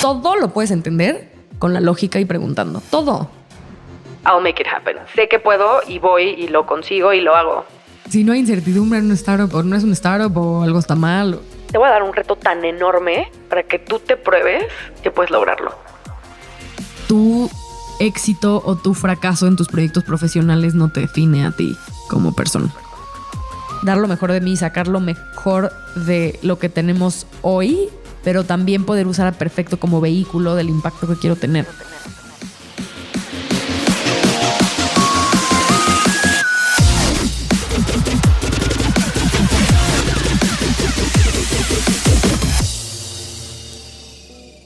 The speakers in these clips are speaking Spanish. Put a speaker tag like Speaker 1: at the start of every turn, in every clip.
Speaker 1: Todo lo puedes entender con la lógica y preguntando. Todo.
Speaker 2: I'll make it happen. Sé que puedo y voy y lo consigo y lo hago.
Speaker 1: Si no hay incertidumbre en una startup o no es una startup o algo está mal.
Speaker 2: Te voy a dar un reto tan enorme para que tú te pruebes que puedes lograrlo.
Speaker 1: Tu éxito o tu fracaso en tus proyectos profesionales no te define a ti como persona. Dar lo mejor de mí, sacar lo mejor de lo que tenemos hoy, pero también poder usar a Perfecto como vehículo del impacto que quiero tener.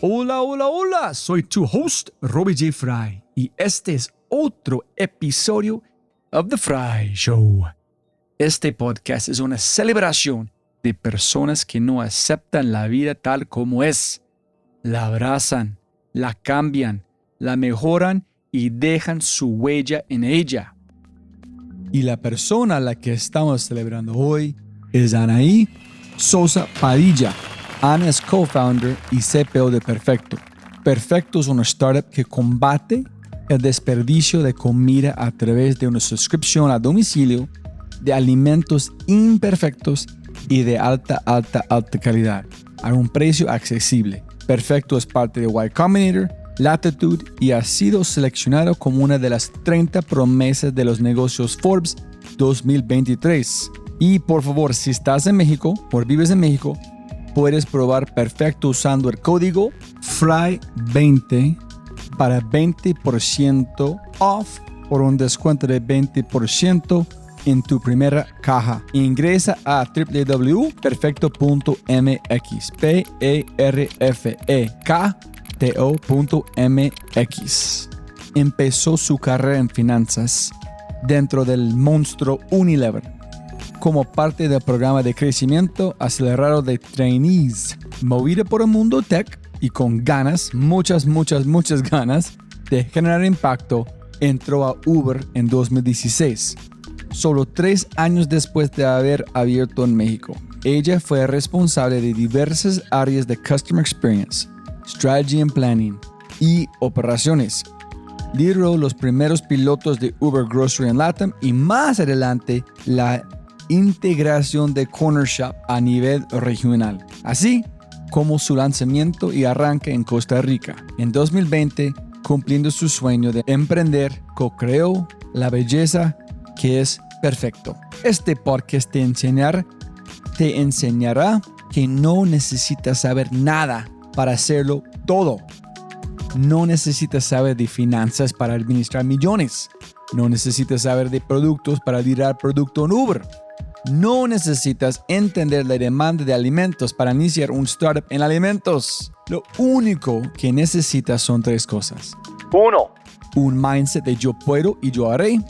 Speaker 3: Hola, hola, hola, soy tu host, Robbie J. Fry, y este es otro episodio of The Fry Show. Este podcast es una celebración de personas que no aceptan la vida tal como es. La abrazan, la cambian, la mejoran y dejan su huella en ella. Y la persona a la que estamos celebrando hoy es Anaí Sosa Padilla. Ana es co-founder y CPO de Perfecto. Perfecto es una startup que combate el desperdicio de comida a través de una suscripción a domicilio de alimentos imperfectos y de alta calidad a un precio accesible. Perfecto es parte de Y Combinator, Latitude y ha sido seleccionado como una de las 30 promesas de los negocios Forbes 2023. Y por favor, si estás en México o vives en México, puedes probar Perfecto usando el código FRY20 para 20% off por un descuento de 20% en tu primera caja. Ingresa a www.perfecto.mx perfekto.mx. Empezó su carrera en finanzas dentro del monstruo Unilever como parte del programa de crecimiento acelerado de trainees, movida por el mundo tech y con ganas, muchas ganas de generar impacto, entró a Uber en 2016. Solo 3 años después de haber abierto en México, ella fue responsable de diversas áreas de Customer Experience, Strategy and Planning y operaciones. Lideró los primeros pilotos de Uber Grocery en LATAM y más adelante la integración de Corner Shop a nivel regional, así como su lanzamiento y arranque en Costa Rica. En 2020, cumpliendo su sueño de emprender, co-creó la belleza que es Perfecto. Este podcast te enseñará que no necesitas saber nada para hacerlo todo. No necesitas saber de finanzas para administrar millones. No necesitas saber de productos para liderar producto en Uber. No necesitas entender la demanda de alimentos para iniciar un startup en alimentos. Lo único que necesitas son 3 cosas.
Speaker 4: 1.
Speaker 3: Un mindset de yo puedo y yo haré.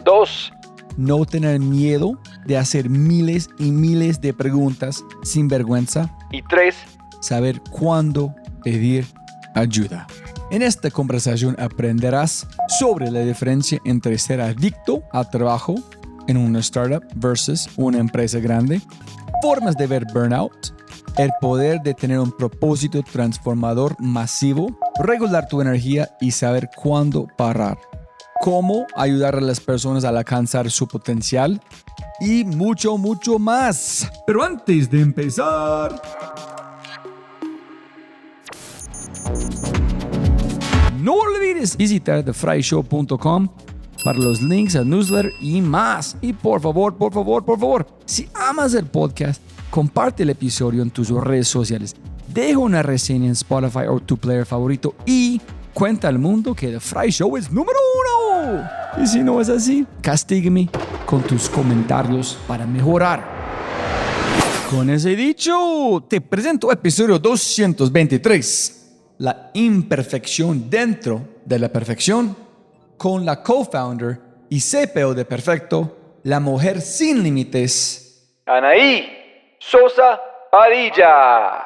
Speaker 4: 2.
Speaker 3: No tener miedo de hacer miles y miles de preguntas sin vergüenza.
Speaker 4: Y 3.
Speaker 3: Saber cuándo pedir ayuda. En esta conversación aprenderás sobre la diferencia entre ser adicto al trabajo en una startup versus una empresa grande, formas de ver burnout, el poder de tener un propósito transformador masivo, regular tu energía y saber cuándo parar, cómo ayudar a las personas a alcanzar su potencial y mucho más. Pero antes de empezar, no olvides visitar thefryshow.com para los links al newsletter y más. Y por favor, si amas el podcast, comparte el episodio en tus redes sociales. Deja una reseña en Spotify o tu player favorito y cuenta al mundo que The Fry Show es número 1. Y si no es así, castígame con tus comentarios para mejorar. Con ese dicho, te presento episodio 223. La imperfección dentro de la perfección, con la co-founder y CPO de Perfecto, la mujer sin límites,
Speaker 4: Anaí Sosa Padilla.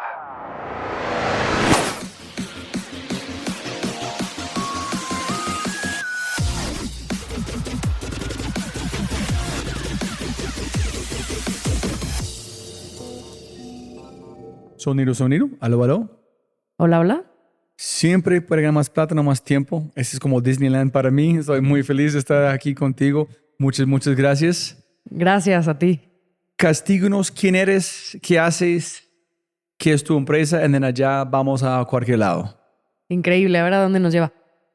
Speaker 3: Sonido. Aló, aló.
Speaker 1: Hola, hola.
Speaker 3: Siempre puede ganar más plata, no más tiempo. Ese es como Disneyland para mí. Estoy muy feliz de estar aquí contigo. Muchas gracias.
Speaker 1: Gracias a ti.
Speaker 3: Castíganos quién eres, qué haces, qué es tu empresa, y de allá vamos a cualquier lado.
Speaker 1: Increíble, a ver a dónde nos lleva.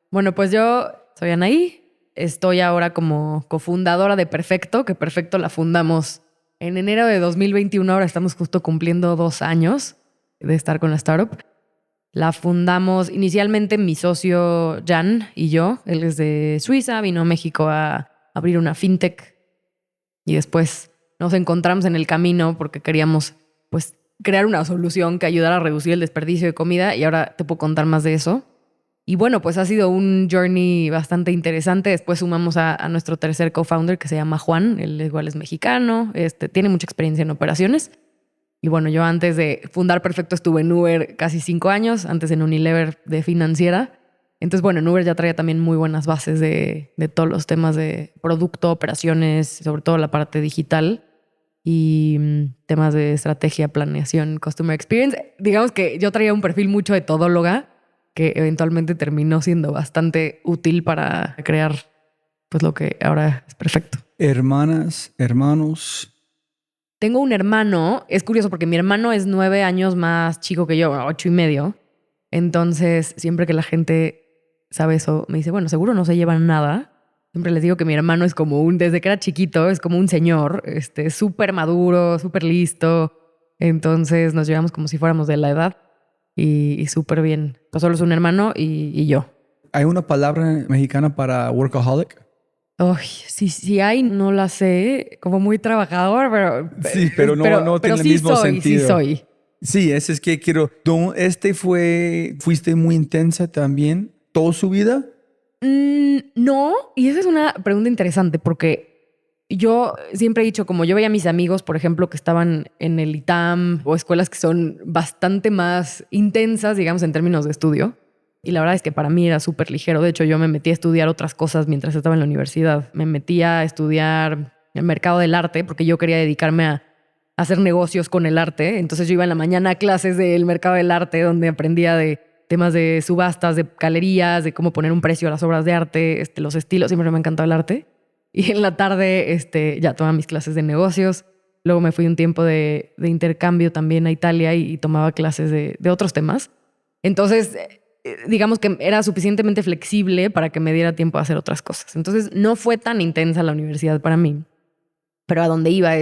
Speaker 1: Bueno, pues yo soy Anaí. Estoy ahora como cofundadora de Perfecto, que Perfecto la fundamos en enero de 2021. Ahora estamos justo cumpliendo 2 años de estar con la startup. La fundamos inicialmente mi socio Jan y yo. Él es de Suiza, vino a México a abrir una fintech y después nos encontramos en el camino porque queríamos pues crear una solución que ayudara a reducir el desperdicio de comida y ahora te puedo contar más de eso. Y bueno, pues ha sido un journey bastante interesante. Después sumamos a nuestro tercer co-founder que se llama Juan. Él igual es mexicano, tiene mucha experiencia en operaciones. Y bueno, yo antes de fundar Perfecto estuve en Uber casi 5 años, antes en Unilever de financiera. Entonces, bueno, en Uber ya traía también muy buenas bases de todos los temas de producto, operaciones, sobre todo la parte digital y temas de estrategia, planeación, customer experience. Digamos que yo traía un perfil mucho de todóloga que eventualmente terminó siendo bastante útil para crear pues lo que ahora es Perfecto.
Speaker 3: Hermanas, hermanos.
Speaker 1: Tengo un hermano, es curioso porque mi hermano es 9 años más chico que yo, 8 y medio. Entonces, siempre que la gente sabe eso, me dice, bueno, seguro no se llevan nada. Siempre les digo que mi hermano es como desde que era chiquito, es como un señor, súper maduro, súper listo. Entonces nos llevamos como si fuéramos de la edad y súper bien. Pues solo es un hermano y yo.
Speaker 3: ¿Hay una palabra mexicana para workaholic?
Speaker 1: Uy, sí hay, no la sé, como muy trabajador, pero...
Speaker 3: Sí, pero no tiene el mismo sentido.
Speaker 1: Sí soy.
Speaker 3: Sí, ese es que quiero... ¿Fuiste muy intensa también toda su vida?
Speaker 1: No, y esa es una pregunta interesante porque yo siempre he dicho, como yo veía a mis amigos, por ejemplo, que estaban en el ITAM o escuelas que son bastante más intensas, digamos, en términos de estudio. Y la verdad es que para mí era súper ligero. De hecho, yo me metí a estudiar otras cosas mientras estaba en la universidad. Me metí a estudiar el mercado del arte porque yo quería dedicarme a hacer negocios con el arte. Entonces yo iba en la mañana a clases del mercado del arte donde aprendía de temas de subastas, de galerías, de cómo poner un precio a las obras de arte, los estilos. Siempre me ha encantado el arte. Y en la tarde ya tomaba mis clases de negocios. Luego me fui un tiempo de intercambio también a Italia y tomaba clases de otros temas. Entonces... digamos que era suficientemente flexible para que me diera tiempo a hacer otras cosas. Entonces no fue tan intensa la universidad para mí. Pero a donde iba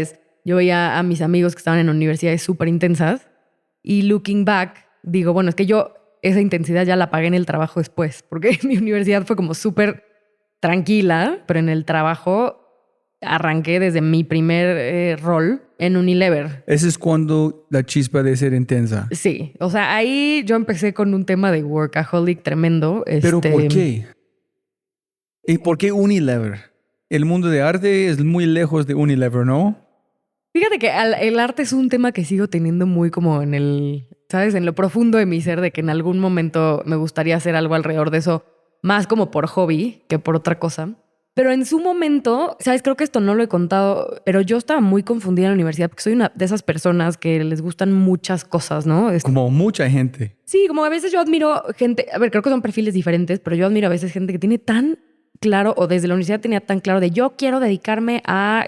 Speaker 1: yo veía a mis amigos que estaban en universidades súper intensas y looking back, digo, bueno, es que yo esa intensidad ya la pagué en el trabajo después, porque mi universidad fue como súper tranquila, pero en el trabajo arranqué desde mi primer rol en Unilever.
Speaker 3: Ese es cuando la chispa de ser intensa.
Speaker 1: Sí, o sea, ahí yo empecé con un tema de workaholic tremendo.
Speaker 3: ¿Pero por qué? ¿Y por qué Unilever? El mundo de arte es muy lejos de Unilever, ¿no?
Speaker 1: Fíjate que el arte es un tema que sigo teniendo muy como ¿sabes? En lo profundo de mi ser, de que en algún momento me gustaría hacer algo alrededor de eso, más como por hobby que por otra cosa. Pero en su momento, ¿sabes? Creo que esto no lo he contado, pero yo estaba muy confundida en la universidad porque soy una de esas personas que les gustan muchas cosas, ¿no?
Speaker 3: Como mucha gente.
Speaker 1: Sí, como a veces yo admiro gente, a ver, creo que son perfiles diferentes, pero yo admiro a veces gente que tiene tan claro, o desde la universidad tenía tan claro de yo quiero dedicarme a,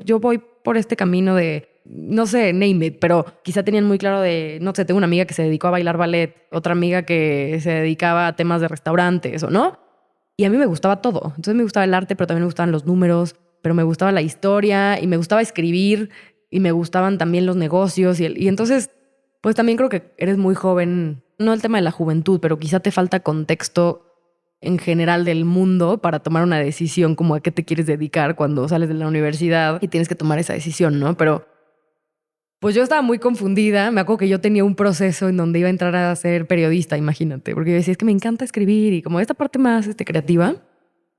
Speaker 1: yo voy por este camino de, no sé, name it, pero quizá tenían muy claro de, no sé, tengo una amiga que se dedicó a bailar ballet, otra amiga que se dedicaba a temas de restaurantes, ¿o no? Y a mí me gustaba todo. Entonces me gustaba el arte, pero también me gustaban los números, pero me gustaba la historia y me gustaba escribir y me gustaban también los negocios. Y entonces, pues también creo que eres muy joven, no el tema de la juventud, pero quizá te falta contexto en general del mundo para tomar una decisión como a qué te quieres dedicar cuando sales de la universidad y tienes que tomar esa decisión, ¿no? Pero pues yo estaba muy confundida. Me acuerdo que yo tenía un proceso en donde iba a entrar a ser periodista, imagínate. Porque yo decía, es que me encanta escribir y como esta parte más creativa.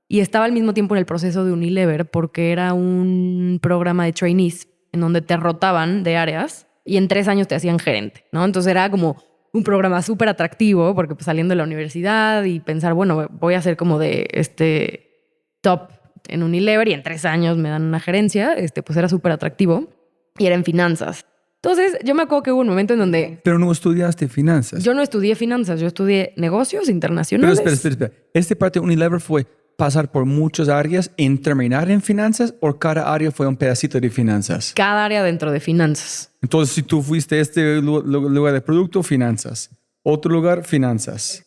Speaker 1: Y estaba al mismo tiempo en el proceso de Unilever porque era un programa de trainees en donde te rotaban de áreas y en 3 años te hacían gerente, ¿no? Entonces era como un programa súper atractivo porque pues, saliendo de la universidad y pensar, bueno, voy a ser como de top en Unilever y en 3 años me dan una gerencia, pues era súper atractivo y era en finanzas. Entonces, yo me acuerdo que hubo un momento en donde
Speaker 3: Pero no estudiaste finanzas.
Speaker 1: yo no estudié finanzas, yo estudié negocios
Speaker 3: Pero
Speaker 1: internacionales.
Speaker 3: espera. ¿Este parte de Unilever fue pasar por muchas áreas en terminar en finanzas o cada área fue un pedacito de finanzas?
Speaker 1: Cada área dentro de finanzas.
Speaker 3: Entonces, si tú fuiste a este lugar de producto, finanzas. Otro lugar, finanzas.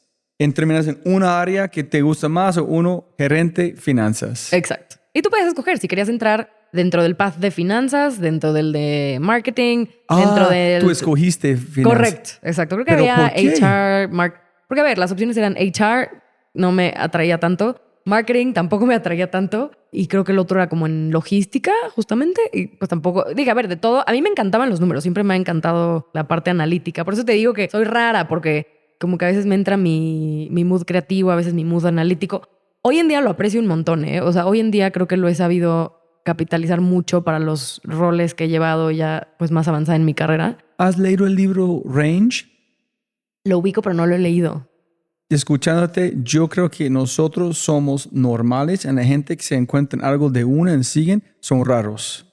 Speaker 3: Terminas en una área que te gusta más o uno, gerente, finanzas.
Speaker 1: Exacto. Y tú puedes escoger si querías entrar dentro del path de finanzas, dentro del de marketing, dentro del...
Speaker 3: Tú escogiste finanzas.
Speaker 1: Correcto, exacto. Creo que
Speaker 3: ¿Pero
Speaker 1: había
Speaker 3: por qué?
Speaker 1: HR, porque a ver, las opciones eran HR, no me atraía tanto. Marketing tampoco me atraía tanto. Y creo que el otro era como en logística, justamente. Y pues tampoco... Dije, a ver, de todo... A mí me encantaban los números. Siempre me ha encantado la parte analítica. Por eso te digo que soy rara, porque como que a veces me entra mi mood creativo, a veces mi mood analítico. Hoy en día lo aprecio un montón, ¿eh? O sea, hoy en día creo que lo he sabido capitalizar mucho para los roles que he llevado ya pues más avanzada en mi carrera.
Speaker 3: ¿Has leído el libro Range?
Speaker 1: Lo ubico, pero no lo he leído.
Speaker 3: Escuchándote, yo creo que nosotros somos normales y la gente que se encuentra en algo de una en siguen son raros.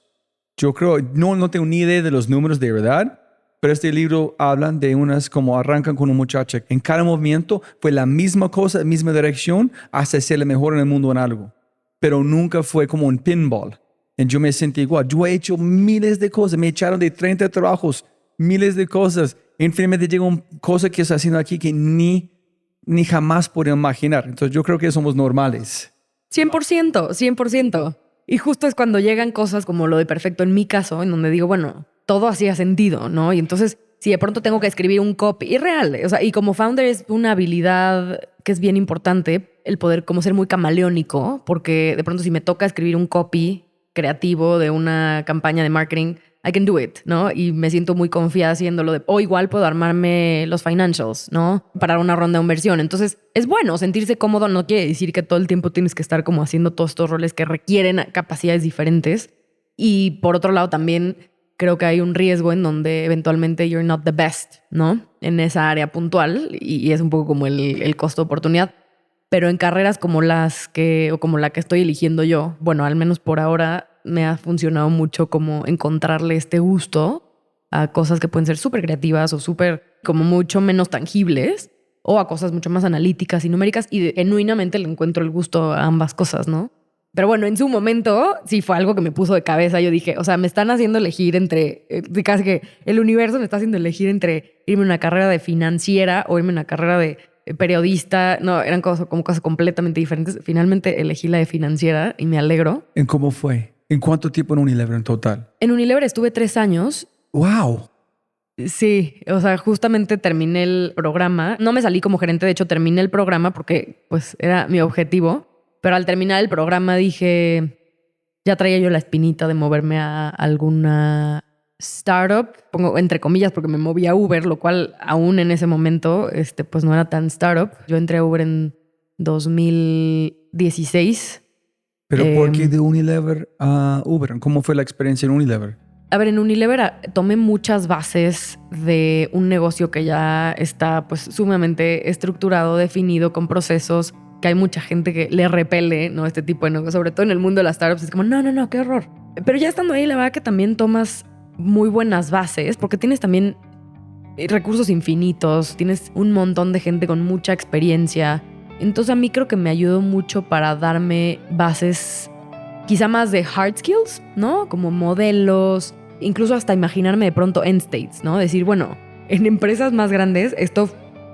Speaker 3: Yo creo, no tengo ni idea de los números de verdad, pero este libro hablan de unas como arrancan con un muchacho. En cada movimiento fue la misma cosa, la misma dirección, hasta ser la mejor en el mundo en algo. Pero nunca fue como un pinball. Y yo me sentí igual. Yo he hecho miles de cosas. Me echaron de 30 trabajos, miles de cosas. Y finalmente llega una cosa que está haciendo aquí que ni jamás podría imaginar. Entonces yo creo que somos normales.
Speaker 1: 100%, 100%. Y justo es cuando llegan cosas como lo de Perfecto en mi caso, en donde digo, bueno, todo hacía sentido, ¿no? Y entonces, si de pronto tengo que escribir un copy, y real, o sea, y como founder es una habilidad que es bien importante, el poder como ser muy camaleónico, porque de pronto si me toca escribir un copy creativo de una campaña de marketing, I can do it, ¿no? Y me siento muy confiada haciéndolo. O igual puedo armarme los financials, ¿no? Para una ronda de inversión. Entonces, es bueno sentirse cómodo. No quiere decir que todo el tiempo tienes que estar como haciendo todos estos roles que requieren capacidades diferentes. Y por otro lado, también creo que hay un riesgo en donde eventualmente you're not the best, ¿no? En esa área puntual. Y es un poco como el costo de oportunidad. Pero en carreras como la que estoy eligiendo yo, bueno, al menos por ahora me ha funcionado mucho como encontrarle este gusto a cosas que pueden ser súper creativas o súper como mucho menos tangibles o a cosas mucho más analíticas y numéricas y genuinamente le encuentro el gusto a ambas cosas, ¿no? Pero bueno, en su momento sí fue algo que me puso de cabeza. Yo dije, o sea, me están haciendo elegir entre, casi que el universo me está haciendo elegir entre irme a una carrera de financiera o irme a una carrera de periodista. No, eran cosas completamente diferentes. Finalmente elegí la de financiera y me alegro.
Speaker 3: ¿En cómo fue? ¿En cuánto tiempo en Unilever en total?
Speaker 1: En Unilever estuve 3 años.
Speaker 3: ¡Wow!
Speaker 1: Sí, o sea, justamente terminé el programa. No me salí como gerente, de hecho terminé el programa porque pues era mi objetivo. Pero al terminar el programa dije, ya traía yo la espinita de moverme a alguna startup. Pongo entre comillas porque me moví a Uber, lo cual aún en ese momento pues no era tan startup. Yo entré a Uber en 2016.
Speaker 3: ¿Pero por qué de Unilever a Uber? ¿Cómo fue la experiencia en Unilever?
Speaker 1: A ver, en Unilever tomé muchas bases de un negocio que ya está pues sumamente estructurado, definido, con procesos, que hay mucha gente que le repele, ¿no? Este tipo de negocio, sobre todo en el mundo de las startups. Es como, no, qué horror. Pero ya estando ahí, la verdad que también tomas muy buenas bases porque tienes también recursos infinitos, tienes un montón de gente con mucha experiencia. Entonces a mí creo que me ayudó mucho para darme bases quizá más de hard skills, ¿no? Como modelos, incluso hasta imaginarme de pronto end states, ¿no? Decir, bueno, en empresas más grandes esto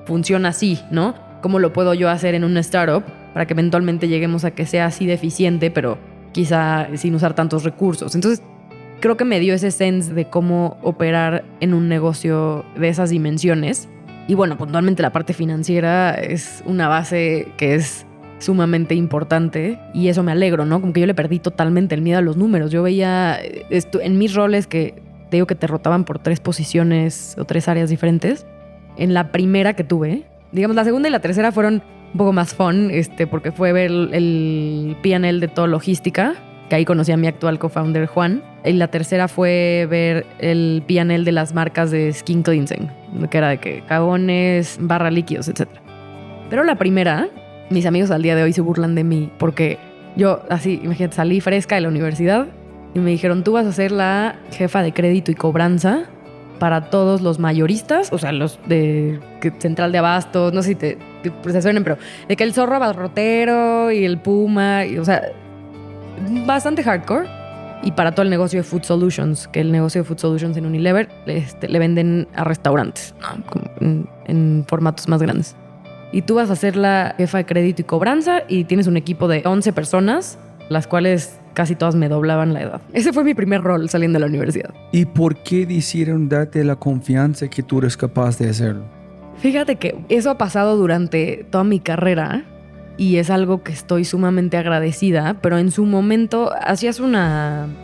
Speaker 1: funciona así, ¿no? ¿Cómo lo puedo yo hacer en una startup para que eventualmente lleguemos a que sea así de eficiente, pero quizá sin usar tantos recursos? Entonces creo que me dio ese sense de cómo operar en un negocio de esas dimensiones. Y bueno, puntualmente la parte financiera es una base que es sumamente importante y eso me alegro, ¿no? Como que yo le perdí totalmente el miedo a los números. Yo veía esto en mis roles que te digo que te rotaban por 3 posiciones o 3 áreas diferentes. En la primera que tuve, digamos, la segunda y la tercera fueron un poco más fun, porque fue ver el P&L de todo logística, que ahí conocí a mi actual co-founder Juan. Y la tercera fue ver el P&L de las marcas de skin cleansing, que era de que jabones, barra líquidos, etc. Pero la primera, mis amigos al día de hoy se burlan de mí porque yo así, imagínate, salí fresca de la universidad y me dijeron, tú vas a ser la jefa de crédito y cobranza para todos los mayoristas, o sea, los de Central de Abastos, no sé si te suenen, pero de que el zorro abarrotero y el puma, o sea, bastante hardcore. Y para todo el negocio de Food Solutions, que el negocio de Food Solutions en Unilever le venden a restaurantes, ¿no? Como en formatos más grandes. Y tú vas a ser la jefa de crédito y cobranza y tienes un equipo de 11 personas, las cuales casi todas me doblaban la edad. Ese fue mi primer rol saliendo de la universidad.
Speaker 3: ¿Y por qué decidieron darte la confianza que tú eres capaz de hacerlo?
Speaker 1: Fíjate que eso ha pasado durante toda mi carrera y es algo que estoy sumamente agradecida, pero en su momento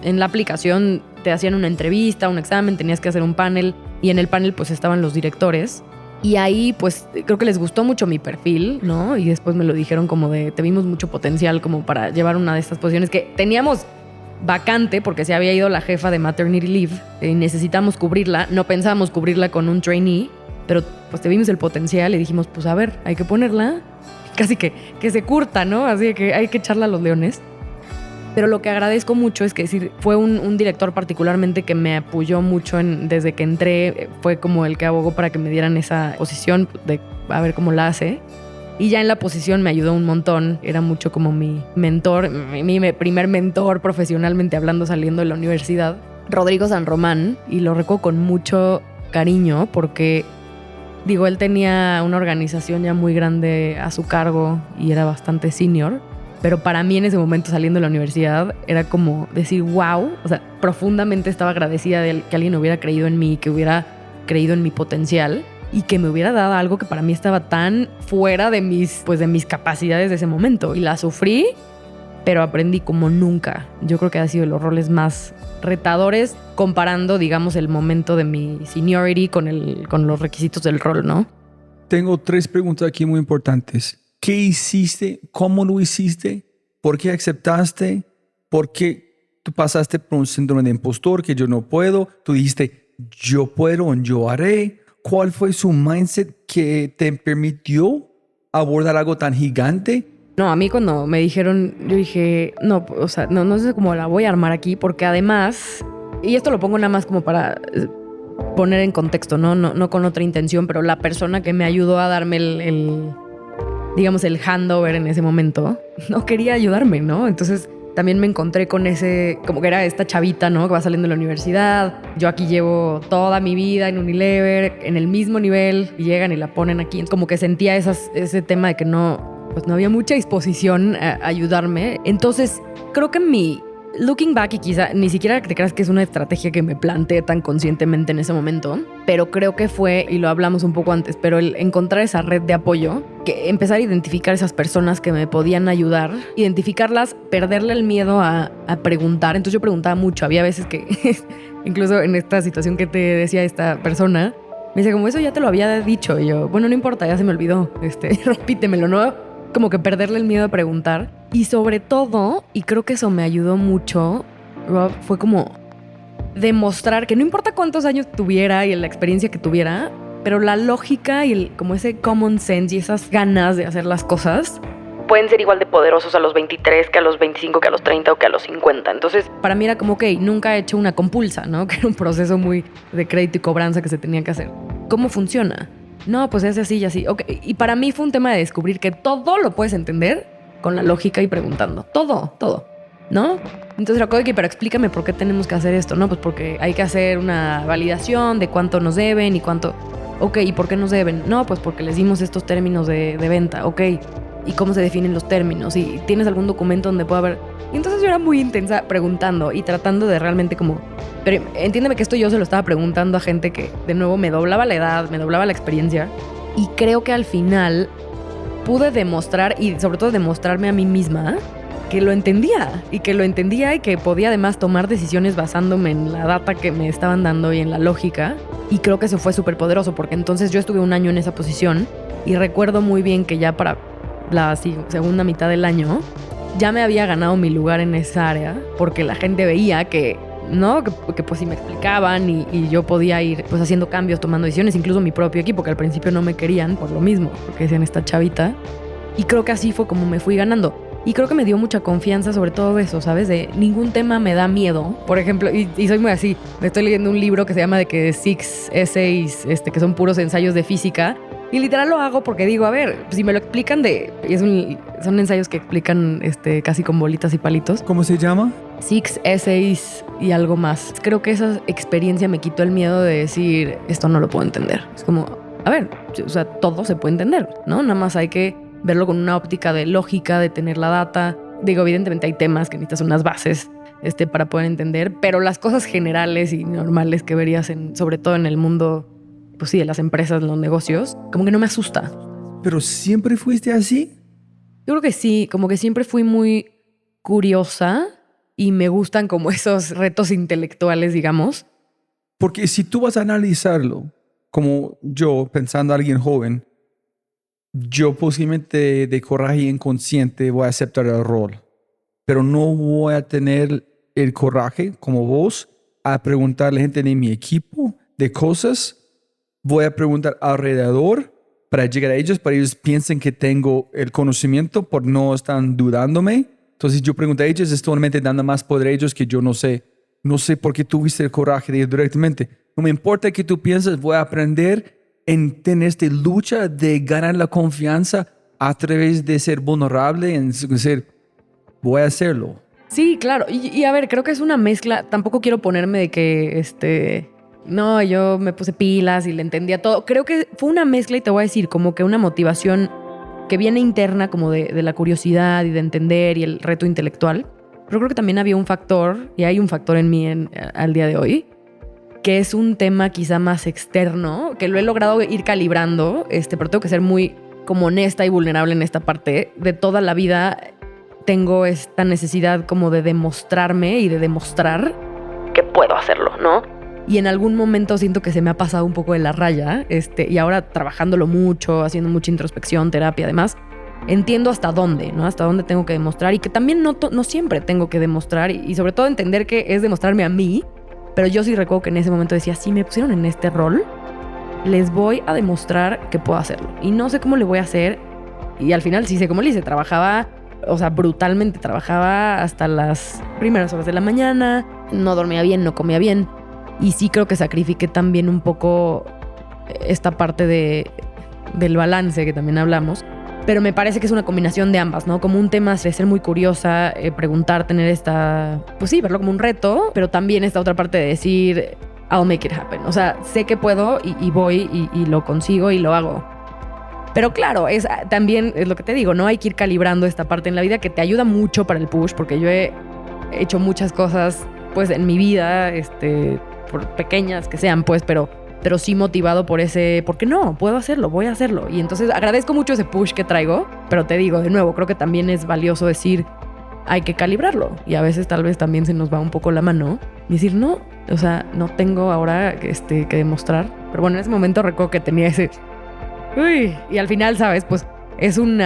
Speaker 1: en la aplicación te hacían una entrevista, un examen, tenías que hacer un panel y en el panel pues estaban los directores. Y ahí, pues, creo que les gustó mucho mi perfil, ¿no? Y después me lo dijeron como de, te vimos mucho potencial como para llevar una de estas posiciones que teníamos vacante porque se había ido la jefa de maternity leave y necesitamos cubrirla. No pensábamos cubrirla con un trainee, pero pues te vimos el potencial y dijimos, pues a ver, hay que ponerla. Casi que se curta, ¿no? Así que hay que echarla a los leones. Pero lo que agradezco mucho es que fue un director particularmente que me apoyó mucho desde que entré. Fue como el que abogó para que me dieran esa posición de a ver cómo la hace. Y ya en la posición me ayudó un montón. Era mucho como mi mentor, mi primer mentor profesionalmente hablando saliendo de la universidad. Rodrigo San Román. Y lo recuerdo con mucho cariño porque, digo, él tenía una organización ya muy grande a su cargo y era bastante senior. Pero para mí en ese momento saliendo de la universidad era como decir wow, o sea, profundamente estaba agradecida de que alguien hubiera creído en mí, que hubiera creído en mi potencial y que me hubiera dado algo que para mí estaba tan fuera de mis capacidades de ese momento. Y la sufrí, pero aprendí como nunca. Yo creo que ha sido de los roles más retadores comparando, digamos, el momento de mi seniority con los requisitos del rol, ¿no?
Speaker 3: Tengo 3 preguntas aquí muy importantes. ¿Qué hiciste? ¿Cómo lo hiciste? ¿Por qué aceptaste? ¿Por qué tú pasaste por un síndrome de impostor que yo no puedo? Tú dijiste, yo puedo, yo haré. ¿Cuál fue su mindset que te permitió abordar algo tan gigante?
Speaker 1: No, a mí cuando me dijeron, yo dije, no, o sea, no sé cómo la voy a armar aquí, porque además, y esto lo pongo nada más como para poner en contexto, no con otra intención, pero la persona que me ayudó a darme el handover en ese momento, no quería ayudarme, ¿no? Entonces también me encontré con ese, como que era esta chavita, ¿no? Que va saliendo de la universidad. Yo aquí llevo toda mi vida en Unilever, en el mismo nivel, y llegan y la ponen aquí. Como que sentía ese tema de que no había mucha disposición a ayudarme. Entonces creo que looking back, y quizá ni siquiera te creas que es una estrategia que me planteé tan conscientemente en ese momento, pero creo que fue, y lo hablamos un poco antes, pero el encontrar esa red de apoyo, que empezar a identificar esas personas que me podían ayudar, identificarlas, perderle el miedo a preguntar. Entonces yo preguntaba mucho, había veces que incluso en esta situación que te decía esta persona, me dice como, eso ya te lo había dicho, y yo, bueno, no importa, ya se me olvidó, repítemelo, ¿no? Como que perderle el miedo a preguntar. Y sobre todo, y creo que eso me ayudó mucho, Rob, fue como demostrar que no importa cuántos años tuviera y la experiencia que tuviera, pero la lógica y como ese common sense y esas ganas de hacer las cosas
Speaker 2: pueden ser igual de poderosos a los 23 que a los 25, que a los 30 o que a los 50. Entonces,
Speaker 1: para mí era como, ok, nunca he hecho una compulsa, ¿no? Que era un proceso muy de crédito y cobranza que se tenía que hacer. ¿Cómo funciona? No, pues es así y así. Okay. Y para mí fue un tema de descubrir que todo lo puedes entender con la lógica y preguntando. Todo, ¿no? Entonces era como, pero explícame por qué tenemos que hacer esto, ¿no? Pues porque hay que hacer una validación de cuánto nos deben y cuánto... Ok, ¿y por qué nos deben? No, pues porque les dimos estos términos de venta. Ok, ¿y cómo se definen los términos? ¿Y tienes algún documento donde pueda haber...? Y entonces yo era muy intensa preguntando y tratando de realmente como... Pero entiéndeme que esto yo se lo estaba preguntando a gente que, de nuevo, me doblaba la edad, me doblaba la experiencia. Y creo que al final pude demostrar, y sobre todo demostrarme a mí misma, que lo entendía. Y que podía además tomar decisiones basándome en la data que me estaban dando y en la lógica. Y creo que eso fue súper poderoso, porque entonces yo estuve un año en esa posición y recuerdo muy bien que ya para la segunda mitad del año ya me había ganado mi lugar en esa área, porque la gente veía que, ¿no? Que pues si me explicaban y yo podía ir pues haciendo cambios, tomando decisiones, incluso mi propio equipo, que al principio no me querían por lo mismo, porque decían esta chavita. Y creo que así fue como me fui ganando. Y creo que me dio mucha confianza sobre todo eso, ¿sabes? De ningún tema me da miedo. Por ejemplo, y soy muy así. Me estoy leyendo un libro que se llama de que Six Essays, que son puros ensayos de física. Y literal lo hago porque digo, a ver, si me lo explican son ensayos que explican casi con bolitas y palitos.
Speaker 3: ¿Cómo se llama?
Speaker 1: Six Essays y algo más. Creo que esa experiencia me quitó el miedo de decir, esto no lo puedo entender. Es como, a ver, o sea, todo se puede entender, ¿no? Nada más hay que verlo con una óptica de lógica, de tener la data. Digo, evidentemente hay temas que necesitas unas bases para poder entender, pero las cosas generales y normales que verías sobre todo en el mundo, pues sí, de las empresas, los negocios, como que no me asusta.
Speaker 3: ¿Pero siempre fuiste así?
Speaker 1: Yo creo que sí, como que siempre fui muy curiosa y me gustan como esos retos intelectuales, digamos.
Speaker 3: Porque si tú vas a analizarlo, como yo, pensando a alguien joven, yo posiblemente de coraje inconsciente voy a aceptar el rol, pero no voy a tener el coraje como vos a preguntarle a gente de mi equipo de cosas. Voy a preguntar alrededor para llegar a ellos, para que ellos piensen que tengo el conocimiento, por no están dudándome. Entonces yo pregunto a ellos, estoy solamente dando más poder a ellos que yo no sé. No sé por qué tuviste el coraje de ir directamente. No me importa que tú pienses, voy a aprender en tener esta lucha de ganar la confianza a través de ser vulnerable, en decir, voy a hacerlo.
Speaker 1: Sí, claro. Y a ver, creo que es una mezcla. Tampoco quiero ponerme de que, no, yo me puse pilas y le entendía todo. Creo que fue una mezcla y te voy a decir como que una motivación que viene interna como de la curiosidad y de entender y el reto intelectual. Pero creo que también había un factor, y hay un factor en mí al día de hoy, que es un tema quizá más externo, que lo he logrado ir calibrando, pero tengo que ser muy como honesta y vulnerable en esta parte. De toda la vida tengo esta necesidad como de demostrarme y de demostrar que puedo hacerlo, ¿no? Y en algún momento siento que se me ha pasado un poco de la raya, y ahora trabajándolo mucho, haciendo mucha introspección, terapia, además, entiendo hasta dónde, ¿no? Hasta dónde tengo que demostrar y que también no siempre tengo que demostrar y sobre todo entender que es demostrarme a mí. Pero yo sí recuerdo que en ese momento decía, si me pusieron en este rol, les voy a demostrar que puedo hacerlo. Y no sé cómo le voy a hacer. Y al final sí sé cómo le hice. Trabajaba, o sea, brutalmente. Trabajaba hasta las primeras horas de la mañana. No dormía bien, no comía bien. Y sí creo que sacrifiqué también un poco esta parte del balance que también hablamos. Pero me parece que es una combinación de ambas, ¿no? Como un tema de ser muy curiosa, preguntar, tener esta... Pues sí, verlo como un reto, pero también esta otra parte de decir, I'll make it happen. O sea, sé que puedo y voy y lo consigo y lo hago. Pero claro, también es lo que te digo, ¿no? Hay que ir calibrando esta parte en la vida que te ayuda mucho para el push, porque yo he hecho muchas cosas, pues, en mi vida, por pequeñas que sean, pues, pero sí motivado por ese, ¿por qué no? Puedo hacerlo, voy a hacerlo. Y entonces agradezco mucho ese push que traigo, pero te digo, de nuevo, creo que también es valioso decir, hay que calibrarlo. Y a veces tal vez también se nos va un poco la mano y decir, no, o sea, no tengo ahora que demostrar. Pero bueno, en ese momento recuerdo que tenía ese, uy, y al final, ¿sabes? Pues es un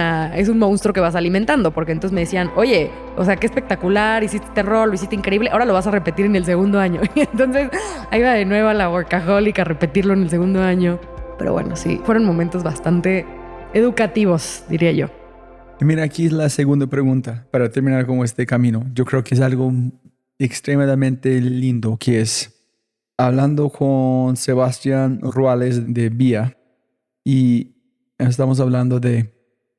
Speaker 1: monstruo que vas alimentando, porque entonces me decían, oye, o sea, qué espectacular, hiciste este rol, lo hiciste increíble, ahora lo vas a repetir en el segundo año. Y entonces ahí va de nuevo a la workaholic a repetirlo en el segundo año. Pero bueno, sí, fueron momentos bastante educativos, diría yo.
Speaker 3: Y mira, aquí es la segunda pregunta para terminar con este camino. Yo creo que es algo extremadamente lindo, que es hablando con Sebastián Ruales de Vía, y estamos hablando de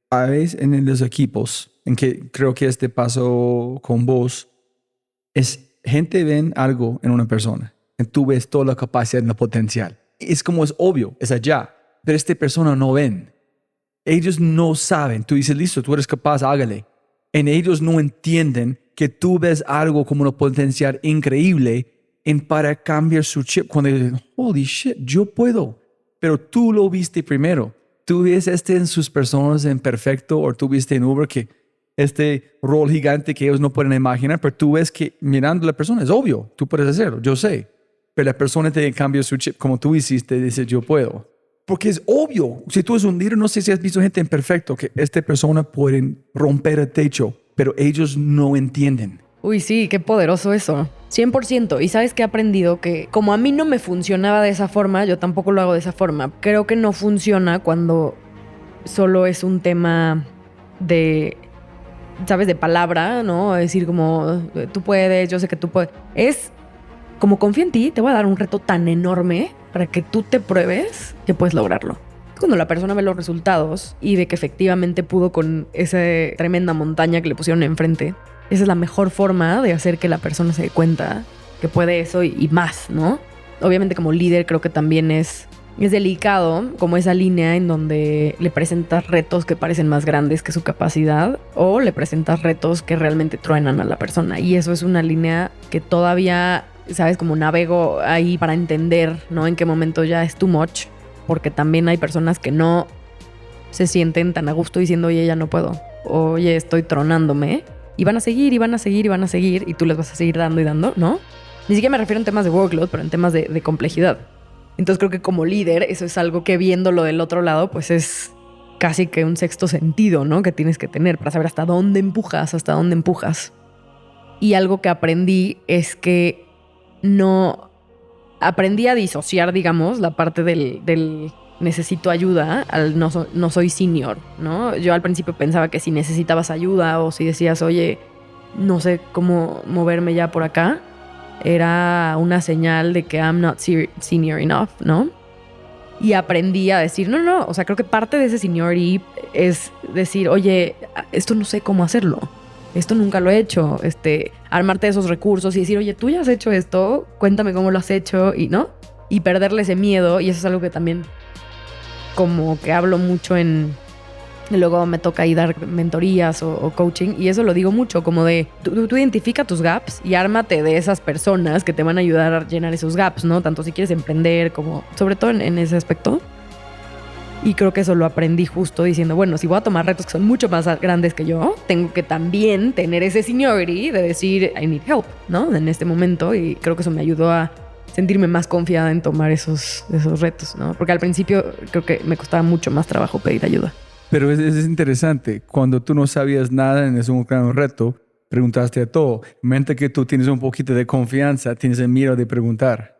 Speaker 3: a veces en los equipos, en que creo que este paso con vos, es gente ven algo en una persona, y tú ves toda la capacidad y el potencial. Es como es obvio, es allá, pero esta persona no ven. Ellos no saben. Tú dices, listo, tú eres capaz, hágale. En ellos no entienden que tú ves algo como un potencial increíble para cambiar su chip. Cuando dicen, holy shit, yo puedo. Pero tú lo viste primero. Tú ves en sus personas en perfecto, o tú viste en Uber que este rol gigante que ellos no pueden imaginar, pero tú ves que mirando a la persona es obvio, tú puedes hacerlo, yo sé. Pero la persona te cambia su chip como tú hiciste y dice, yo puedo. Porque es obvio. Si tú eres un líder, no sé si has visto gente en perfecto, que esta persona puede romper el techo, pero ellos no entienden.
Speaker 1: Uy, sí, qué poderoso eso. 100%. Y ¿sabes qué he aprendido? Que como a mí no me funcionaba de esa forma, yo tampoco lo hago de esa forma. Creo que no funciona cuando solo es un tema de sabes, de palabra, ¿no? Decir como, tú puedes, yo sé que tú puedes. Es como confío en ti, te voy a dar un reto tan enorme para que tú te pruebes que puedes lograrlo. Cuando la persona ve los resultados y ve que efectivamente pudo con esa tremenda montaña que le pusieron enfrente, esa es la mejor forma de hacer que la persona se dé cuenta que puede eso y más, ¿no? Obviamente como líder creo que también es delicado como esa línea en donde le presentas retos que parecen más grandes que su capacidad o le presentas retos que realmente truenan a la persona. Y eso es una línea que todavía, ¿sabes? Como navego ahí para entender, ¿no? En qué momento ya es too much. Porque también hay personas que no se sienten tan a gusto diciendo, oye, ya no puedo. Oye, estoy tronándome. Y van a seguir, y van a seguir, y van a seguir. Y tú les vas a seguir dando y dando, ¿no? Ni siquiera me refiero en temas de workload, pero en temas de complejidad. Entonces creo que como líder, eso es algo que viéndolo del otro lado, pues es casi que un sexto sentido, ¿no? Que tienes que tener para saber hasta dónde empujas, hasta dónde empujas. Y algo que aprendí es que no... Aprendí a disociar, digamos, la parte del necesito ayuda al no soy senior, ¿no? Yo al principio pensaba que si necesitabas ayuda o si decías, oye, no sé cómo moverme ya por acá, era una señal de que I'm not senior enough, ¿no? Y aprendí a decir, no, o sea, creo que parte de ese seniority es decir, oye, esto no sé cómo hacerlo. Esto nunca lo he hecho, armarte esos recursos y decir, oye, tú ya has hecho esto, cuéntame cómo lo has hecho, y ¿no? Y perderle ese miedo, y eso es algo que también como que hablo mucho luego me toca ahí dar mentorías o coaching, y eso lo digo mucho, como de, tú identifica tus gaps y ármate de esas personas que te van a ayudar a llenar esos gaps, ¿no? Tanto si quieres emprender como, sobre todo en ese aspecto. Y creo que eso lo aprendí justo diciendo, bueno, si voy a tomar retos que son mucho más grandes que yo, tengo que también tener ese seniority de decir, I need help, ¿no? En este momento. Y creo que eso me ayudó a sentirme más confiada en tomar esos retos, ¿no? Porque al principio creo que me costaba mucho más trabajo pedir ayuda.
Speaker 3: Pero es interesante. Cuando tú no sabías nada en ese gran reto, preguntaste a todo. Mente que tú tienes un poquito de confianza, tienes el miedo de preguntar.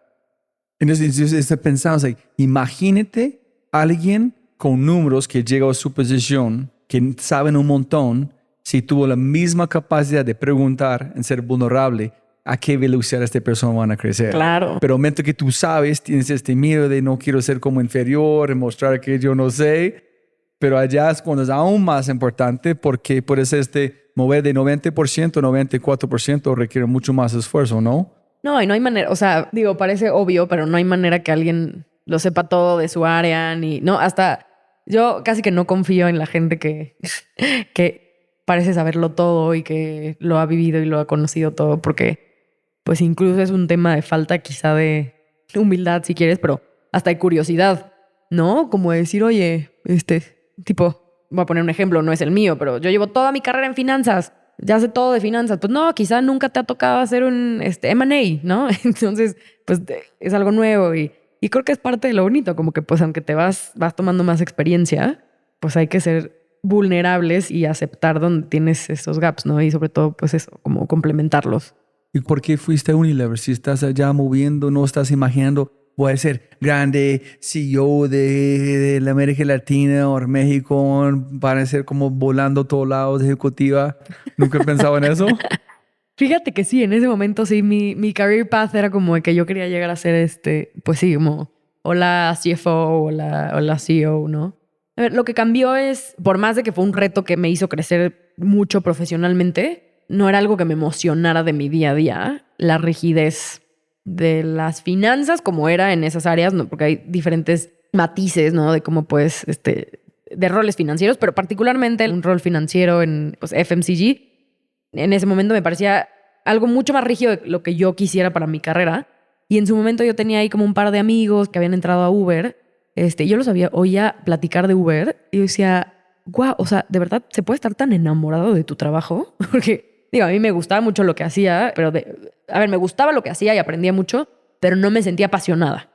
Speaker 3: Entonces, yo estoy pensando, o sea, imagínate alguien con números que llega a su posición, que saben un montón, si tuvo la misma capacidad de preguntar, en ser vulnerable, a qué velocidad esta persona van a crecer.
Speaker 1: Claro.
Speaker 3: Pero al momento que tú sabes, tienes este miedo de no quiero ser como inferior, mostrar que yo no sé, pero allá es cuando es aún más importante porque puede ser mover de 90%, 94% requiere mucho más esfuerzo, ¿no?
Speaker 1: No, y no hay manera, o sea, digo, parece obvio, pero no hay manera que alguien lo sepa todo de su área, ni, no, hasta yo casi que no confío en la gente que parece saberlo todo y que lo ha vivido y lo ha conocido todo, porque pues incluso es un tema de falta quizá de humildad si quieres, pero hasta de curiosidad, ¿no? Como decir, oye, tipo, voy a poner un ejemplo, no es el mío, pero yo llevo toda mi carrera en finanzas, ya sé todo de finanzas. Pues no, quizá nunca te ha tocado hacer un M&A, ¿no? Entonces, pues es algo nuevo y creo que es parte de lo bonito, como que pues aunque te vas tomando más experiencia, pues hay que ser vulnerables y aceptar donde tienes esos gaps, ¿no? Y sobre todo, pues eso, como complementarlos.
Speaker 3: ¿Y por qué fuiste a Unilever? Si estás allá moviendo, no estás imaginando, voy a ser grande CEO de la América Latina o México, para ser como volando a todos lados, ejecutiva. ¿Nunca he pensado en eso?
Speaker 1: Fíjate que sí, en ese momento sí, mi career path era como que yo quería llegar a ser pues sí, como o la CFO o la CEO, ¿no? A ver, lo que cambió es, por más de que fue un reto que me hizo crecer mucho profesionalmente, no era algo que me emocionara de mi día a día, la rigidez de las finanzas como era en esas áreas, ¿no? Porque hay diferentes matices, ¿no? De cómo puedes, de roles financieros, pero particularmente un rol financiero en pues, FMCG, en ese momento me parecía algo mucho más rígido de lo que yo quisiera para mi carrera. Y en su momento yo tenía ahí como un par de amigos que habían entrado a Uber. Yo los oía platicar de Uber y yo decía, guau, o sea, ¿de verdad se puede estar tan enamorado de tu trabajo? Porque, digo, a mí me gustaba mucho lo que hacía, pero me gustaba lo que hacía y aprendía mucho, pero no me sentía apasionada.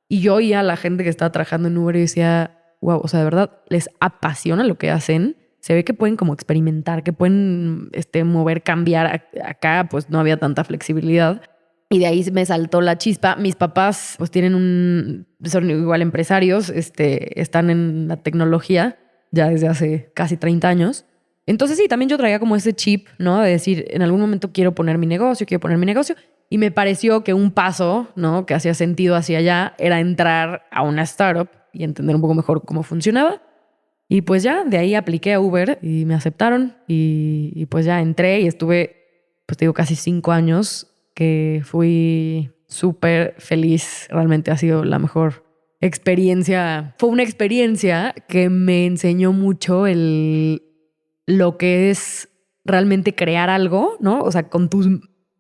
Speaker 1: Y yo oía a la gente que estaba trabajando en Uber y decía, guau, o sea, ¿de verdad les apasiona lo que hacen? Se ve que pueden como experimentar, que pueden mover, cambiar. Acá pues no había tanta flexibilidad. Y de ahí me saltó la chispa. Mis papás pues son igual empresarios, están en la tecnología ya desde hace casi 30 años. Entonces sí, también yo traía como ese chip, ¿no? De decir, en algún momento quiero poner mi negocio. Y me pareció que un paso, ¿no? Que hacía sentido hacia allá era entrar a una startup y entender un poco mejor cómo funcionaba. Y pues ya, de ahí apliqué a Uber y me aceptaron. Y pues ya entré y estuve, pues te digo, casi 5 años que fui súper feliz. Realmente ha sido la mejor experiencia. Fue una experiencia que me enseñó mucho lo que es realmente crear algo, ¿no? O sea, con tus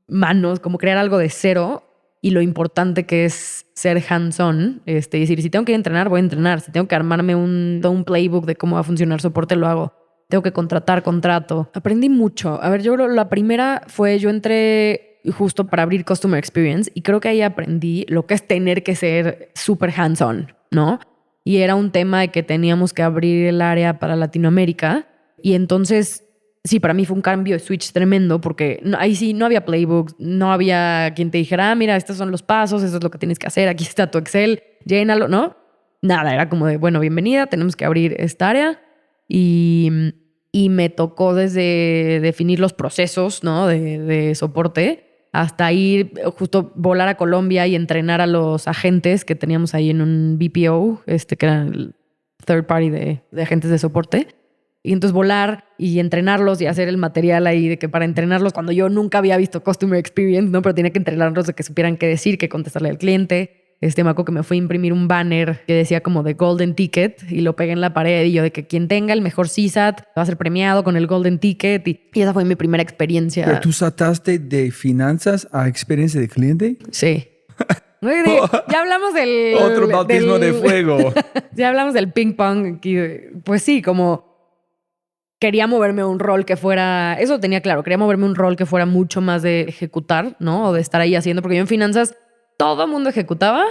Speaker 1: manos, como crear algo de cero y lo importante que es ser hands-on. Decir, si tengo que entrenar, voy a entrenar. Si tengo que armarme un playbook de cómo va a funcionar soporte, lo hago. Tengo que contrato. Aprendí mucho. A ver, yo creo la primera fue, yo entré justo para abrir Customer Experience y creo que ahí aprendí lo que es tener que ser súper hands-on, ¿no? Y era un tema de que teníamos que abrir el área para Latinoamérica y entonces sí, para mí fue un cambio de switch tremendo porque ahí sí no había playbooks, no había quien te dijera, mira, estos son los pasos, eso es lo que tienes que hacer, aquí está tu Excel, llénalo, ¿no? Nada, era como de, bueno, bienvenida, tenemos que abrir esta área y me tocó desde definir los procesos, ¿no? de soporte hasta ir justo volar a Colombia y entrenar a los agentes que teníamos ahí en un BPO, que era el third party de agentes de soporte. Y entonces volar y entrenarlos y hacer el material ahí de que para entrenarlos cuando yo nunca había visto Customer Experience, ¿no? Pero tenía que entrenarlos de que supieran qué decir, qué contestarle al cliente. Me acuerdo que me fui a imprimir un banner que decía como de Golden Ticket y lo pegué en la pared y yo de que quien tenga el mejor CSAT va a ser premiado con el Golden Ticket y esa fue mi primera experiencia.
Speaker 5: ¿Pero tú saltaste de finanzas a experiencia de cliente?
Speaker 1: Sí. Ya hablamos del...
Speaker 5: Otro bautismo de fuego.
Speaker 1: Ya hablamos del ping pong. Pues sí, como... Quería moverme a un rol que fuera... Eso tenía claro. Quería moverme a un rol que fuera mucho más de ejecutar, ¿no? O de estar ahí haciendo. Porque yo en finanzas todo el mundo ejecutaba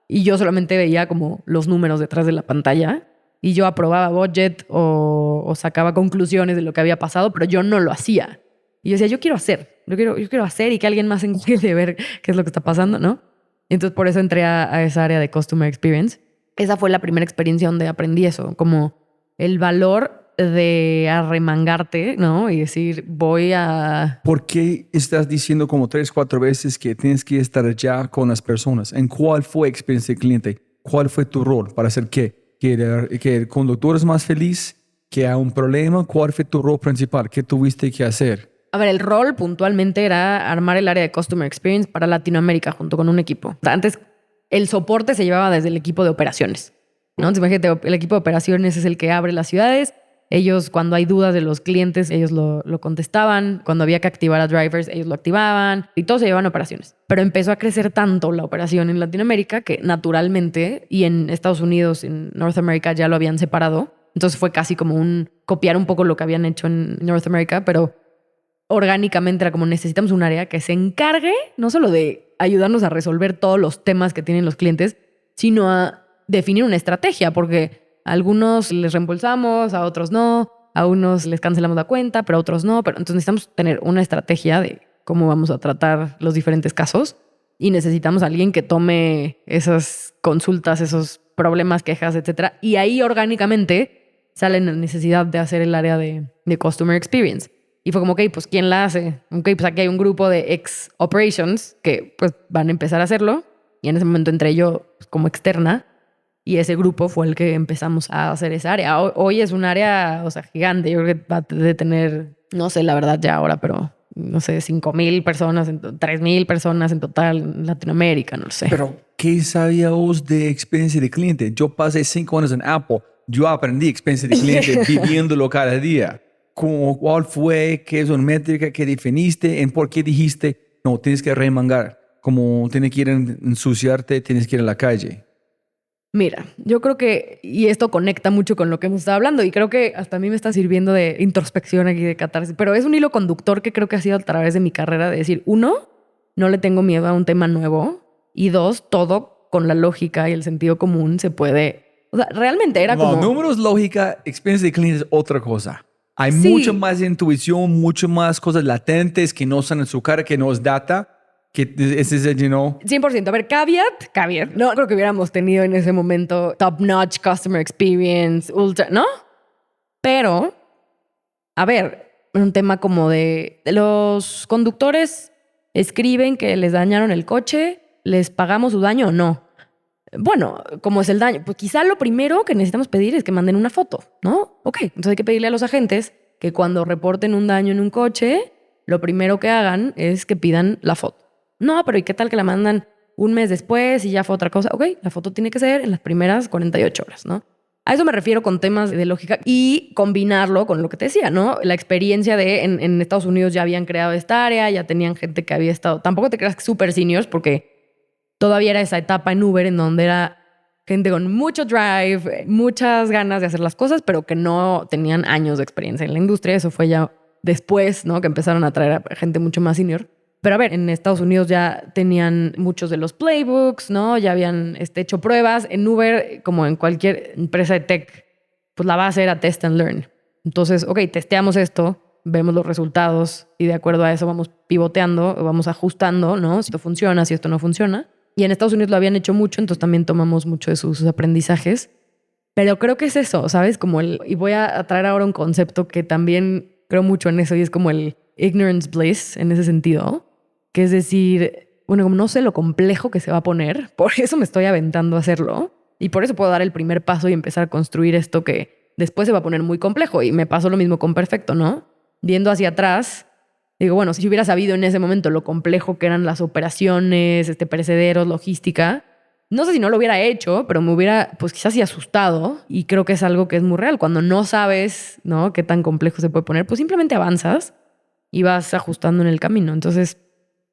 Speaker 1: y yo solamente veía como los números detrás de la pantalla y yo aprobaba budget o sacaba conclusiones de lo que había pasado, pero yo no lo hacía. Y yo decía, yo quiero hacer y que alguien más se encargue de ver qué es lo que está pasando, ¿no? Y entonces por eso entré a esa área de Customer Experience. Esa fue la primera experiencia donde aprendí eso, como el valor de arremangarte, ¿no? Y decir, voy a...
Speaker 5: ¿Por qué estás diciendo como 3-4 veces que tienes que estar ya con las personas? ¿En cuál fue experiencia de cliente? ¿Cuál fue tu rol? ¿Para hacer qué? ¿Que el conductor es más feliz? ¿Que hay un problema? ¿Cuál fue tu rol principal? ¿Qué tuviste que hacer?
Speaker 1: A ver, el rol puntualmente era armar el área de Customer Experience para Latinoamérica junto con un equipo. O sea, antes el soporte se llevaba desde el equipo de operaciones, ¿no? Entonces, imagínate, el equipo de operaciones es el que abre las ciudades. Ellos, cuando hay dudas de los clientes, ellos lo contestaban. Cuando había que activar a drivers, ellos lo activaban. Y todo se llevaban a operaciones. Pero empezó a crecer tanto la operación en Latinoamérica que naturalmente, y en Estados Unidos, en North America, ya lo habían separado. Entonces fue casi como copiar un poco lo que habían hecho en North America, pero orgánicamente era como necesitamos un área que se encargue no solo de ayudarnos a resolver todos los temas que tienen los clientes, sino a definir una estrategia, porque a algunos les reembolsamos, a otros no, a unos les cancelamos la cuenta, pero a otros no. Pero entonces necesitamos tener una estrategia de cómo vamos a tratar los diferentes casos y necesitamos a alguien que tome esas consultas, esos problemas, quejas, etcétera. Y ahí orgánicamente sale la necesidad de hacer el área de Customer Experience. Y fue como, ok, pues ¿quién la hace? Ok, pues aquí hay un grupo de ex-operations que pues van a empezar a hacerlo. Y en ese momento entré yo pues, como externa. Y ese grupo fue el que empezamos a hacer esa área. Hoy es un área, o sea, gigante. Yo creo que va a tener, no sé la verdad ya ahora, pero no sé, 5,000 personas, 3,000 personas en total en Latinoamérica, no lo sé.
Speaker 5: Pero, ¿qué sabías de experiencia de cliente? Yo pasé 5 años en Apple. Yo aprendí experiencia de cliente viviéndolo cada día. ¿Cuál fue? ¿Qué es una métrica que definiste? ¿En por qué dijiste, no, tienes que remangar? Como tienes que ir a ensuciarte, tienes que ir a la calle.
Speaker 1: Mira, yo creo que, y esto conecta mucho con lo que hemos estado hablando, y creo que hasta a mí me está sirviendo de introspección aquí, de catarsis, pero es un hilo conductor que creo que ha sido a través de mi carrera de decir, 1, no le tengo miedo a un tema nuevo, y 2, todo con la lógica y el sentido común se puede... O sea, realmente era como...
Speaker 5: Números, lógica, experiencia de cliente es otra cosa. Hay
Speaker 1: Sí.
Speaker 5: mucho más intuición, mucho más cosas latentes que no están en su cara, que no es data, que es, you know...
Speaker 1: 100%. A ver, caveat. No creo que hubiéramos tenido en ese momento top-notch customer experience, ultra, ¿no? Pero a ver, un tema como de los conductores escriben que les dañaron el coche, ¿les pagamos su daño o no? Bueno, ¿cómo es el daño? Pues quizá lo primero que necesitamos pedir es que manden una foto, ¿no? Ok, entonces hay que pedirle a los agentes que cuando reporten un daño en un coche, lo primero que hagan es que pidan la foto. No, pero ¿y qué tal que la mandan un mes después y ya fue otra cosa? Ok, la foto tiene que ser en las primeras 48 horas, ¿no? A eso me refiero con temas de lógica y combinarlo con lo que te decía, ¿no? La experiencia de en Estados Unidos ya habían creado esta área, ya tenían gente que había estado... Tampoco te creas que súper seniors porque todavía era esa etapa en Uber en donde era gente con mucho drive, muchas ganas de hacer las cosas, pero que no tenían años de experiencia en la industria. Eso fue ya después, ¿no? Que empezaron a traer a gente mucho más senior. Pero a ver, en Estados Unidos ya tenían muchos de los playbooks, ¿no? Ya habían hecho pruebas. En Uber, como en cualquier empresa de tech, pues la base era test and learn. Entonces, ok, testeamos esto, vemos los resultados y de acuerdo a eso vamos pivoteando, vamos ajustando, ¿no? Si esto funciona, si esto no funciona. Y en Estados Unidos lo habían hecho mucho, entonces también tomamos mucho de sus aprendizajes. Pero creo que es eso, ¿sabes? Y voy a traer ahora un concepto que también creo mucho en eso y es como el ignorance bliss en ese sentido. Que es decir, bueno, como no sé lo complejo que se va a poner, por eso me estoy aventando a hacerlo. Y por eso puedo dar el primer paso y empezar a construir esto que después se va a poner muy complejo. Y me pasó lo mismo con Perfecto, ¿no? Viendo hacia atrás, digo, bueno, si hubiera sabido en ese momento lo complejo que eran las operaciones, perecederos, logística, no sé si no lo hubiera hecho, pero me hubiera, pues quizás sí asustado. Y creo que es algo que es muy real. Cuando no sabes, ¿no?, qué tan complejo se puede poner, pues simplemente avanzas y vas ajustando en el camino. Entonces,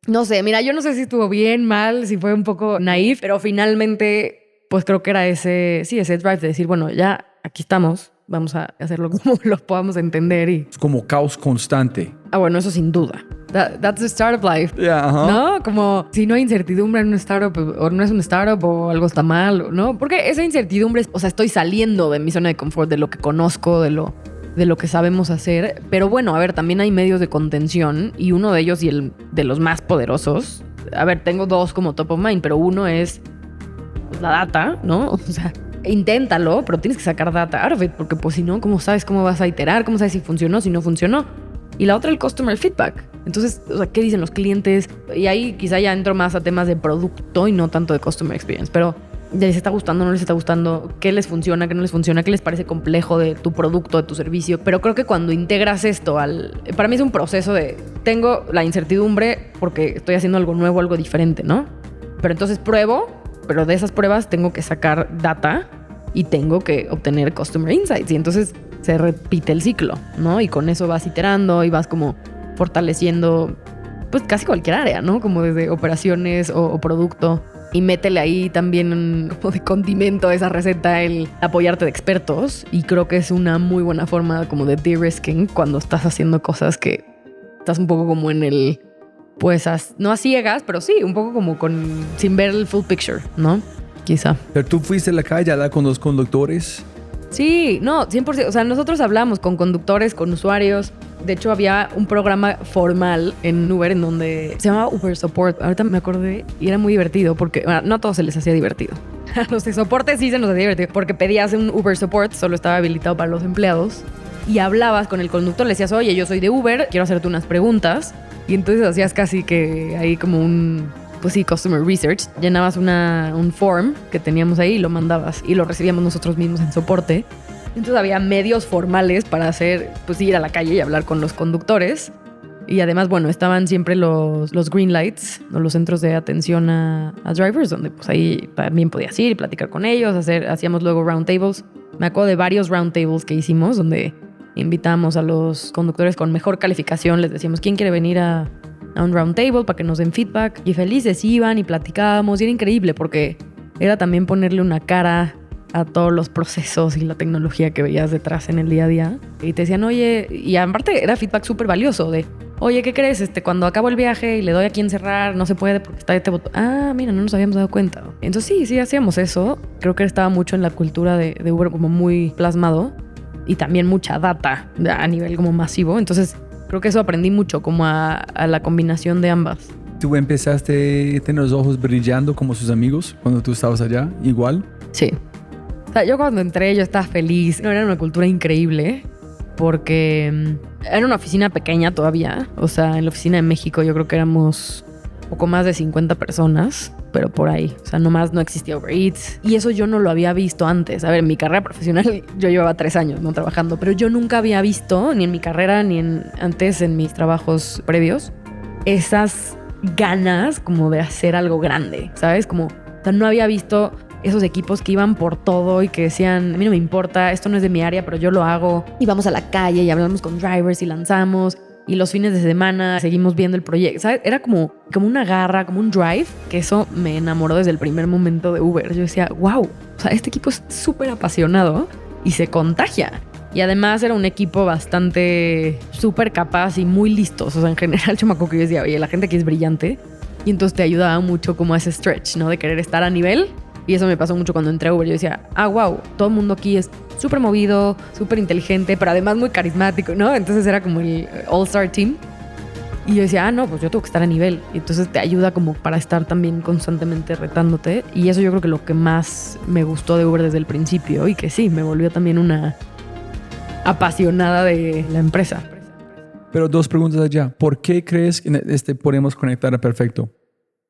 Speaker 1: no sé, mira, yo no sé si estuvo bien, mal, si fue un poco naif, pero finalmente, pues creo que era ese drive de decir, bueno, ya aquí estamos, vamos a hacerlo como lo podamos entender y...
Speaker 5: Es como caos constante.
Speaker 1: Bueno, eso sin duda. That's the startup life.
Speaker 5: Yeah,
Speaker 1: ¿No? Como si no hay incertidumbre en una startup o no es una startup o algo está mal, ¿no? Porque esa incertidumbre, o sea, estoy saliendo de mi zona de confort, de lo que conozco, de lo que sabemos hacer. Pero bueno, a ver, también hay medios de contención y uno de ellos y el de los más poderosos. A ver, tengo dos como top of mind, pero uno es pues, la data, ¿no? O sea, inténtalo, pero tienes que sacar data out of it, porque pues si no, ¿cómo sabes cómo vas a iterar? ¿Cómo sabes si funcionó, si no funcionó? Y la otra, el customer feedback. Entonces, o sea, ¿qué dicen los clientes? Y ahí quizá ya entro más a temas de producto y no tanto de customer experience, pero ya les está gustando, no les está gustando, qué les funciona, qué no les funciona, qué les parece complejo de tu producto, de tu servicio. Pero creo que cuando integras esto para mí es un proceso de, tengo la incertidumbre porque estoy haciendo algo nuevo, algo diferente, ¿no? Pero entonces pruebo, pero de esas pruebas tengo que sacar data y tengo que obtener customer insights. Y entonces se repite el ciclo, ¿no? Y con eso vas iterando y vas como fortaleciendo, pues casi cualquier área, ¿no? Como desde operaciones o producto. Y métele ahí también como de condimento a esa receta el apoyarte de expertos. Y creo que es una muy buena forma como de de-risking cuando estás haciendo cosas que estás un poco como en el... Pues no a ciegas, pero sí, un poco como sin ver el full picture, ¿no? Quizá.
Speaker 5: Pero tú fuiste a la calle a hablar con los conductores.
Speaker 1: Sí, no, 100%. O sea, nosotros hablamos con conductores, con usuarios. De hecho, había un programa formal en Uber en donde se llamaba Uber Support. Ahorita me acordé y era muy divertido porque bueno, no a todos se les hacía divertido. A los de soporte sí se nos hacía divertido porque pedías un Uber Support, solo estaba habilitado para los empleados. Y hablabas con el conductor, le decías, oye, yo soy de Uber, quiero hacerte unas preguntas. Y entonces hacías casi que ahí como pues sí, customer research. Llenabas un form que teníamos ahí y lo mandabas y lo recibíamos nosotros mismos en soporte. Entonces había medios formales para hacer, pues ir a la calle y hablar con los conductores. Y además, bueno, estaban siempre los green lights, ¿no? Los centros de atención a drivers, donde pues ahí también podías ir y platicar con ellos. Hacíamos luego roundtables. Me acuerdo de varios roundtables que hicimos donde invitábamos a los conductores con mejor calificación. Les decíamos, ¿quién quiere venir a un roundtable para que nos den feedback? Y felices iban y platicábamos. Y era increíble porque era también ponerle una cara a todos los procesos y la tecnología que veías detrás en el día a día. Y te decían, oye, y aparte era feedback súper valioso de, oye, ¿qué crees? Cuando acabo el viaje y le doy aquí en cerrar, no se puede porque está este botón. Ah, mira, no nos habíamos dado cuenta. Entonces sí, hacíamos eso. Creo que estaba mucho en la cultura de Uber como muy plasmado y también mucha data a nivel como masivo. Entonces creo que eso aprendí mucho como a la combinación de ambas.
Speaker 5: ¿Tú empezaste a tener los ojos brillando como sus amigos cuando tú estabas allá? ¿Igual?
Speaker 1: Sí. O sea, yo cuando entré yo estaba feliz. No, era una cultura increíble. porque era una oficina pequeña todavía. O sea, en la oficina de México yo creo que éramos poco más de 50 personas, pero por ahí. O sea, nomás no existía Uber Eats. Y eso yo no lo había visto antes. A ver, en mi carrera profesional yo llevaba 3 años no trabajando, pero yo nunca había visto, ni en mi carrera, ni antes en mis trabajos previos, esas ganas como de hacer algo grande, ¿sabes? Como, o sea, no había visto esos equipos que iban por todo y que decían, a mí no me importa, esto no es de mi área, pero yo lo hago. Y vamos a la calle y hablamos con drivers y lanzamos. Y los fines de semana seguimos viendo el proyecto, ¿sabes? Era como una garra, como un drive, que eso me enamoró desde el primer momento de Uber. Yo decía, wow, o sea, este equipo es súper apasionado y se contagia. Y además era un equipo bastante súper capaz y muy listos. O sea, en general yo me acuerdo que yo decía, oye, la gente aquí es brillante. Y entonces te ayudaba mucho como a ese stretch, ¿no? De querer estar a nivel. Y eso me pasó mucho cuando entré a Uber. Yo decía, wow, todo el mundo aquí es súper movido, súper inteligente, pero además muy carismático, ¿no? Entonces era como el all-star team. Y yo decía, no, pues yo tengo que estar a nivel. Y entonces te ayuda como para estar también constantemente retándote. Y eso yo creo que lo que más me gustó de Uber desde el principio. Y que sí, me volvió también una apasionada de la empresa.
Speaker 5: Pero 2 preguntas allá. ¿Por qué crees que podemos conectar perfecto?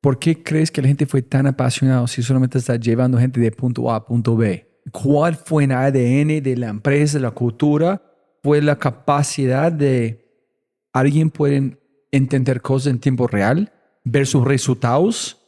Speaker 5: ¿Por qué crees que la gente fue tan apasionada si solamente está llevando gente de punto A a punto B? ¿Cuál fue el ADN de la empresa, la cultura? ¿Fue la capacidad de alguien puede entender cosas en tiempo real, ver sus resultados?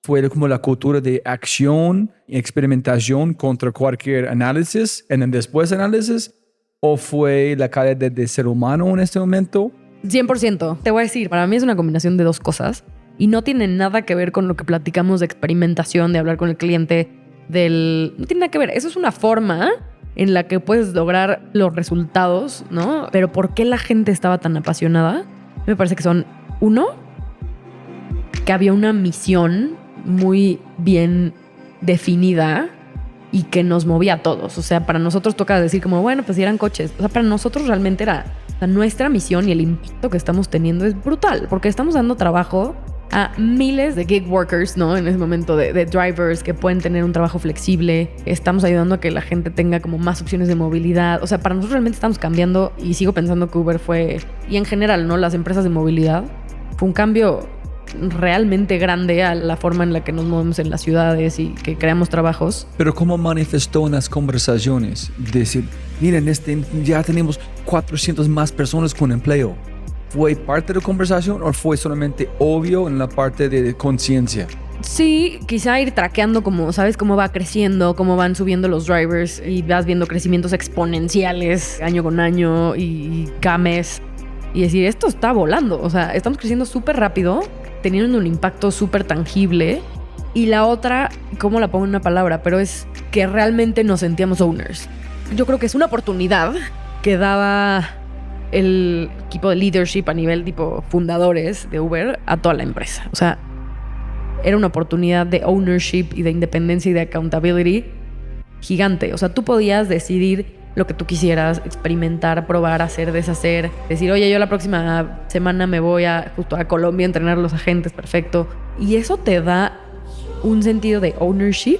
Speaker 5: ¿Fue como la cultura de acción, experimentación contra cualquier análisis, en el después análisis? ¿O fue la calidad de ser humano en este momento?
Speaker 1: 100%. Te voy a decir, para mí es una combinación de 2 cosas. Y no tiene nada que ver con lo que platicamos de experimentación, de hablar con el cliente, no tiene nada que ver. Eso es una forma en la que puedes lograr los resultados, ¿no? Pero ¿por qué la gente estaba tan apasionada? Me parece que son, 1, que había una misión muy bien definida y que nos movía a todos. O sea, para nosotros toca decir como, bueno, pues si eran coches. O sea, para nosotros realmente era, o sea, nuestra misión y el impacto que estamos teniendo es brutal, porque estamos dando trabajo a miles de gig workers, ¿no? En ese momento de drivers que pueden tener un trabajo flexible. Estamos ayudando a que la gente tenga como más opciones de movilidad. O sea, para nosotros realmente estamos cambiando, y sigo pensando que Uber fue, y en general, ¿no? Las empresas de movilidad, fue un cambio realmente grande a la forma en la que nos movemos en las ciudades y que creamos trabajos.
Speaker 5: Pero ¿cómo manifestó en las conversaciones? Decir, miren, ya tenemos 400 más personas con empleo. ¿Fue parte de la conversación o fue solamente obvio en la parte de conciencia?
Speaker 1: Sí, quizá ir traqueando como, ¿sabes? Cómo va creciendo, cómo van subiendo los drivers y vas viendo crecimientos exponenciales año con año y cada mes. Y decir, esto está volando. O sea, estamos creciendo súper rápido, teniendo un impacto súper tangible. Y la otra, ¿cómo la pongo en una palabra? Pero es que realmente nos sentíamos owners. Yo creo que es una oportunidad que daba el equipo de leadership a nivel tipo fundadores de Uber a toda la empresa. O sea, era una oportunidad de ownership y de independencia y de accountability gigante. O sea, tú podías decidir lo que tú quisieras, experimentar, probar, hacer, deshacer. Decir, oye, yo la próxima semana me voy justo a Colombia a entrenar a los agentes, perfecto. Y eso te da un sentido de ownership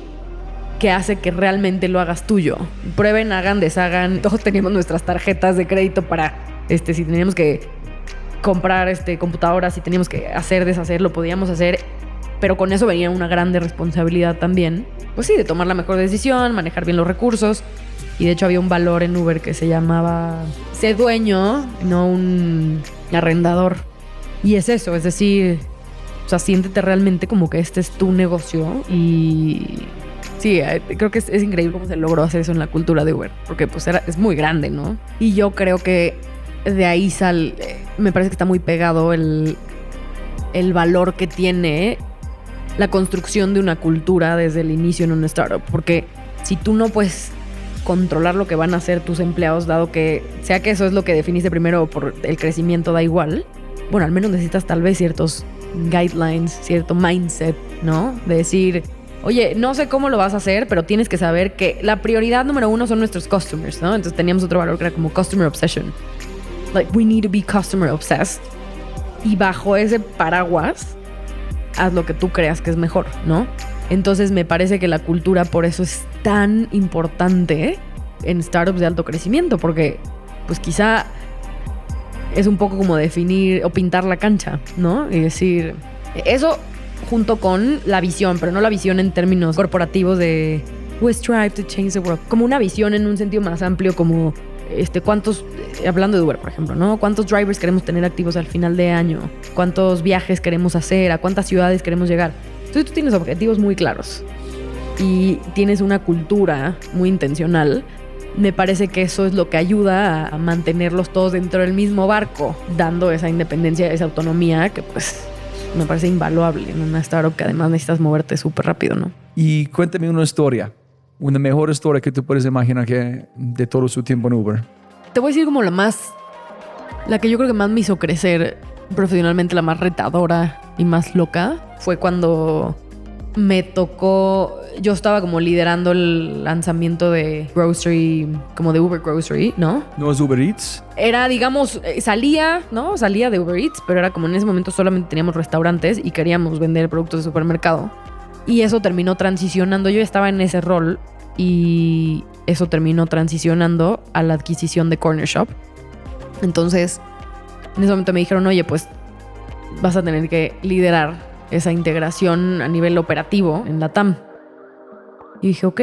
Speaker 1: que hace que realmente lo hagas tuyo. Prueben, hagan, deshagan. Todos teníamos nuestras tarjetas de crédito para, si teníamos que comprar computadoras, si teníamos que hacer, deshacer, lo podíamos hacer. Pero con eso venía una grande responsabilidad también. Pues sí, de tomar la mejor decisión, manejar bien los recursos. Y de hecho había un valor en Uber que se llamaba ser dueño, no un arrendador. Y es eso, es decir, o sea, siéntete realmente como que este es tu negocio. Y sí, creo que es increíble cómo se logró hacer eso en la cultura de Uber, porque pues es muy grande, ¿no? Y yo creo que de ahí me parece que está muy pegado el valor que tiene la construcción de una cultura desde el inicio en una startup, porque si tú no puedes controlar lo que van a hacer tus empleados, dado que sea que eso es lo que definiste primero por el crecimiento, da igual, bueno, al menos necesitas tal vez ciertos guidelines, cierto mindset, ¿no? De decir, oye, no sé cómo lo vas a hacer, pero tienes que saber que la prioridad número 1 son nuestros customers, ¿no? Entonces teníamos otro valor que era como customer obsession. Like, we need to be customer obsessed. Y bajo ese paraguas, haz lo que tú creas que es mejor, ¿no? Entonces me parece que la cultura por eso es tan importante en startups de alto crecimiento, porque pues quizá es un poco como definir o pintar la cancha, ¿no? Y decir, eso junto con la visión, pero no la visión en términos corporativos de we strive to change the world, como una visión en un sentido más amplio, como cuántos, hablando de Uber, por ejemplo, ¿no? ¿Cuántos drivers queremos tener activos al final de año? ¿Cuántos viajes queremos hacer? ¿A cuántas ciudades queremos llegar? Entonces tú tienes objetivos muy claros y tienes una cultura muy intencional. Me parece que eso es lo que ayuda a mantenerlos todos dentro del mismo barco, dando esa independencia, esa autonomía que pues me parece invaluable en una startup que además necesitas moverte súper rápido, ¿no?
Speaker 5: Y cuéntame una historia, una mejor historia que tú puedes imaginar que de todo su tiempo en Uber.
Speaker 1: Te voy a decir como la que yo creo que más me hizo crecer profesionalmente, la más retadora y más loca, fue cuando me tocó, yo estaba como liderando el lanzamiento de grocery, como de Uber Grocery, ¿no?
Speaker 5: ¿No es Uber Eats?
Speaker 1: Era, digamos, salía de Uber Eats, pero era como en ese momento solamente teníamos restaurantes y queríamos vender productos de supermercado. Y eso terminó transicionando, yo ya estaba en ese rol y eso terminó transicionando a la adquisición de Corner Shop. Entonces, en ese momento me dijeron, oye, pues vas a tener que liderar esa integración a nivel operativo en la TAM. Y dije, ok.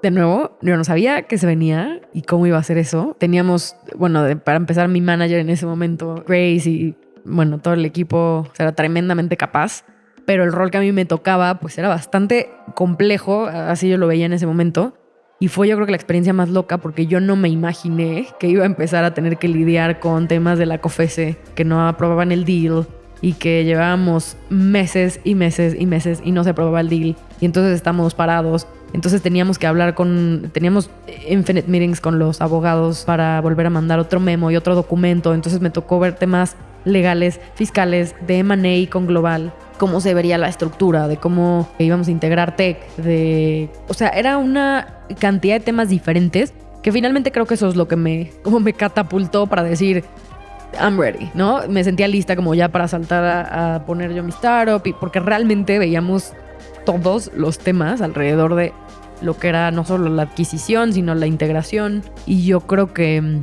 Speaker 1: De nuevo, yo no sabía qué se venía y cómo iba a hacer eso. Teníamos, bueno, para empezar, mi manager en ese momento, Grace, y bueno, todo el equipo era tremendamente capaz. Pero el rol que a mí me tocaba, pues era bastante complejo, así yo lo veía en ese momento. Y fue, yo creo que la experiencia más loca, porque yo no me imaginé que iba a empezar a tener que lidiar con temas de la COFESE, que no aprobaban el deal y que llevábamos meses y meses y meses y no se aprobaba el deal. Y entonces estábamos parados. Entonces teníamos que hablar teníamos infinite meetings con los abogados para volver a mandar otro memo y otro documento. Entonces me tocó ver temas legales, fiscales, de M&A con Global, cómo se vería la estructura, de cómo íbamos a integrar tech, o sea, era una cantidad de temas diferentes que finalmente creo que eso es lo que me catapultó para decir I'm ready, ¿no? Me sentía lista como ya para saltar a poner yo mi startup, porque realmente veíamos todos los temas alrededor de lo que era no solo la adquisición, sino la integración. Y yo creo que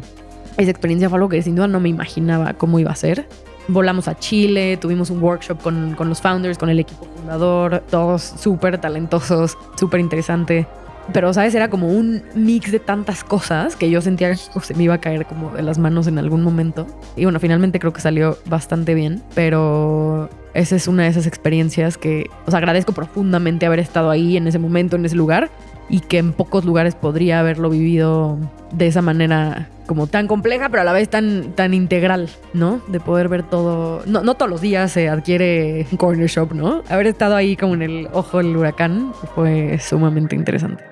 Speaker 1: esa experiencia fue algo que sin duda no me imaginaba cómo iba a ser. Volamos a Chile, tuvimos un workshop con los founders, con el equipo fundador, todos súper talentosos, súper interesante. Pero, ¿sabes? Era como un mix de tantas cosas que yo sentía que se me iba a caer como de las manos en algún momento. Y bueno, finalmente creo que salió bastante bien, pero esa es una de esas experiencias que, agradezco profundamente haber estado ahí en ese momento, en ese lugar, y que en pocos lugares podría haberlo vivido de esa manera como tan compleja, pero a la vez tan integral, ¿no? De poder ver todo. No todos los días se adquiere un Corner Shop, ¿no? Haber estado ahí como en el ojo del huracán fue sumamente interesante.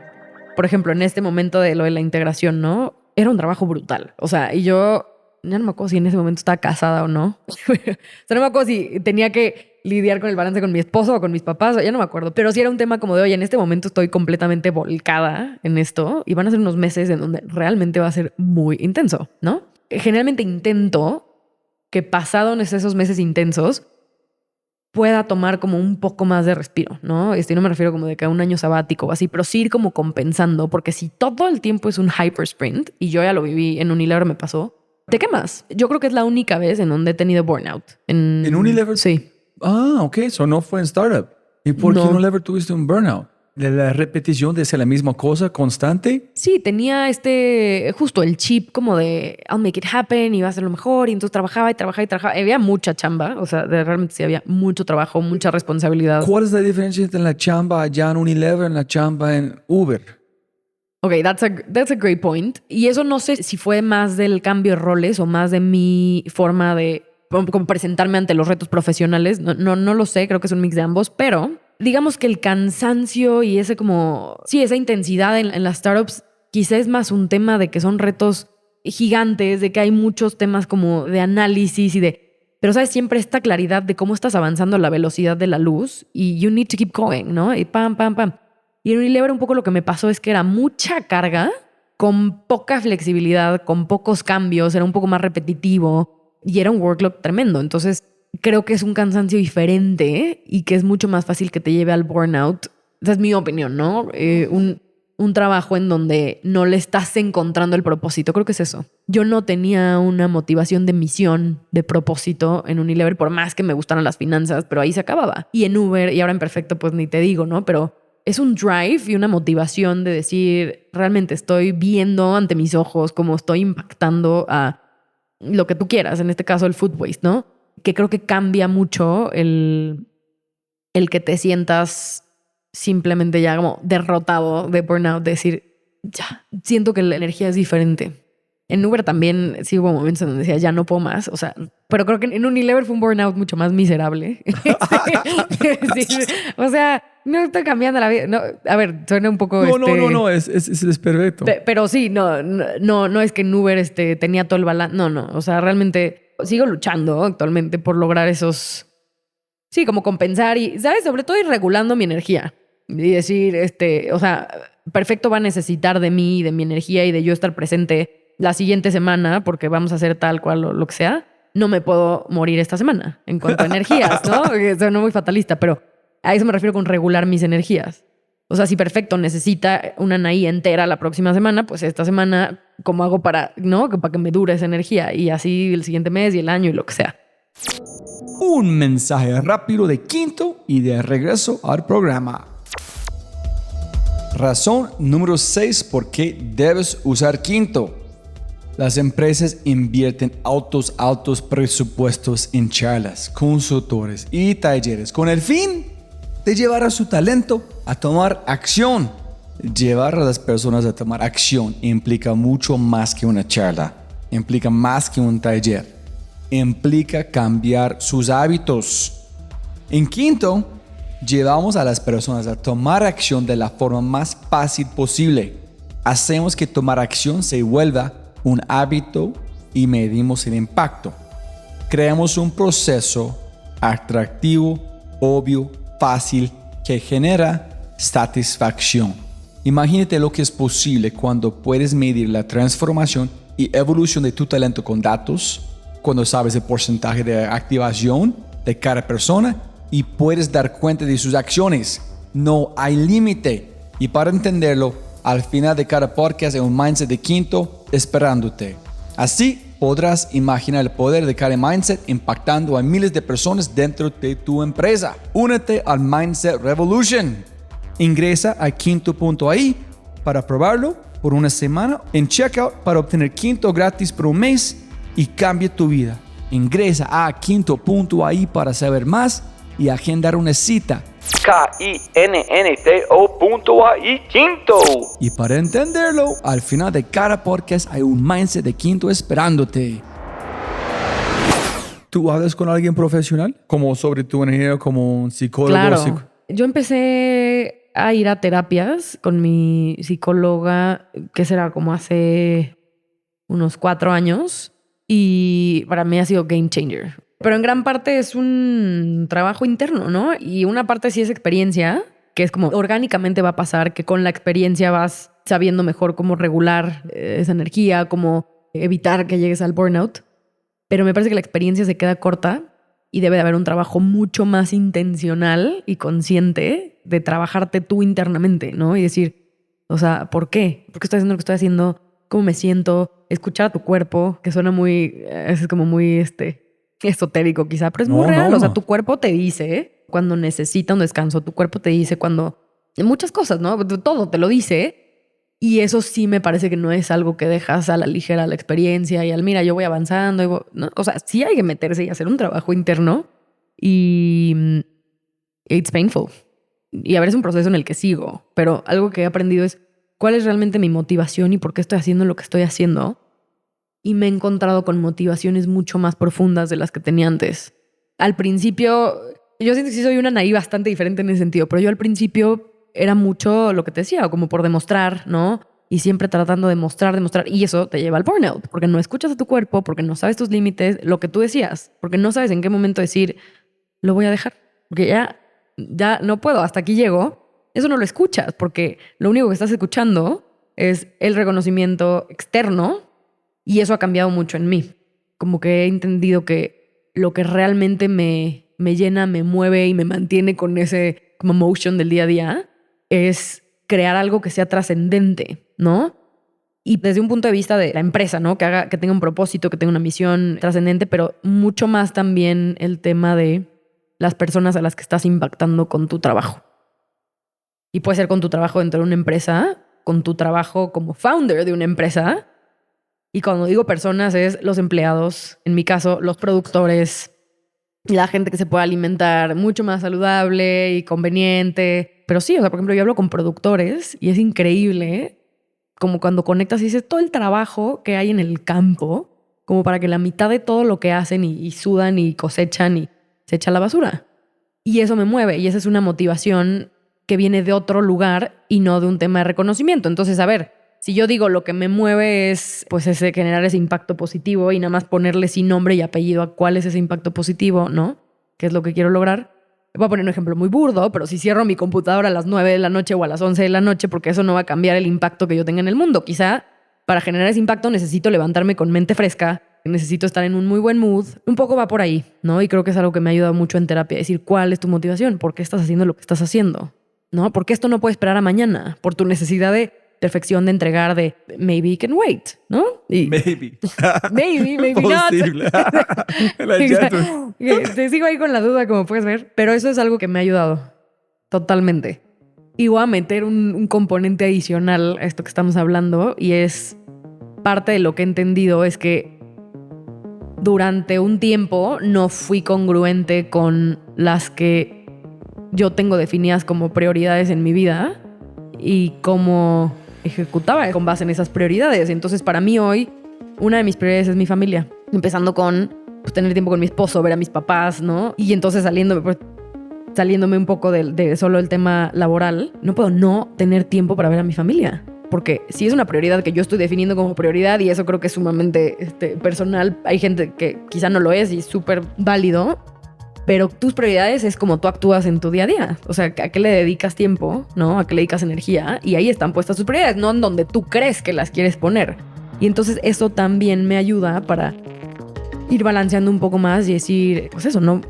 Speaker 1: Por ejemplo, en este momento de lo de la integración, ¿no? Era un trabajo brutal. O sea, y yo ya no me acuerdo si en ese momento estaba casada o no. O sea, no me acuerdo si tenía que lidiar con el balance con mi esposo o con mis papás, ya no me acuerdo. Pero sí era un tema como de, oye, en este momento estoy completamente volcada en esto y van a ser unos meses en donde realmente va a ser muy intenso, ¿no? Generalmente intento que pasados esos meses intensos pueda tomar como un poco más de respiro, ¿no? No me refiero como de que a un año sabático o así, pero sí ir como compensando, porque si todo el tiempo es un hyper sprint, y yo ya lo viví en Unilever, me pasó, te quemas. Yo creo que es la única vez en donde he tenido burnout. ¿En
Speaker 5: Unilever?
Speaker 1: Sí.
Speaker 5: Ah, ok, eso no fue en startup. ¿Y por qué en Unilever tuviste un burnout? ¿La repetición de hacer la misma cosa constante?
Speaker 1: Sí, tenía justo el chip como de I'll make it happen y va a ser lo mejor, y entonces trabajaba. Había mucha chamba, o sea, realmente sí había mucho trabajo, mucha responsabilidad.
Speaker 5: ¿Cuál es la diferencia entre la chamba allá en Unilever y la chamba en Uber?
Speaker 1: Ok, that's a great point. Y eso no sé si fue más del cambio de roles o más de mi forma de como presentarme ante los retos profesionales. No lo sé, creo que es un mix de ambos, pero digamos que el cansancio y esa intensidad en las startups quizás es más un tema de que son retos gigantes, de que hay muchos temas como de análisis pero sabes, siempre esta claridad de cómo estás avanzando a la velocidad de la luz y you need to keep going, ¿no? Y pam. Y en Unilever un poco lo que me pasó es que era mucha carga con poca flexibilidad, con pocos cambios, era un poco más repetitivo y era un workload tremendo. Entonces creo que es un cansancio diferente y que es mucho más fácil que te lleve al burnout. Esa es mi opinión, ¿no? Un un trabajo en donde no le estás encontrando el propósito. Creo que es eso. Yo no tenía una motivación de misión, de propósito en Unilever, por más que me gustaran las finanzas, pero ahí se acababa. Y en Uber, y ahora en Perfecto, pues ni te digo, ¿no? Pero es un drive y una motivación de decir, realmente estoy viendo ante mis ojos cómo estoy impactando a lo que tú quieras, en este caso el food waste, ¿no? Que creo que cambia mucho el que te sientas simplemente ya como derrotado de burnout, de decir, ya, siento que la energía es diferente. En Uber también sí hubo momentos en donde decía, ya no puedo más. O sea, pero creo que en Unilever fue un burnout mucho más miserable. Sí, o sea, no estoy cambiando la vida. No, a ver, suena un poco...
Speaker 5: No, es perfecto.
Speaker 1: Pero sí, no es que en Uber tenía todo el balance. No. O sea, realmente sigo luchando actualmente por lograr esos... Sí, como compensar y, ¿sabes? Sobre todo ir regulando mi energía. Y decir, o sea, Perfecto va a necesitar de mí, de mi energía y de yo estar presente la siguiente semana porque vamos a hacer tal cual o lo que sea. No me puedo morir esta semana en cuanto a energías, ¿no? Suena muy fatalista, pero a eso me refiero con regular mis energías. O sea, si Perfecto necesita una Anaí entera la próxima semana, pues esta semana, ¿cómo hago para, no? Para que me dure esa energía? Y así el siguiente mes y el año y lo que sea.
Speaker 3: Un mensaje rápido de Quinto y de regreso al programa. Razón número 6 por qué debes usar Quinto. Las empresas invierten altos presupuestos en charlas, consultores y talleres con el fin de llevar a su talento a tomar acción. Llevar a las personas a tomar acción implica mucho más que una charla, implica más que un taller, implica cambiar sus hábitos. En Quinto, llevamos a las personas a tomar acción de la forma más fácil posible. Hacemos que tomar acción se vuelva un hábito y medimos el impacto. Creamos un proceso atractivo, obvio, fácil, que genera satisfacción. Imagínate lo que es posible cuando puedes medir la transformación y evolución de tu talento con datos, cuando sabes el porcentaje de activación de cada persona y puedes dar cuenta de sus acciones. No hay límite. Y para entenderlo, al final de cada podcast hay un mindset de Quinto esperándote. Así podrás imaginar el poder de cada mindset impactando a miles de personas dentro de tu empresa. Únete al Mindset Revolution. Ingresa a quinto.ai para probarlo por una semana en checkout para obtener Quinto gratis por un mes y cambie tu vida. Ingresa a quinto.ai para saber más y agendar una cita.
Speaker 4: KINNTO.ai Quinto.
Speaker 3: Y para entenderlo, al final de cada podcast hay un mindset de Quinto esperándote.
Speaker 5: ¿Tú hablas con alguien profesional? Como sobre tu energía, como un psicólogo.
Speaker 1: Claro. Yo empecé a ir a terapias con mi psicóloga, que será como hace unos 4 años. Y para mí ha sido game changer. Pero en gran parte es un trabajo interno, ¿no? Y una parte sí es experiencia, que es como orgánicamente va a pasar, que con la experiencia vas sabiendo mejor cómo regular esa energía, cómo evitar que llegues al burnout. Pero me parece que la experiencia se queda corta y debe de haber un trabajo mucho más intencional y consciente de trabajarte tú internamente, ¿no? Y decir, o sea, ¿por qué? ¿Por qué estoy haciendo lo que estoy haciendo? ¿Cómo me siento? Escuchar a tu cuerpo, que suena muy, es como muy esotérico quizá, pero es muy real.
Speaker 5: No.
Speaker 1: O sea, tu cuerpo te dice cuando necesita un descanso, tu cuerpo te dice cuando... Muchas cosas, ¿no? Todo te lo dice. Y eso sí me parece que no es algo que dejas a la ligera la experiencia y al mira, yo voy avanzando. ¿No? O sea, sí hay que meterse y hacer un trabajo interno y it's painful. Y a ver, es un proceso en el que sigo, pero algo que he aprendido es cuál es realmente mi motivación y por qué estoy haciendo lo que estoy haciendo. Y me he encontrado con motivaciones mucho más profundas de las que tenía antes. Al principio, yo siento que sí soy una Anaí bastante diferente en ese sentido, pero yo al principio era mucho lo que te decía, como por demostrar, ¿no? Y siempre tratando de demostrar. Y eso te lleva al burnout, porque no escuchas a tu cuerpo, porque no sabes tus límites, lo que tú decías, porque no sabes en qué momento decir, lo voy a dejar, porque ya no puedo, hasta aquí llego. Eso no lo escuchas, porque lo único que estás escuchando es el reconocimiento externo. Y eso ha cambiado mucho en mí. Como que he entendido que lo que realmente me llena, me mueve y me mantiene con ese como motion del día a día es crear algo que sea trascendente, ¿no? Y desde un punto de vista de la empresa, ¿no? Que tenga un propósito, que tenga una misión trascendente, pero mucho más también el tema de las personas a las que estás impactando con tu trabajo. Y puede ser con tu trabajo dentro de una empresa, con tu trabajo como founder de una empresa. Y cuando digo personas es los empleados, en mi caso, los productores, la gente que se puede alimentar mucho más saludable y conveniente. Pero sí, o sea, por ejemplo, yo hablo con productores y es increíble como cuando conectas y dices todo el trabajo que hay en el campo, como para que la mitad de todo lo que hacen y sudan y cosechan y se echa a la basura. Y eso me mueve y esa es una motivación que viene de otro lugar y no de un tema de reconocimiento. Entonces, a ver, si yo digo lo que me mueve es pues generar ese impacto positivo y nada más ponerle sin nombre y apellido a cuál es ese impacto positivo, ¿no? ¿Qué es lo que quiero lograr? Voy a poner un ejemplo muy burdo, pero si cierro mi computadora a las 9 de la noche o a las 11 de la noche, porque eso no va a cambiar el impacto que yo tenga en el mundo. Quizá para generar ese impacto necesito levantarme con mente fresca, necesito estar en un muy buen mood. Un poco va por ahí, ¿no? Y creo que es algo que me ha ayudado mucho en terapia, decir cuál es tu motivación, por qué estás haciendo lo que estás haciendo, ¿no? Porque esto no puede esperar a mañana, por tu necesidad de perfección, de entregar, de maybe it can wait, ¿no? Y
Speaker 5: Maybe.
Speaker 1: maybe
Speaker 5: Posible.
Speaker 1: not. Te sigo ahí con la duda, como puedes ver, pero eso es algo que me ha ayudado totalmente. Y voy a meter un componente adicional a esto que estamos hablando, y es parte de lo que he entendido es que durante un tiempo no fui congruente con las que yo tengo definidas como prioridades en mi vida y cómo ejecutaba con base en esas prioridades. Entonces, para mí hoy, una de mis prioridades es mi familia. Empezando con pues, tener tiempo con mi esposo, ver a mis papás, ¿no? Y entonces saliéndome un poco de solo el tema laboral, no puedo no tener tiempo para ver a mi familia. Porque si es una prioridad que yo estoy definiendo como prioridad, y eso creo que es sumamente personal, hay gente que quizá no lo es y es súper válido, pero tus prioridades es como tú actúas en tu día a día. O sea, ¿a qué le dedicas tiempo? ¿No? ¿A qué le dedicas energía? Y ahí están puestas tus prioridades, no en donde tú crees que las quieres poner. Y entonces eso también me ayuda para ir balanceando un poco más y decir, pues eso, no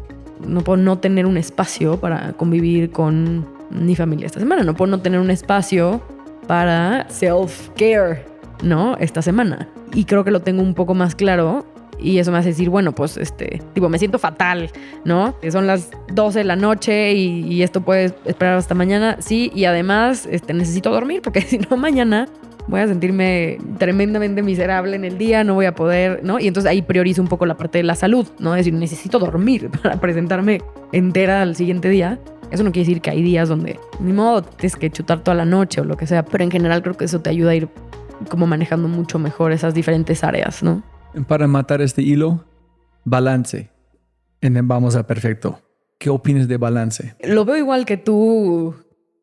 Speaker 1: puedo no tener un espacio para convivir con mi familia esta semana. No puedo no tener un espacio para self-care, ¿no? Esta semana. Y creo que lo tengo un poco más claro. Y eso me hace decir, bueno, pues me siento fatal, ¿no? Son las 12 de la noche y esto puede esperar hasta mañana. Sí, y además necesito dormir porque si no mañana voy a sentirme tremendamente miserable en el día, no voy a poder, ¿no? Y entonces ahí priorizo un poco la parte de la salud, ¿no? Es decir, necesito dormir para presentarme entera al siguiente día. Eso no quiere decir que hay días donde ni modo tienes que chutar toda la noche o lo que sea, pero en general creo que eso te ayuda a ir como manejando mucho mejor esas diferentes áreas, ¿no?
Speaker 5: Para matar este hilo, balance. Vamos a perfecto. ¿Qué opinas de balance?
Speaker 1: Lo veo igual que tú,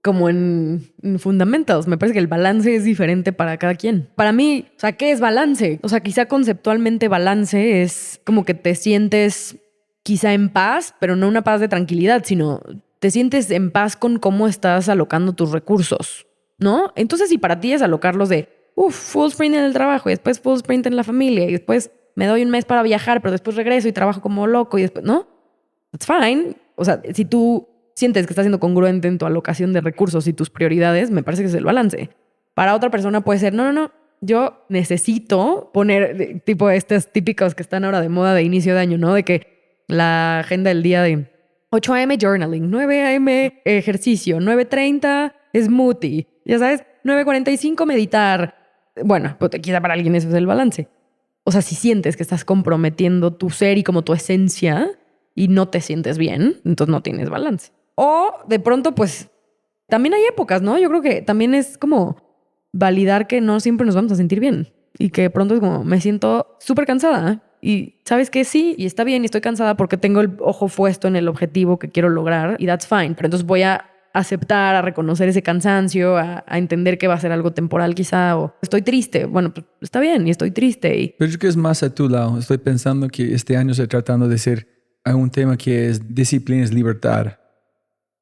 Speaker 1: como en Fundamentals. Me parece que el balance es diferente para cada quien. Para mí, o sea, ¿qué es balance? O sea, quizá conceptualmente balance es como que te sientes quizá en paz, pero no una paz de tranquilidad, sino te sientes en paz con cómo estás alocando tus recursos, ¿no? Entonces, si para ti es alocarlos de full sprint en el trabajo y después full sprint en la familia y después me doy un mes para viajar, pero después regreso y trabajo como loco y después, ¿no? That's fine. O sea, si tú sientes que estás siendo congruente en tu alocación de recursos y tus prioridades, me parece que es el balance. Para otra persona puede ser, no, yo necesito poner tipo estos típicos que están ahora de moda de inicio de año, ¿no? De que la agenda del día de 8 a.m. journaling, 9 a.m. ejercicio, 9:30 smoothie, ya sabes, 9:45 meditar. Bueno, pues quizá para alguien eso es el balance. O sea, si sientes que estás comprometiendo tu ser y como tu esencia y no te sientes bien, entonces no tienes balance. O de pronto, pues, también hay épocas, ¿no? Yo creo que también es como validar que no siempre nos vamos a sentir bien y que de pronto es como, me siento súper cansada y sabes que sí, y está bien y estoy cansada porque tengo el ojo puesto en el objetivo que quiero lograr y that's fine. Pero entonces voy a aceptar, a reconocer ese cansancio, a entender que va a ser algo temporal quizá, o estoy triste. Bueno, pues está bien y estoy triste.
Speaker 5: Pero yo creo que es más a tu lado. Estoy pensando que este año estoy tratando de ser un tema que es disciplina es libertad.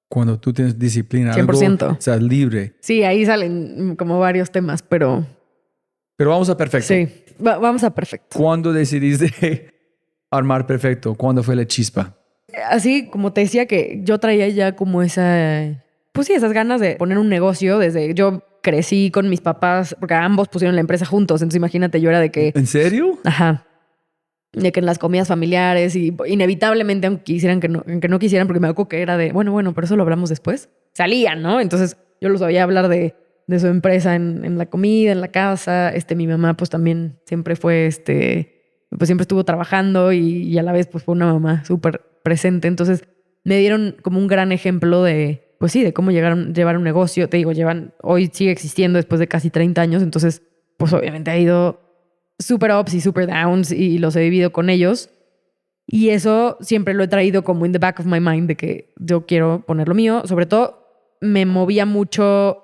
Speaker 5: Cuando tú tienes disciplina,
Speaker 1: 100%.
Speaker 5: algo, estás libre.
Speaker 1: Sí, ahí salen como varios temas, pero...
Speaker 5: Pero vamos a perfecto.
Speaker 1: Sí, vamos a perfecto.
Speaker 5: ¿Cuándo decidiste armar perfecto? ¿Cuándo fue la chispa?
Speaker 1: Así como te decía que yo traía ya como esa pues sí, esas ganas de poner un negocio desde... Yo crecí con mis papás, porque ambos pusieron la empresa juntos, entonces imagínate, yo era de que...
Speaker 5: ¿En serio?
Speaker 1: Ajá. De que en las comidas familiares y inevitablemente, aunque quisieran que no quisieran, porque me acuerdo que era de, bueno, pero eso lo hablamos después, salían, ¿no? Entonces yo los oía hablar de su empresa en la comida, en la casa. Mi mamá pues también siempre fue, pues siempre estuvo trabajando y a la vez pues fue una mamá súper presente. Entonces me dieron como un gran ejemplo de, pues sí, de cómo llevar un negocio. Te digo, hoy sigue existiendo después de casi 30 años. Entonces, pues obviamente ha ido super ups y super downs y los he vivido con ellos. Y eso siempre lo he traído como in the back of my mind de que yo quiero poner lo mío. Sobre todo me movía mucho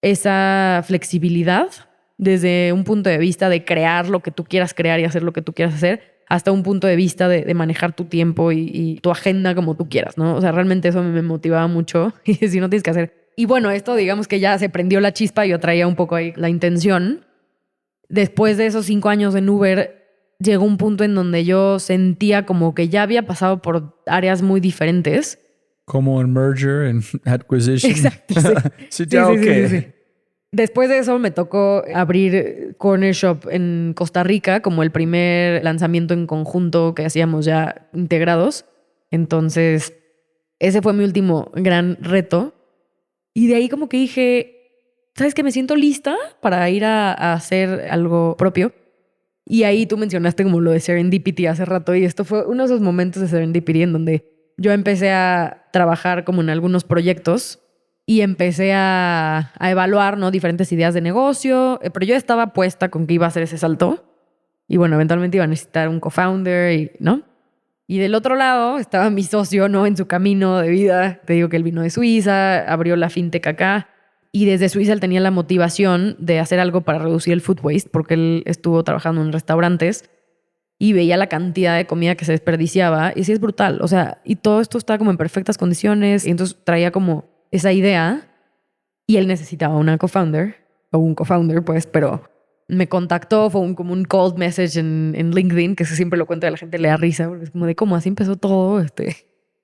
Speaker 1: esa flexibilidad desde un punto de vista de crear lo que tú quieras crear y hacer lo que tú quieras hacer, hasta un punto de vista de manejar tu tiempo y tu agenda como tú quieras, ¿no? O sea, realmente eso me motivaba mucho. Y si no tienes que hacer... Y bueno, esto digamos que ya se prendió la chispa. Yo traía un poco ahí la intención. Después de esos 5 años en Uber, llegó un punto en donde yo sentía como que ya había pasado por áreas muy diferentes.
Speaker 5: Como en merger and acquisition.
Speaker 1: Exacto, sí. Sí. Después de eso me tocó abrir Corner Shop en Costa Rica como el primer lanzamiento en conjunto que hacíamos ya integrados. Entonces, ese fue mi último gran reto. Y de ahí como que dije, ¿sabes qué? Me siento lista para ir a hacer algo propio. Y ahí tú mencionaste como lo de Serendipity hace rato. Y esto fue uno de esos momentos de Serendipity en donde yo empecé a trabajar como en algunos proyectos y empecé a evaluar, ¿no? Diferentes ideas de negocio. Pero yo estaba puesta con que iba a hacer ese salto. Y bueno, eventualmente iba a necesitar un co-founder, ¿no? Y del otro lado estaba mi socio, ¿no? En su camino de vida. Te digo que él vino de Suiza, abrió la fintech acá. Y desde Suiza él tenía la motivación de hacer algo para reducir el food waste, porque él estuvo trabajando en restaurantes y veía la cantidad de comida que se desperdiciaba. Y sí, es brutal. O sea, y todo esto estaba como en perfectas condiciones. Y entonces traía como esa idea y él necesitaba una co-founder, o un co-founder, pues, pero me contactó, fue como un cold message en LinkedIn, que siempre lo cuento y a la gente le da risa, porque es como de cómo así empezó todo,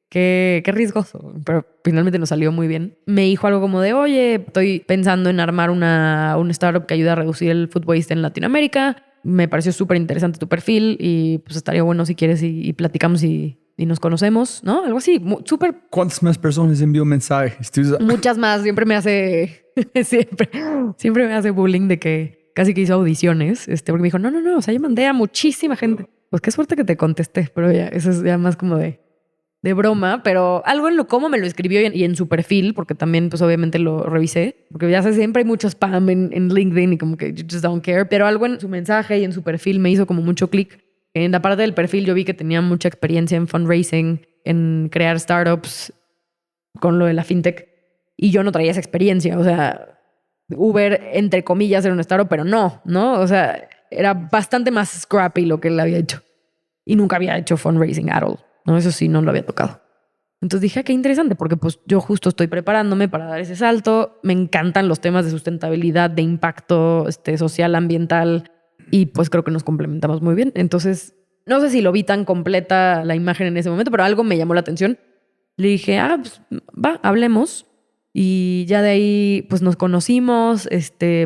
Speaker 1: Qué riesgoso, pero finalmente nos salió muy bien. Me dijo algo como de, oye, estoy pensando en armar un startup que ayude a reducir el food waste en Latinoamérica. Me pareció súper interesante tu perfil y pues estaría bueno si quieres y platicamos y nos conocemos, ¿no? Algo así, súper...
Speaker 5: ¿Cuántas más personas envió mensajes?
Speaker 1: Muchas más. Siempre me hace... siempre me hace bullying de que casi que hizo audiciones. Porque me dijo, no, o sea, yo mandé a muchísima gente. Pues qué suerte que te contesté, pero ya, eso es ya más como de broma, pero algo en cómo me lo escribió y en su perfil, porque también pues obviamente lo revisé, porque ya sé, siempre hay mucho spam en LinkedIn y como que you just don't care, pero algo en su mensaje y en su perfil me hizo como mucho clic. En la parte del perfil yo vi que tenía mucha experiencia en fundraising, en crear startups con lo de la fintech, y yo no traía esa experiencia. O sea, Uber, entre comillas, era un startup, pero no, o sea, era bastante más scrappy lo que él había hecho y nunca había hecho fundraising at all. No, eso sí, no lo había tocado. Entonces dije, qué interesante, porque pues yo justo estoy preparándome para dar ese salto. Me encantan los temas de sustentabilidad, de impacto social, ambiental, y pues creo que nos complementamos muy bien. Entonces, no sé si lo vi tan completa la imagen en ese momento, pero algo me llamó la atención. Le dije, pues va, hablemos. Y ya de ahí pues nos conocimos,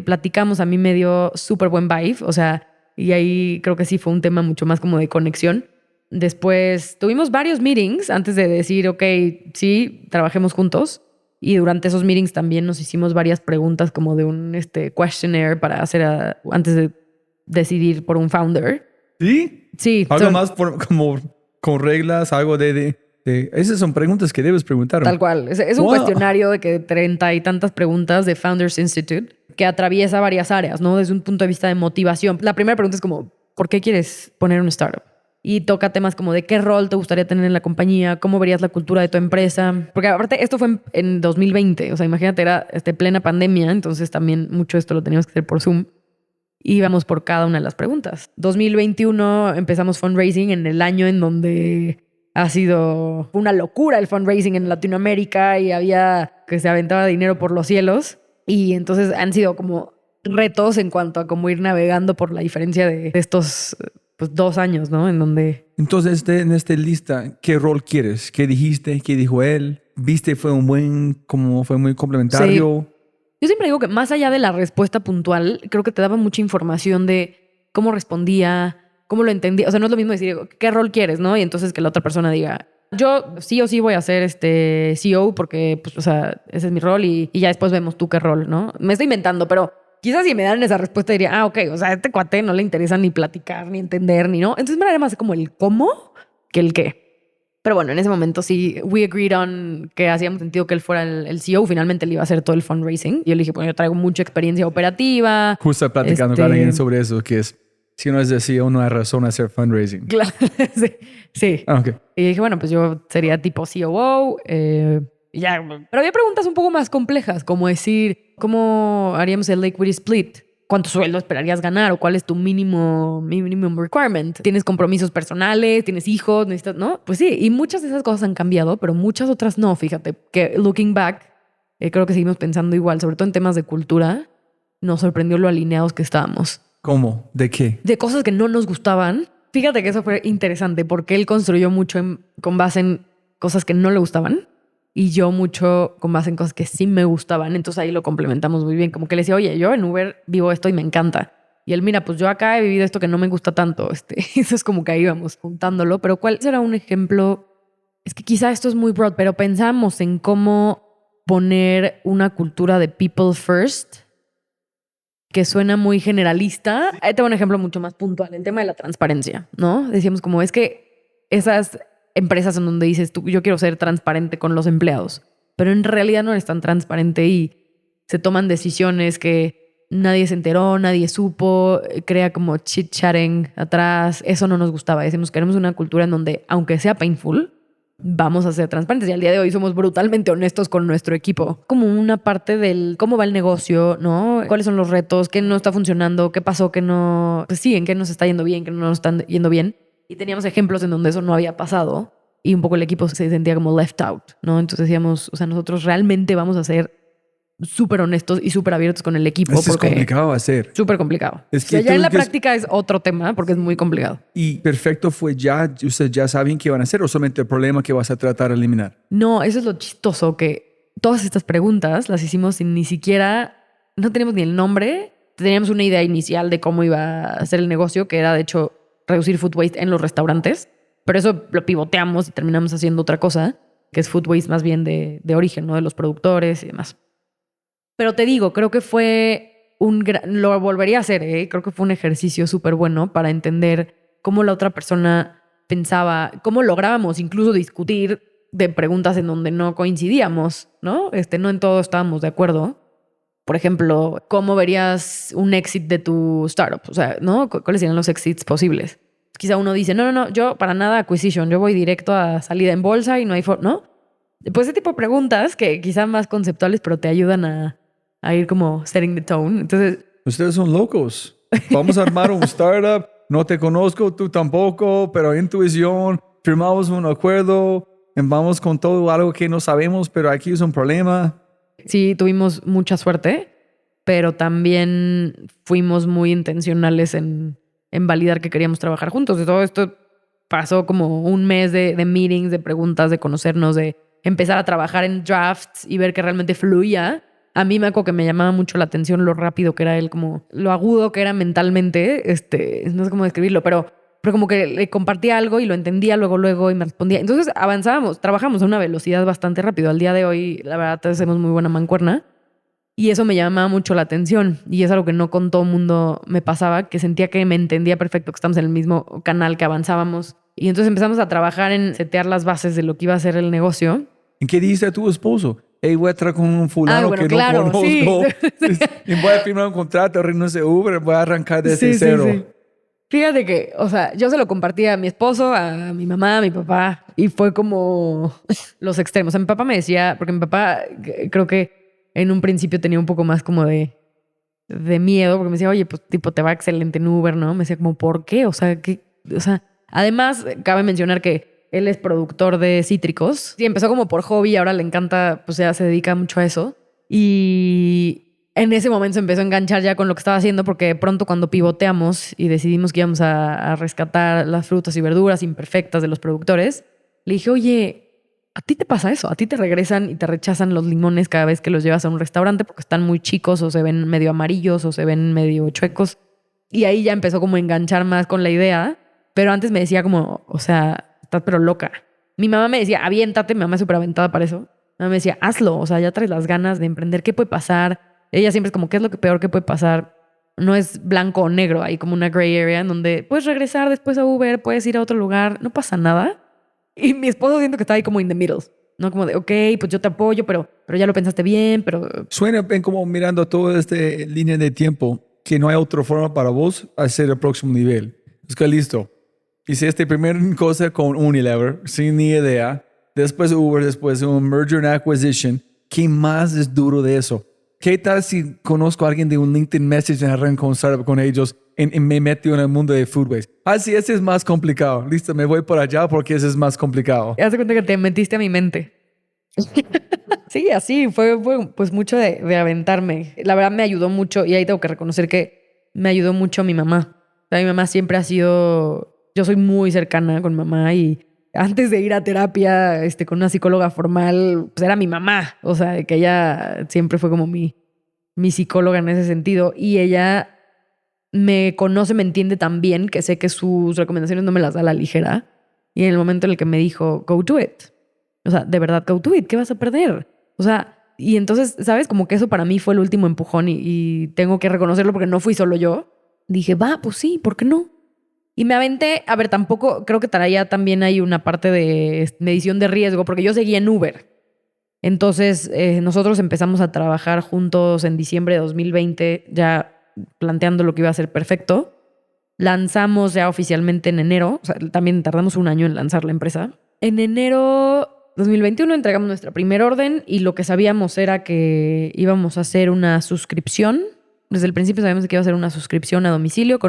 Speaker 1: platicamos. A mí me dio súper buen vibe, o sea, y ahí creo que sí fue un tema mucho más como de conexión. Después tuvimos varios meetings antes de decir, ok, sí, trabajemos juntos. Y durante esos meetings también nos hicimos varias preguntas como de un questionnaire para hacer antes de decidir por un founder.
Speaker 5: ¿Sí?
Speaker 1: Sí.
Speaker 5: Algo más como con reglas, algo de... Esas son preguntas que debes preguntar.
Speaker 1: Tal cual. Es un cuestionario de que 30 y tantas preguntas de Founders Institute que atraviesa varias áreas, ¿no? Desde un punto de vista de motivación. La primera pregunta es como, ¿por qué quieres poner un startup? Y toca temas como de qué rol te gustaría tener en la compañía, cómo verías la cultura de tu empresa. Porque aparte esto fue en 2020. O sea, imagínate, era plena pandemia. Entonces también mucho de esto lo teníamos que hacer por Zoom. Y íbamos por cada una de las preguntas. 2021 empezamos fundraising en el año en donde ha sido una locura el fundraising en Latinoamérica y que se aventaba dinero por los cielos. Y entonces han sido como retos en cuanto a cómo ir navegando por la diferencia de estos... pues 2 años, ¿no? En donde...
Speaker 5: Entonces, en esta lista, ¿qué rol quieres? ¿Qué dijiste? ¿Qué dijo él? viste fue fue muy complementario.
Speaker 1: Yo siempre digo que más allá de la respuesta puntual, creo que te daba mucha información de cómo respondía, cómo lo entendía. O sea, no es lo mismo decir, ¿qué rol quieres, no? Y entonces que la otra persona diga, yo sí o sí voy a ser CEO porque, pues, o sea, ese es mi rol y ya después vemos tú qué rol, ¿no? Me estoy inventando, pero quizás si me dan esa respuesta diría, ok, o sea, a este cuate no le interesa ni platicar, ni entender, ni no. Entonces me daría más como el cómo que el qué. Pero bueno, en ese momento sí, we agreed on que hacíamos sentido que él fuera el CEO. Finalmente él iba a hacer todo el fundraising. Y yo le dije, pues yo traigo mucha experiencia operativa.
Speaker 5: Justo platicando con alguien sobre eso, que es, si no es de CEO, no hay razón de hacer fundraising.
Speaker 1: Claro, sí.
Speaker 5: Ah, ok.
Speaker 1: Y dije, bueno, pues yo sería tipo COO. Y ya. Pero había preguntas un poco más complejas, como decir, ¿cómo haríamos el equity split? ¿Cuánto sueldo esperarías ganar? ¿O cuál es tu minimum requirement? ¿Tienes compromisos personales? ¿Tienes hijos? ¿Necesitas? ¿No? Pues sí, y muchas de esas cosas han cambiado, pero muchas otras no. Fíjate que looking back, creo que seguimos pensando igual, sobre todo en temas de cultura. Nos sorprendió lo alineados que estábamos.
Speaker 5: ¿Cómo? ¿De qué?
Speaker 1: De cosas que no nos gustaban. Fíjate que eso fue interesante porque él construyó mucho con base en cosas que no le gustaban. Y yo mucho con base en cosas que sí me gustaban. Entonces ahí lo complementamos muy bien. Como que le decía, oye, yo en Uber vivo esto y me encanta. Y él, mira, pues yo acá he vivido esto que no me gusta tanto. Eso es como que ahí íbamos juntándolo. Pero ¿cuál será un ejemplo? Es que quizá esto es muy broad, pero pensamos en cómo poner una cultura de people first que suena muy generalista. Ahí te doy un ejemplo mucho más puntual. El tema de la transparencia, ¿no? Decíamos como es que esas empresas en donde dices tú, yo quiero ser transparente con los empleados, pero en realidad no eres tan transparente y se toman decisiones que nadie se enteró, nadie supo, crea como chit-chatting atrás. Eso no nos gustaba. Decimos, queremos una cultura en donde, aunque sea painful, vamos a ser transparentes. Y al día de hoy somos brutalmente honestos con nuestro equipo. Como una parte del cómo va el negocio, ¿no? ¿Cuáles son los retos? ¿Qué no está funcionando? ¿Qué pasó? ¿Qué no? Pues sí, ¿en qué nos está yendo bien? ¿Qué no nos está yendo bien? Y teníamos ejemplos en donde eso no había pasado y un poco el equipo se sentía como left out, ¿no? Entonces decíamos, o sea, nosotros realmente vamos a ser súper honestos y súper abiertos con el equipo.
Speaker 5: Eso es complicado hacer.
Speaker 1: Súper complicado.
Speaker 5: Es que
Speaker 1: o sea, ya en la práctica es otro tema porque es muy complicado.
Speaker 5: Y perfecto fue ya, ustedes ya saben qué van a hacer o solamente el problema que vas a tratar de eliminar.
Speaker 1: No, eso es lo chistoso, que todas estas preguntas las hicimos sin ni siquiera, no teníamos ni el nombre, teníamos una idea inicial de cómo iba a ser el negocio, que era de hecho reducir food waste en los restaurantes, pero eso lo pivoteamos y terminamos haciendo otra cosa, que es food waste más bien de origen, ¿no? De los productores y demás. Pero te digo, creo que fue lo volvería a hacer, ¿eh? Creo que fue un ejercicio súper bueno para entender cómo la otra persona pensaba, cómo lográbamos incluso discutir de preguntas en donde no coincidíamos, ¿no? No en todo estábamos de acuerdo. Por ejemplo, ¿cómo verías un exit de tu startup? O sea, ¿no? ¿Cuáles serían los exits posibles? Quizá uno dice, no, yo para nada acquisition, yo voy directo a salida en bolsa y no hay ¿no? Pues ese tipo de preguntas que quizá más conceptuales, pero te ayudan a ir como setting the tone. Entonces,
Speaker 5: ustedes son locos. Vamos a armar un startup. No te conozco, tú tampoco, pero intuición, firmamos un acuerdo, vamos con todo algo que no sabemos, pero aquí es un problema.
Speaker 1: Sí, tuvimos mucha suerte, pero también fuimos muy intencionales en validar que queríamos trabajar juntos. Y todo esto pasó como un mes de meetings, de preguntas, de conocernos, de empezar a trabajar en drafts y ver que realmente fluía. A mí me acuerdo que me llamaba mucho la atención lo rápido que era él, como lo agudo que era mentalmente. No sé cómo describirlo, pero como que le compartía algo y lo entendía luego y me respondía. Entonces avanzábamos, trabajamos a una velocidad bastante rápido. Al día de hoy, la verdad, hacemos muy buena mancuerna. Y eso me llamaba mucho la atención. Y es algo que no con todo el mundo me pasaba, que sentía que me entendía perfecto, que estamos en el mismo canal, que avanzábamos. Y entonces empezamos a trabajar en setear las bases de lo que iba a ser el negocio.
Speaker 5: ¿En qué dijiste a tu esposo? Hey, voy a trabajar con un fulano que
Speaker 1: claro,
Speaker 5: no conozco.
Speaker 1: Sí.
Speaker 5: Y voy a firmar un contrato, renuncio de Uber, voy a arrancar desde cero. Sí.
Speaker 1: Fíjate que, o sea, yo se lo compartía a mi esposo, a mi mamá, a mi papá, y fue como los extremos. O sea, mi papá me decía, porque mi papá creo que en un principio tenía un poco más como de miedo, porque me decía, oye, pues tipo, te va excelente en Uber, ¿no? Me decía como, ¿por qué? O sea, además, cabe mencionar que él es productor de cítricos. Sí, empezó como por hobby, ahora le encanta, pues ya se dedica mucho a eso. Y en ese momento se empezó a enganchar ya con lo que estaba haciendo, porque de pronto cuando pivoteamos y decidimos que íbamos a rescatar las frutas y verduras imperfectas de los productores, le dije, oye, a ti te pasa eso. A ti te regresan y te rechazan los limones cada vez que los llevas a un restaurante porque están muy chicos o se ven medio amarillos o se ven medio chuecos. Y ahí ya empezó como a enganchar más con la idea. Pero antes me decía como, o sea, estás pero loca. Mi mamá me decía, aviéntate. Mi mamá es súper aventada para eso. Mi mamá me decía, hazlo. O sea, ya traes las ganas de emprender. ¿Qué puede pasar? Ella siempre es como, ¿qué es lo peor que puede pasar? No es blanco o negro. Hay como una gray area en donde puedes regresar después a Uber, puedes ir a otro lugar. No pasa nada. Y mi esposo siento que está ahí como in the middle. No como de, ok, pues yo te apoyo, pero ya lo pensaste bien, pero...
Speaker 5: Suena bien como mirando toda esta línea de tiempo que no hay otra forma para vos hacer el próximo nivel. Es que listo. Hice esta primera cosa con Unilever, sin ni idea. Después Uber, después un merger and acquisition. ¿Qué más es duro de eso? ¿Qué tal si conozco a alguien de un LinkedIn Message en arranco un startup con ellos y me meto en el mundo de food waste? Ah, sí, ese es más complicado. Listo, me voy por allá porque ese es más complicado.
Speaker 1: Haz de cuenta que te metiste a mi mente. Sí, así fue pues mucho de aventarme. La verdad me ayudó mucho y ahí tengo que reconocer que me ayudó mucho mi mamá. O sea, mi mamá siempre ha sido... Yo soy muy cercana con mamá y antes de ir a terapia con una psicóloga formal, pues era mi mamá. O sea, que ella siempre fue como mi psicóloga en ese sentido. Y ella me conoce, me entiende tan bien que sé que sus recomendaciones no me las da a la ligera. Y en el momento en el que me dijo, go do it. O sea, de verdad, go do it. ¿Qué vas a perder? O sea, y entonces, ¿sabes? Como que eso para mí fue el último empujón y tengo que reconocerlo porque no fui solo yo. Dije, va, pues sí, ¿por qué no? Y me aventé, a ver, tampoco, creo que traía también hay una parte de medición de riesgo, porque yo seguía en Uber. Entonces, nosotros empezamos a trabajar juntos en diciembre de 2020, ya planteando lo que iba a ser perfecto. Lanzamos ya oficialmente en enero, o sea, también tardamos un año en lanzar la empresa. En enero 2021 entregamos nuestra primera orden y lo que sabíamos era que íbamos a hacer una suscripción. Desde el principio sabíamos que iba a ser una suscripción a domicilio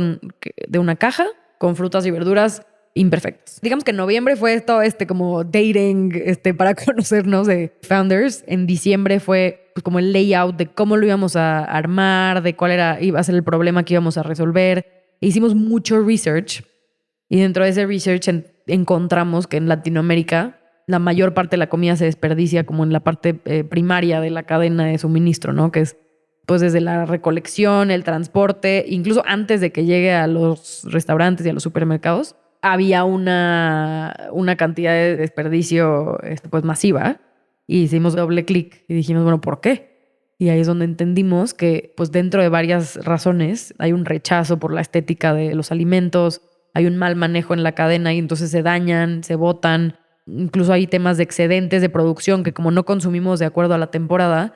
Speaker 1: de una caja con frutas y verduras imperfectas. Digamos que en noviembre fue todo como dating para conocernos de founders. En diciembre fue pues, como el layout de cómo lo íbamos a armar, de cuál iba a ser el problema que íbamos a resolver. Hicimos mucho research y dentro de ese research encontramos que en Latinoamérica la mayor parte de la comida se desperdicia como en la parte primaria de la cadena de suministro, ¿no? Que es pues desde la recolección, el transporte, incluso antes de que llegue a los restaurantes y a los supermercados, había una cantidad de desperdicio pues masiva. Y hicimos doble clic y dijimos, bueno, ¿por qué? Y ahí es donde entendimos que pues dentro de varias razones hay un rechazo por la estética de los alimentos, hay un mal manejo en la cadena y entonces se dañan, se botan. Incluso hay temas de excedentes de producción que como no consumimos de acuerdo a la temporada,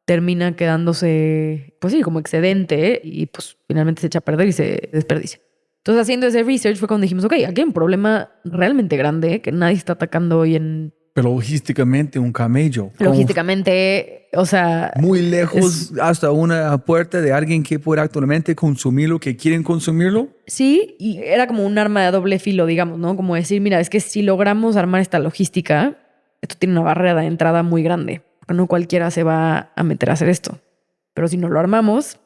Speaker 1: termina quedándose, pues sí, como excedente y pues finalmente se echa a perder y se desperdicia. Entonces haciendo ese research fue cuando dijimos, ok, aquí hay un problema realmente grande que nadie está atacando hoy en...
Speaker 5: Pero logísticamente un camello.
Speaker 1: Logísticamente, o sea...
Speaker 5: Muy lejos hasta una puerta de alguien que puede actualmente consumirlo, que quieren consumirlo.
Speaker 1: Sí, y era como un arma de doble filo, digamos, ¿no? Como decir, mira, es que si logramos armar esta logística, esto tiene una barrera de entrada muy grande. No cualquiera se va a meter a hacer esto. Pero si no lo armamos,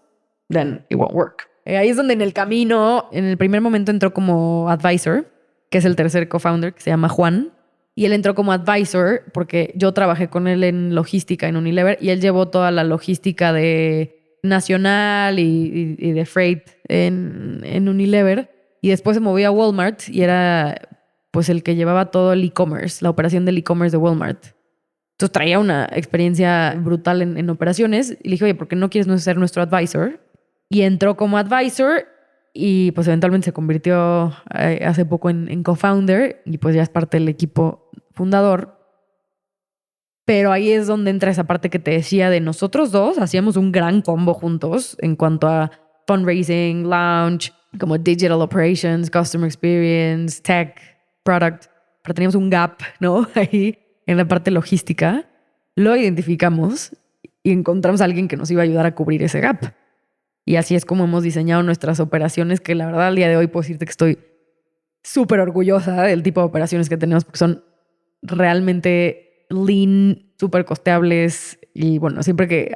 Speaker 1: then it won't work. Ahí es donde en el camino, en el primer momento entró como advisor, que es el tercer co-founder, que se llama Juan. Y él entró como advisor porque yo trabajé con él en logística en Unilever y él llevó toda la logística de nacional y de freight en Unilever. Y después se movió a Walmart y era pues el que llevaba todo el e-commerce, la operación del e-commerce de Walmart. Entonces traía una experiencia brutal en operaciones y le dije, oye, ¿por qué no quieres ser nuestro advisor? Y entró como advisor y pues eventualmente se convirtió hace poco en co-founder y pues ya es parte del equipo fundador. Pero ahí es donde entra esa parte que te decía de nosotros dos. Hacíamos un gran combo juntos en cuanto a fundraising, launch, como digital operations, customer experience, tech, product. Pero teníamos un gap, ¿no? Ahí en la parte logística, lo identificamos y encontramos a alguien que nos iba a ayudar a cubrir ese gap. Y así es como hemos diseñado nuestras operaciones, que la verdad al día de hoy puedo decirte que estoy súper orgullosa del tipo de operaciones que tenemos porque son realmente lean, súper costeables y bueno, siempre que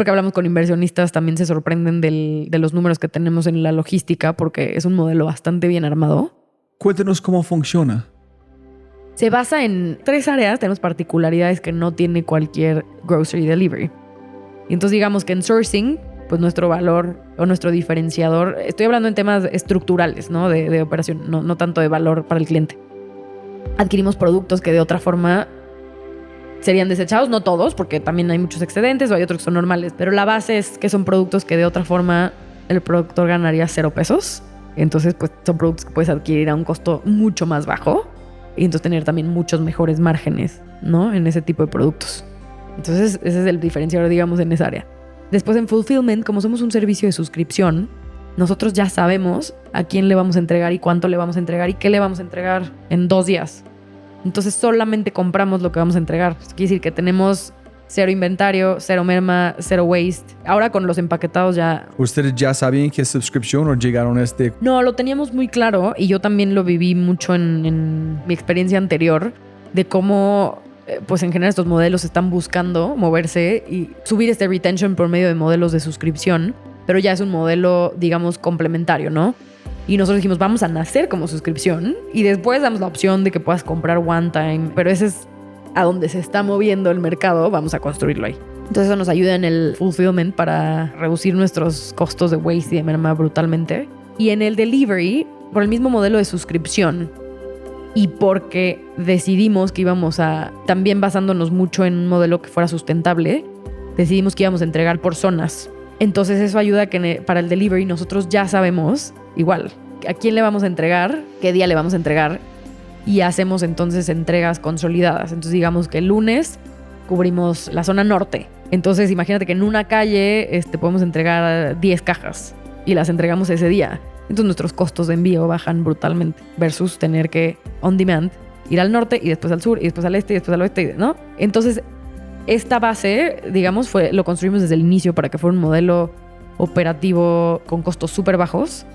Speaker 1: hablamos con inversionistas también se sorprenden de los números que tenemos en la logística porque es un modelo bastante bien armado.
Speaker 5: Cuéntanos cómo funciona.
Speaker 1: se basa en 3 áreas. Tenemos particularidades que no tiene cualquier grocery delivery. Y entonces digamos que en sourcing, pues nuestro valor o nuestro diferenciador, estoy hablando en temas estructurales, ¿no? De operación, no tanto de valor para el cliente. Adquirimos productos que de otra forma serían desechados, no todos, porque también hay muchos excedentes o hay otros que son normales, pero la base es que son productos que de otra forma el productor ganaría 0 pesos. Entonces, pues son productos que puedes adquirir a un costo mucho más bajo y entonces tener también muchos mejores márgenes, ¿no? En ese tipo de productos. Entonces, ese es el diferenciador, digamos, en esa área. Después, en fulfillment, como somos un servicio de suscripción, nosotros ya sabemos a quién le vamos a entregar y cuánto le vamos a entregar y qué le vamos a entregar en 2 días. Entonces, solamente compramos lo que vamos a entregar. Eso quiere decir que tenemos 0 inventario, 0 merma, 0 waste. Ahora con los empaquetados ya...
Speaker 5: ¿Ustedes ya sabían que es suscripción o llegaron a este?
Speaker 1: No, lo teníamos muy claro y yo también lo viví mucho en mi experiencia anterior de cómo, pues en general estos modelos están buscando moverse y subir este retention por medio de modelos de suscripción, pero ya es un modelo, digamos, complementario, ¿no? Y nosotros dijimos, vamos a nacer como suscripción y después damos la opción de que puedas comprar one time, pero ese es a donde se está moviendo el mercado, vamos a construirlo ahí. Entonces eso nos ayuda en el fulfillment para reducir nuestros costos de waste y de merma brutalmente. Y en el delivery, por el mismo modelo de suscripción y porque decidimos que íbamos a, también basándonos mucho en un modelo que fuera sustentable, decidimos que íbamos a entregar por zonas. Entonces eso ayuda a que para el delivery nosotros ya sabemos, igual, a quién le vamos a entregar, qué día le vamos a entregar, y hacemos entonces entregas consolidadas. Entonces digamos que el lunes cubrimos la zona norte. Entonces imagínate que en una calle podemos entregar 10 cajas y las entregamos ese día. Entonces nuestros costos de envío bajan brutalmente versus tener que on demand ir al norte y después al sur y después al este y después al oeste, ¿no? Entonces esta base, digamos, lo construimos desde el inicio para que fuera un modelo operativo con costos súper bajos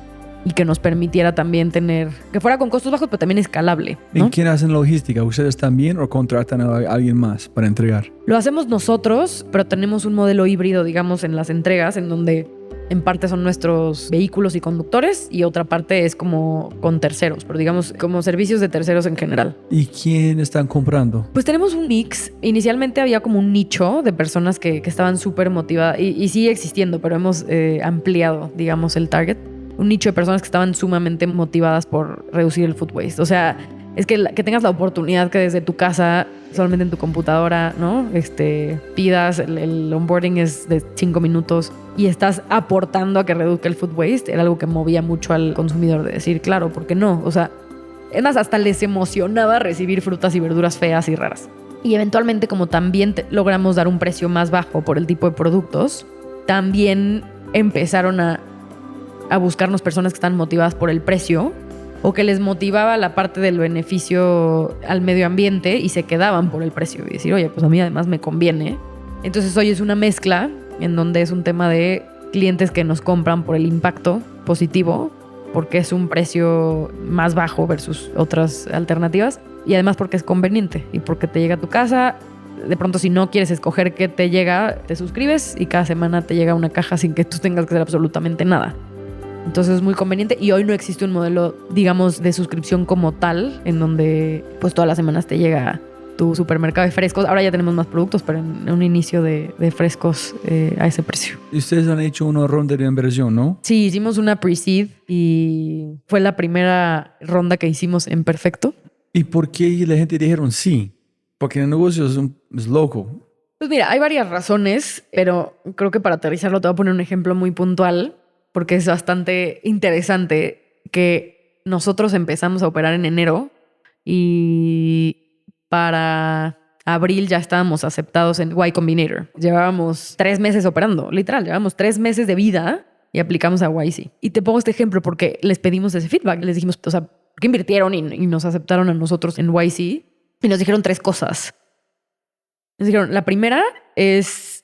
Speaker 1: y que nos permitiera también tener, que fuera con costos bajos, pero también escalable, ¿no?
Speaker 5: ¿Y quién hacen logística? ¿Ustedes también o contratan a alguien más para entregar?
Speaker 1: Lo hacemos nosotros, pero tenemos un modelo híbrido, digamos, en las entregas, en donde en parte son nuestros vehículos y conductores y otra parte es como con terceros, pero digamos como servicios de terceros en general.
Speaker 5: ¿Y quién están comprando?
Speaker 1: Pues tenemos un mix. Inicialmente había como un nicho de personas que estaban súper motivadas y sigue existiendo, pero hemos ampliado, digamos, el target. Un nicho de personas que estaban sumamente motivadas por reducir el food waste. O sea, es que tengas la oportunidad que desde tu casa, solamente en tu computadora, ¿no? Pidas, el onboarding es de 5 minutos y estás aportando a que reduzca el food waste. Era algo que movía mucho al consumidor de decir, claro, ¿por qué no? O sea, es más, hasta les emocionaba recibir frutas y verduras feas y raras. Y eventualmente, como también logramos dar un precio más bajo por el tipo de productos, también empezaron a buscarnos personas que están motivadas por el precio o que les motivaba la parte del beneficio al medio ambiente y se quedaban por el precio y decir, oye, pues a mí además me conviene. Entonces hoy es una mezcla en donde es un tema de clientes que nos compran por el impacto positivo, porque es un precio más bajo versus otras alternativas y además porque es conveniente y porque te llega a tu casa. De pronto, si no quieres escoger qué te llega, te suscribes y cada semana te llega una caja sin que tú tengas que hacer absolutamente nada. Entonces es muy conveniente y hoy no existe un modelo, digamos, de suscripción como tal, en donde pues todas las semanas te llega tu supermercado de frescos. Ahora ya tenemos más productos, pero en un inicio de frescos a ese precio.
Speaker 5: Y ustedes han hecho una ronda de inversión, ¿no?
Speaker 1: Sí, hicimos una pre-seed y fue la primera ronda que hicimos en Perfecto.
Speaker 5: ¿Y por qué la gente dijeron sí? Porque el negocio es loco.
Speaker 1: Pues mira, hay varias razones, pero creo que para aterrizarlo te voy a poner un ejemplo muy puntual, porque es bastante interesante que nosotros empezamos a operar en enero y para abril ya estábamos aceptados en Y Combinator. Llevábamos 3 meses operando, literal, llevábamos 3 meses de vida y aplicamos a YC. Y te pongo este ejemplo porque les pedimos ese feedback. Les dijimos, o sea, ¿por qué invirtieron y nos aceptaron a nosotros en YC? Y nos dijeron 3 cosas. Nos dijeron, la primera es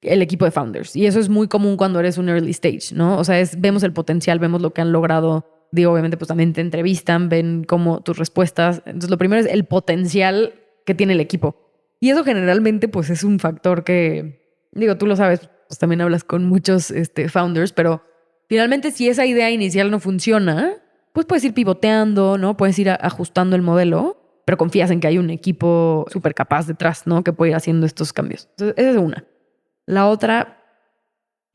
Speaker 1: el equipo de founders. Y eso es muy común cuando eres un early stage, ¿no? O sea, vemos el potencial, vemos lo que han logrado. Digo, obviamente, pues también te entrevistan, ven cómo tus respuestas. Entonces, lo primero es el potencial que tiene el equipo. Y eso generalmente, pues, es un factor que, digo, tú lo sabes, pues también hablas con muchos founders, pero finalmente, si esa idea inicial no funciona, pues puedes ir pivoteando, ¿no? Puedes ir ajustando el modelo. pero confías en que hay un equipo súper capaz detrás, ¿no? Que puede ir haciendo estos cambios. Entonces, esa es una. La otra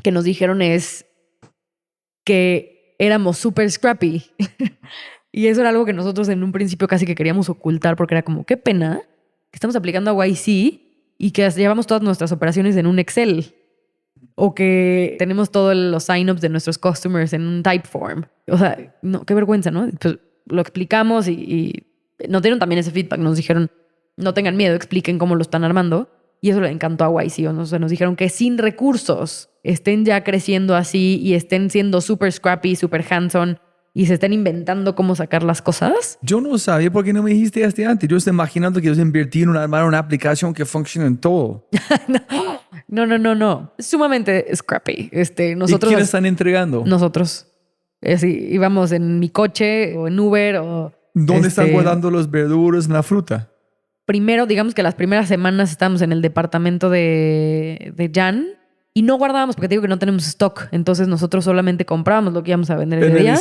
Speaker 1: que nos dijeron es que éramos súper scrappy. Y eso era algo que nosotros en un principio casi que queríamos ocultar porque era como, qué pena que estamos aplicando a YC y que llevamos todas nuestras operaciones en un Excel. O que tenemos todos los sign-ups de nuestros customers en un Typeform. O sea, no, qué vergüenza, ¿no? Pues lo explicamos y nos dieron también ese feedback. Nos dijeron, no tengan miedo, expliquen cómo lo están armando. Y eso le encantó a YC. O sea, nos dijeron que sin recursos estén ya creciendo así y estén siendo súper scrappy, súper hands-on y se estén inventando cómo sacar las cosas.
Speaker 5: Yo no sabía por qué no me dijiste esto antes. Yo estoy imaginando que ellos invirtieron en armar una aplicación que funcione en todo.
Speaker 1: No. Es sumamente scrappy. Nosotros,
Speaker 5: ¿Y quién están entregando?
Speaker 1: Nosotros. Así, íbamos en mi coche o en Uber o...
Speaker 5: ¿Dónde están guardando los verduras en la fruta?
Speaker 1: Primero, digamos que las primeras semanas estábamos en el departamento de Jan y no guardábamos porque te digo que no tenemos stock. Entonces nosotros solamente comprábamos lo que íbamos a vender ese día.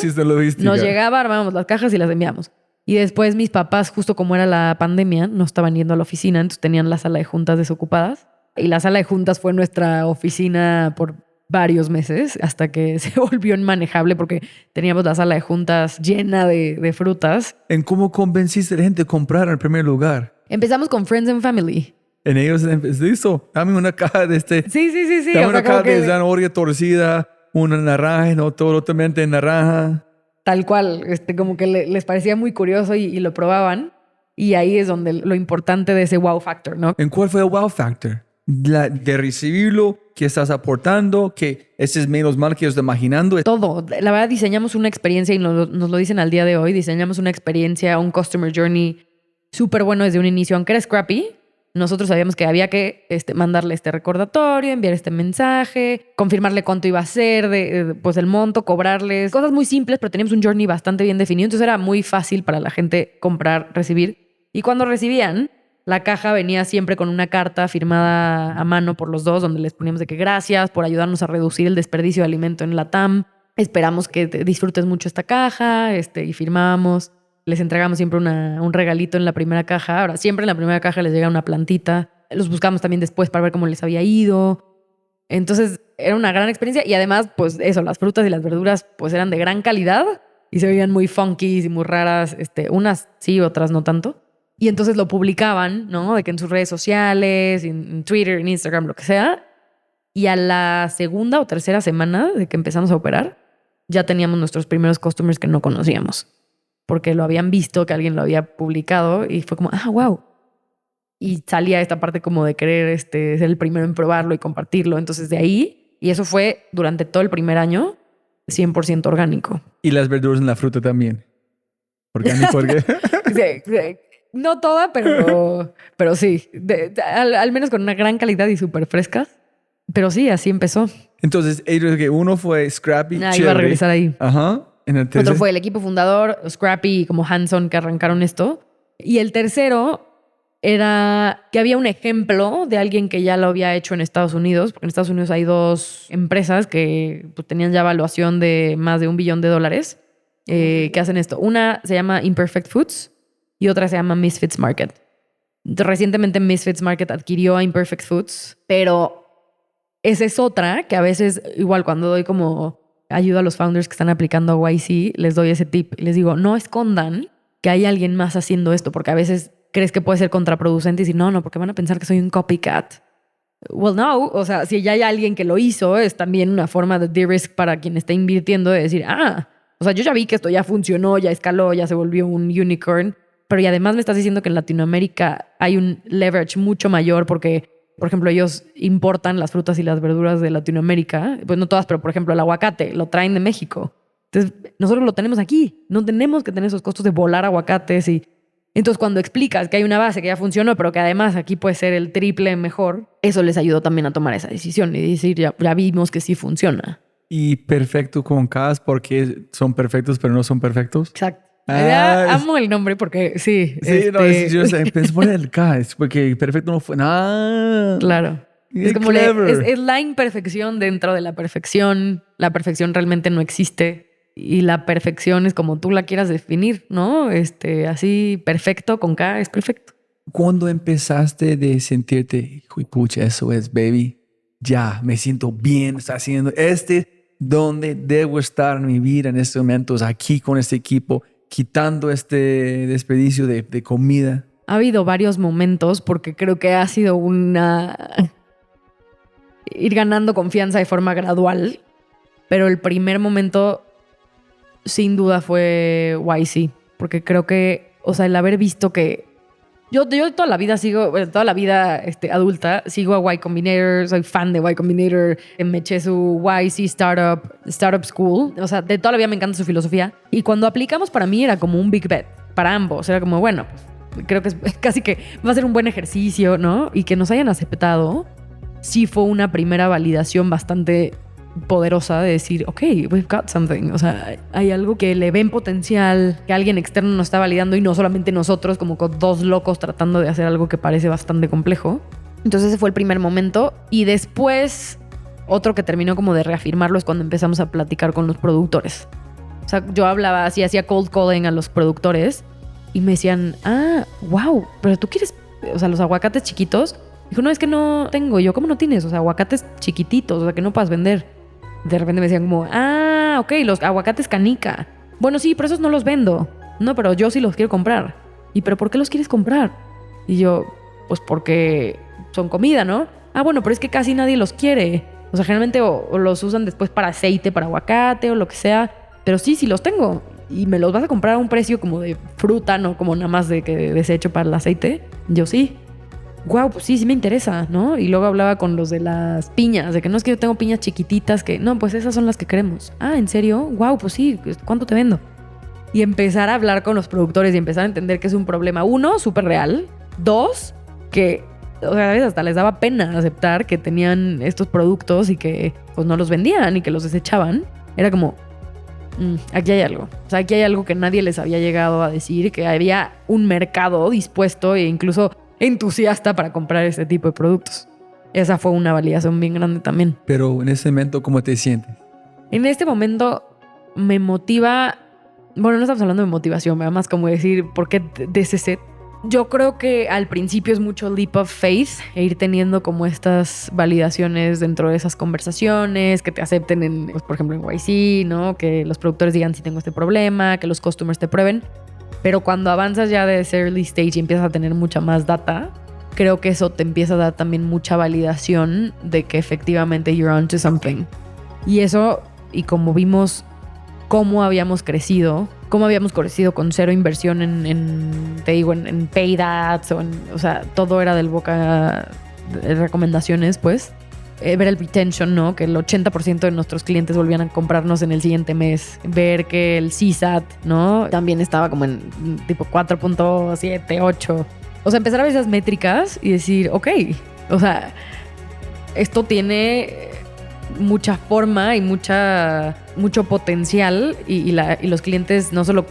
Speaker 1: Nos llegaba, armábamos las cajas y las enviamos. Y después mis papás, justo como era la pandemia, no estaban yendo a la oficina, entonces tenían la sala de juntas desocupadas. Y la sala de juntas fue nuestra oficina por varios meses hasta que se volvió inmanejable porque teníamos la sala de juntas llena de frutas.
Speaker 5: ¿En cómo convenciste a la gente a comprar en primer lugar?
Speaker 1: Empezamos con Friends and Family.
Speaker 5: En ellos, listo, dame una caja de
Speaker 1: Sí.
Speaker 5: Dame una caja de zanahoria torcida, una naranja, no totalmente naranja.
Speaker 1: Tal cual, como que les parecía muy curioso y lo probaban. Y ahí es donde lo importante de ese wow factor, ¿no?
Speaker 5: ¿En cuál fue el wow factor? De recibirlo, que estás aportando, que ese es menos mal que yo estoy imaginando.
Speaker 1: Todo. La verdad, diseñamos una experiencia y nos lo dicen al día de hoy. Diseñamos una experiencia, un customer journey súper bueno desde un inicio. Aunque era scrappy, nosotros sabíamos que había que mandarle este recordatorio, enviar este mensaje, confirmarle cuánto iba a ser, pues el monto, cobrarles. Cosas muy simples, pero teníamos un journey bastante bien definido. Entonces era muy fácil para la gente comprar, recibir. Y cuando recibían, la caja venía siempre con una carta firmada a mano por los dos, donde les poníamos de que gracias por ayudarnos a reducir el desperdicio de alimento en la TAM. Esperamos que disfrutes mucho esta caja, y firmábamos. Les entregamos siempre un regalito en la primera caja. Ahora, siempre en la primera caja les llega una plantita. Los buscamos también después para ver cómo les había ido. Entonces, era una gran experiencia. Y además, pues eso, las frutas y las verduras pues eran de gran calidad y se veían muy funky y muy raras. Unas sí, otras no tanto. Y entonces lo publicaban, ¿no? De que en sus redes sociales, en Twitter, en Instagram, lo que sea. Y a la segunda o tercera semana de que empezamos a operar, ya teníamos nuestros primeros customers que no conocíamos. Porque lo habían visto, que alguien lo había publicado y fue como, wow. Y salía esta parte como de querer ser el primero en probarlo y compartirlo. Entonces de ahí, y eso fue durante todo el primer año, 100% orgánico.
Speaker 5: Y las verduras en la fruta también. Orgánico, porque...
Speaker 1: Sí. No toda, pero sí. Al menos con una gran calidad y súper frescas. Pero sí, así empezó.
Speaker 5: Entonces, uno fue Scrappy,
Speaker 1: iba a regresar ahí.
Speaker 5: Ajá.
Speaker 1: Otro fue el equipo fundador, Scrappy y como Hanson, que arrancaron esto. Y el tercero era que había un ejemplo de alguien que ya lo había hecho en Estados Unidos, porque en Estados Unidos hay 2 empresas que pues, tenían ya evaluación de más de $1 billón que hacen esto. Una se llama Imperfect Foods y otra se llama Misfits Market. Recientemente Misfits Market adquirió a Imperfect Foods, pero esa es otra que a veces, igual cuando doy como ayuda a los founders que están aplicando a YC, les doy ese tip y les digo, no escondan que hay alguien más haciendo esto, porque a veces crees que puede ser contraproducente y decir, no, porque van a pensar que soy un copycat. Well, no, o sea, si ya hay alguien que lo hizo, es también una forma de de-risk para quien está invirtiendo, de decir, o sea, yo ya vi que esto ya funcionó, ya escaló, ya se volvió un unicorn, pero y además me estás diciendo que en Latinoamérica hay un leverage mucho mayor porque, por ejemplo, ellos importan las frutas y las verduras de Latinoamérica, pues no todas, pero por ejemplo el aguacate lo traen de México. Entonces, nosotros lo tenemos aquí, no tenemos que tener esos costos de volar aguacates y entonces cuando explicas que hay una base que ya funcionó, pero que además aquí puede ser el triple mejor, eso les ayudó también a tomar esa decisión y decir, ya vimos que sí funciona.
Speaker 5: Y perfecto con Ks porque son perfectos, pero no son perfectos.
Speaker 1: Exacto. Amo el nombre porque sí.
Speaker 5: Sí, no, yo pensé por el K, es porque perfecto no fue nada.
Speaker 1: Claro. Es como es la imperfección dentro de la perfección. La perfección realmente no existe. y la perfección es como tú la quieras definir, ¿no? Así perfecto con K es perfecto.
Speaker 5: ¿Cuándo empezaste de sentirte, uy, pucha, eso es, baby? Ya, me siento bien, está haciendo donde debo estar en mi vida en estos momentos, aquí con este equipo, quitando este desperdicio de comida.
Speaker 1: Ha habido varios momentos porque creo que ha sido ir ganando confianza de forma gradual, pero el primer momento sin duda fue YC, porque creo que, o sea, el haber visto que yo toda la vida adulta sigo a Y Combinator, soy fan de Y Combinator, me eché su YC Startup School, o sea, de toda la vida me encanta su filosofía, y cuando aplicamos para mí era como un big bet para ambos, era como, bueno, pues, creo que es casi que va a ser un buen ejercicio, ¿no? Y que nos hayan aceptado, sí fue una primera validación bastante poderosa de decir, ok, we've got something. O sea, hay algo que le ven potencial, que alguien externo nos está validando y no solamente nosotros, como con dos locos tratando de hacer algo que parece bastante complejo. Entonces ese fue el primer momento. Y después, otro que terminó como de reafirmarlo es cuando empezamos a platicar con los productores. O sea, yo hablaba así, hacía cold calling a los productores y me decían, wow, pero tú quieres, o sea, los aguacates chiquitos. Dijo, no, es que no tengo. Yo, ¿cómo no tienes? O sea, aguacates chiquititos, o sea, que no puedas vender. De repente me decían como, ok, los aguacates canica. Bueno, sí, pero esos no los vendo. No, pero yo sí los quiero comprar. ¿Y pero por qué los quieres comprar? Y yo, pues porque son comida, ¿no? Bueno, pero es que casi nadie los quiere. O sea, generalmente o los usan después para aceite, para aguacate o lo que sea. Pero sí los tengo. Y me los vas a comprar a un precio como de fruta, no como nada más de que desecho para el aceite. Yo sí. Wow, pues sí me interesa, ¿no? Y luego hablaba con los de las piñas, de que no es que yo tengo piñas chiquititas, que no, pues esas son las que queremos. ¿En serio? Wow, pues sí, ¿cuánto te vendo? Y empezar a hablar con los productores y empezar a entender que es un problema, uno, súper real, dos, que, o sea, a veces hasta les daba pena aceptar que tenían estos productos y que pues no los vendían y que los desechaban. Era como, aquí hay algo. O sea, aquí hay algo que nadie les había llegado a decir, que había un mercado dispuesto e incluso entusiasta para comprar este tipo de productos. Esa fue una validación bien grande también.
Speaker 5: Pero en ese momento, ¿cómo te sientes?
Speaker 1: En este momento me motiva, bueno, no estamos hablando de motivación, más como decir, ¿por qué de ese set? Yo creo que al principio es mucho leap of faith e ir teniendo como estas validaciones dentro de esas conversaciones, que te acepten pues, por ejemplo en YC, ¿no? Que los productores digan si tengo este problema, que los customers te prueben. Pero cuando avanzas ya de ese early stage y empiezas a tener mucha más data, creo que eso te empieza a dar también mucha validación de que efectivamente you're onto something. Y eso, y como vimos cómo habíamos crecido con cero inversión en paid ads, o sea, todo era del boca de recomendaciones, pues. Ver el retention, ¿no? Que el 80% de nuestros clientes volvían a comprarnos en el siguiente mes. Ver que el CSAT, ¿no? También estaba como en tipo 4.7, 8. O sea, empezar a ver esas métricas y decir, ok, o sea, esto tiene mucha forma y mucho potencial y los clientes no solo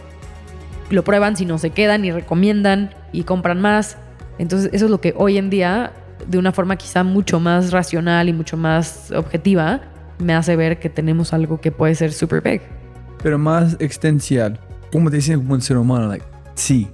Speaker 1: lo prueban, sino se quedan y recomiendan y compran más. Entonces, eso es lo que hoy en día, de una forma quizá mucho más racional y mucho más objetiva, me hace ver que tenemos algo que puede ser super big.
Speaker 5: Pero más existencial. ¿Cómo te dicen como un ser humano? Like, sí,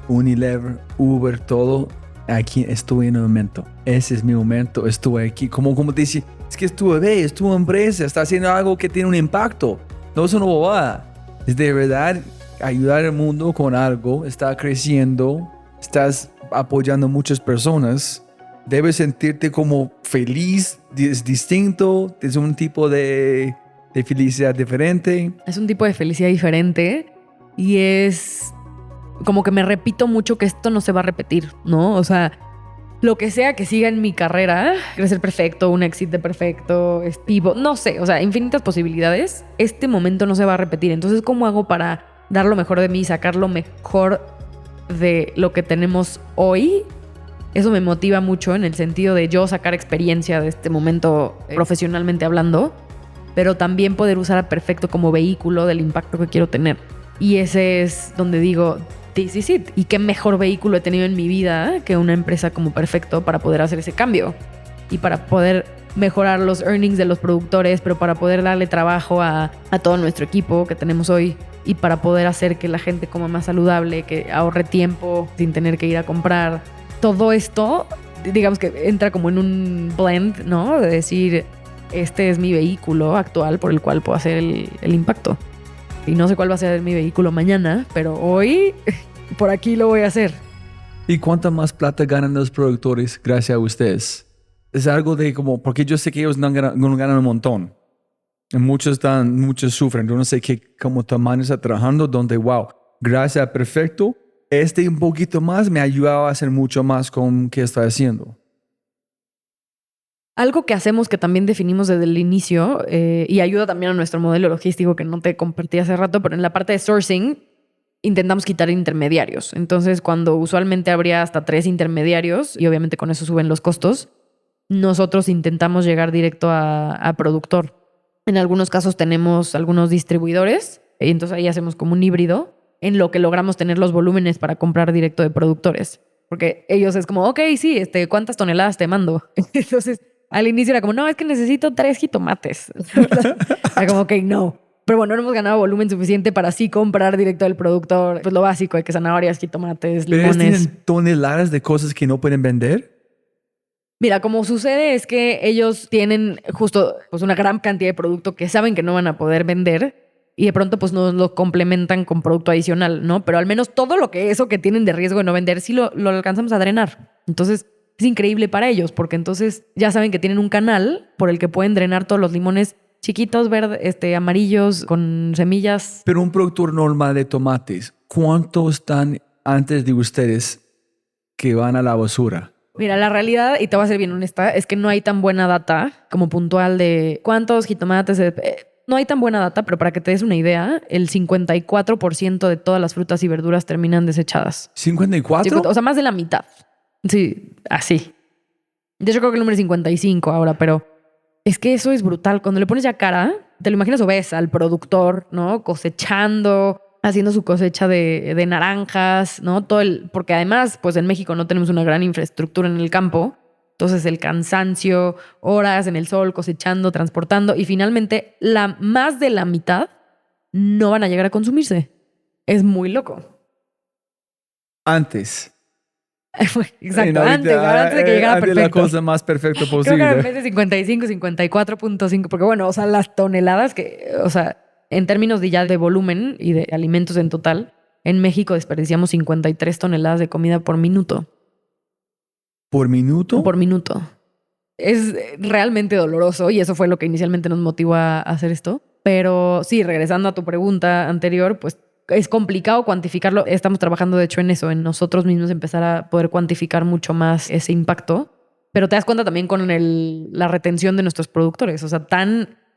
Speaker 5: Unilever, Uber, todo. Aquí estuve en un momento. Ese es mi momento. Estuve aquí. Como te dice, es que es tu bebé, es tu empresa. Está haciendo algo que tiene un impacto. No es una bobada. Es de verdad ayudar al mundo con algo. Está creciendo. Estás apoyando a muchas personas. Debes sentirte como feliz, es distinto, es un tipo de felicidad diferente.
Speaker 1: Es un tipo de felicidad diferente y es como que me repito mucho que esto no se va a repetir, ¿no? O sea, lo que sea que siga en mi carrera, crecer perfecto, un éxito perfecto, pivot, no sé, o sea, infinitas posibilidades, este momento no se va a repetir. Entonces, ¿cómo hago para dar lo mejor de mí, sacar lo mejor de lo que tenemos hoy? Eso me motiva mucho en el sentido de yo sacar experiencia de este momento profesionalmente hablando, pero también poder usar a perfecto como vehículo del impacto que quiero tener. Y ese es donde digo, this is it. Y qué mejor vehículo he tenido en mi vida que una empresa como Perfecto para poder hacer ese cambio y para poder mejorar los earnings de los productores, pero para poder darle trabajo a todo nuestro equipo que tenemos hoy y para poder hacer que la gente coma más saludable, que ahorre tiempo sin tener que ir a comprar. Todo esto, digamos que entra como en un blend, ¿no? De decir, este es mi vehículo actual por el cual puedo hacer el impacto. Y no sé cuál va a ser mi vehículo mañana, pero hoy por aquí lo voy a hacer.
Speaker 5: ¿Y cuánta más plata ganan los productores gracias a ustedes? Es algo de como, porque yo sé que ellos no ganan un montón. Muchos sufren. Yo no sé qué como tamaño está trabajando, donde, wow, gracias a Perfecto, un poquito más me ha ayudado a hacer mucho más con qué estoy haciendo.
Speaker 1: Algo que hacemos que también definimos desde el inicio y ayuda también a nuestro modelo logístico que no te compartí hace rato, pero en la parte de sourcing intentamos quitar intermediarios. Entonces, cuando usualmente habría hasta 3 intermediarios y obviamente con eso suben los costos, nosotros intentamos llegar directo a productor. En algunos casos tenemos algunos distribuidores y entonces ahí hacemos como un híbrido en lo que logramos tener los volúmenes para comprar directo de productores. Porque ellos es como, ok, sí, ¿cuántas toneladas te mando? Entonces, al inicio era como, no, es que necesito 3 jitomates. Era como, ok, no. Pero bueno, no hemos ganado volumen suficiente para sí comprar directo del productor. Pues lo básico, hay que zanahorias, jitomates, limones.
Speaker 5: ¿Pero tienen toneladas de cosas que no pueden vender?
Speaker 1: Mira, como sucede es que ellos tienen justo pues una gran cantidad de producto que saben que no van a poder vender y de pronto pues nos lo complementan con producto adicional, ¿no? Pero al menos todo eso que tienen de riesgo de no vender sí lo alcanzamos a drenar. Entonces es increíble para ellos porque entonces ya saben que tienen un canal por el que pueden drenar todos los limones chiquitos, verdes, amarillos, con semillas.
Speaker 5: Pero un productor normal de tomates, ¿cuántos están antes de ustedes que van a la basura?
Speaker 1: Mira, la realidad, y te voy a ser bien honesta, es que no hay tan buena data como puntual de cuántos jitomates. No hay tan buena data, pero para que te des una idea, el 54% de todas las frutas y verduras terminan desechadas.
Speaker 5: ¿54?
Speaker 1: O sea, más de la mitad. Sí, así. De hecho, creo que el número es 55 ahora, pero es que eso es brutal. Cuando le pones ya cara, te lo imaginas o ves al productor, ¿no? Cosechando, haciendo su cosecha de naranjas, ¿no? Porque además, pues en México no tenemos una gran infraestructura en el campo. Entonces el cansancio, horas en el sol, cosechando, transportando y finalmente más de la mitad no van a llegar a consumirse. Es muy loco.
Speaker 5: Antes.
Speaker 1: Exacto, antes de que llegara perfecto.
Speaker 5: La cosa más perfecta posible.
Speaker 1: Creo que en vez de 55, 54.5, porque bueno, o sea, las toneladas que, o sea, en términos de volumen y de alimentos en total, en México desperdiciamos 53 toneladas de comida por minuto.
Speaker 5: ¿Por minuto?
Speaker 1: Por minuto. Es realmente doloroso y eso fue lo que inicialmente nos motivó a hacer esto. Pero sí, regresando a tu pregunta anterior, pues es complicado cuantificarlo. Estamos trabajando, de hecho, en eso, en nosotros mismos empezar a poder cuantificar mucho más ese impacto. Pero te das cuenta también con la retención de nuestros productores. O sea,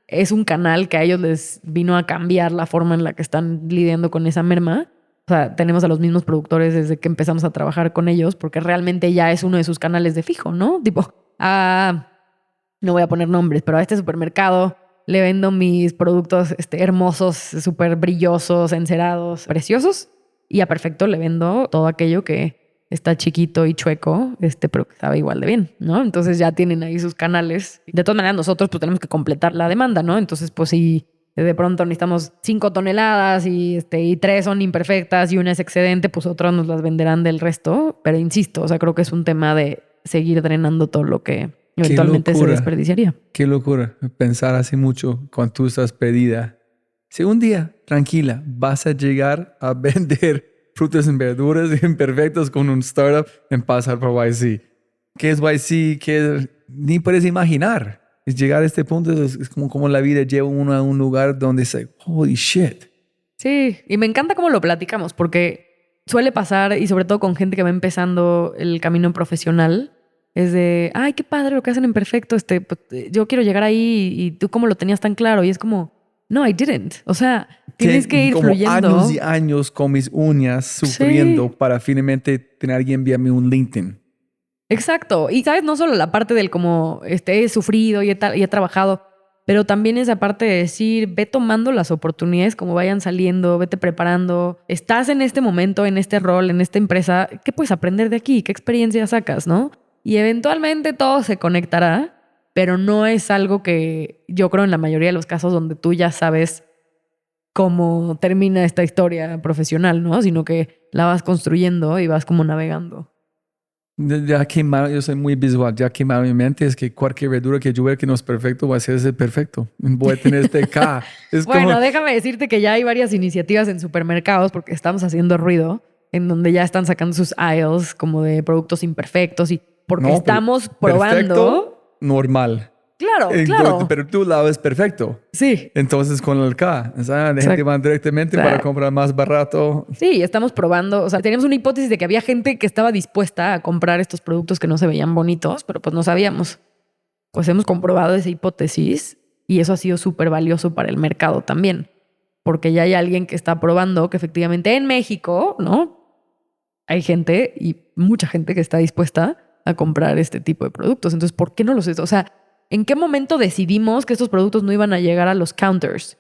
Speaker 1: es un canal que a ellos les vino a cambiar la forma en la que están lidiando con esa merma. O sea, tenemos a los mismos productores desde que empezamos a trabajar con ellos porque realmente ya es uno de sus canales de fijo, ¿no? Tipo, no voy a poner nombres, pero a este supermercado le vendo mis productos hermosos, súper brillosos, encerados, preciosos. Y a Perfecto le vendo todo aquello que está chiquito y chueco, pero que sabe igual de bien, ¿no? Entonces ya tienen ahí sus canales. De todas maneras, nosotros pues tenemos que completar la demanda, ¿no? Entonces, pues si de pronto necesitamos 5 toneladas y 3 son imperfectas y una es excedente, pues otros nos las venderán del resto. Pero insisto, o sea, creo que es un tema de seguir drenando todo lo que eventualmente se desperdiciaría.
Speaker 5: Qué locura pensar así mucho cuando tú estás pedida. Si un día, tranquila, vas a llegar a vender frutas y verduras imperfectas con un startup en pasar por YC. ¿Qué es YC? Ni puedes imaginar. Es llegar a este punto, es como la vida lleva uno a un lugar donde dice, holy shit.
Speaker 1: Sí, y me encanta cómo lo platicamos, porque suele pasar, y sobre todo con gente que va empezando el camino profesional, es de, ay, qué padre lo que hacen en Perfecto, pues, yo quiero llegar ahí y tú cómo lo tenías tan claro. Y es como, no, I didn't. O sea, tienes que ir
Speaker 5: como
Speaker 1: fluyendo.
Speaker 5: Años y años con mis uñas sufriendo para finalmente tener alguien enviarme un LinkedIn.
Speaker 1: Exacto. Y sabes, no solo la parte del como he sufrido y he trabajado, pero también esa parte de decir, ve tomando las oportunidades como vayan saliendo, vete preparando. Estás en este momento, en este rol, en esta empresa, ¿qué puedes aprender de aquí? ¿Qué experiencia sacas, no? Y eventualmente todo se conectará, pero no es algo que yo creo en la mayoría de los casos donde tú ya sabes cómo termina esta historia profesional, ¿no? Sino que la vas construyendo y vas como navegando.
Speaker 5: Ya quemaron, yo soy muy visual, ya quemaron mi mente, es que cualquier verdura que yo vea que no es perfecto va a ser perfecto. Voy a tener este K. Es
Speaker 1: Bueno,
Speaker 5: como,
Speaker 1: déjame decirte que ya hay varias iniciativas en supermercados porque estamos haciendo ruido, en donde ya están sacando sus aisles como de productos imperfectos y porque
Speaker 5: no,
Speaker 1: estamos
Speaker 5: pero
Speaker 1: probando.
Speaker 5: Perfecto, normal.
Speaker 1: Claro, claro.
Speaker 5: Pero tu lado es perfecto.
Speaker 1: Sí.
Speaker 5: Entonces con el K, la gente va directamente para comprar más barato.
Speaker 1: Sí, estamos probando. O sea, teníamos una hipótesis de que había gente que estaba dispuesta a comprar estos productos que no se veían bonitos, pero pues no sabíamos. Pues hemos comprobado esa hipótesis y eso ha sido súper valioso para el mercado también. Porque ya hay alguien que está probando que efectivamente en México, ¿no? Hay gente y mucha gente que está dispuesta a comprar este tipo de productos. Entonces, ¿por qué no los... O sea, ¿en qué momento decidimos que estos productos no iban a llegar a los counters?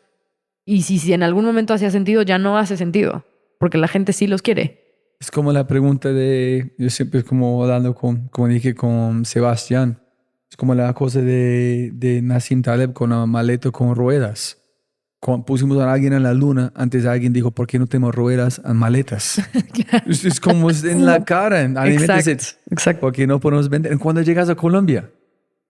Speaker 1: Y si en algún momento hacía sentido, ya no hace sentido, porque la gente sí los quiere.
Speaker 5: Es como la pregunta yo siempre como hablando como dije con Sebastián, es como la cosa de Nassim Taleb con la maleta con ruedas. Cuando pusimos a alguien en la luna, antes alguien dijo, ¿por qué no tenemos ruedas en maletas? Claro. Es como en la cara.
Speaker 1: Exacto.
Speaker 5: ¿Por qué no podemos vender? ¿Cuándo llegas a Colombia?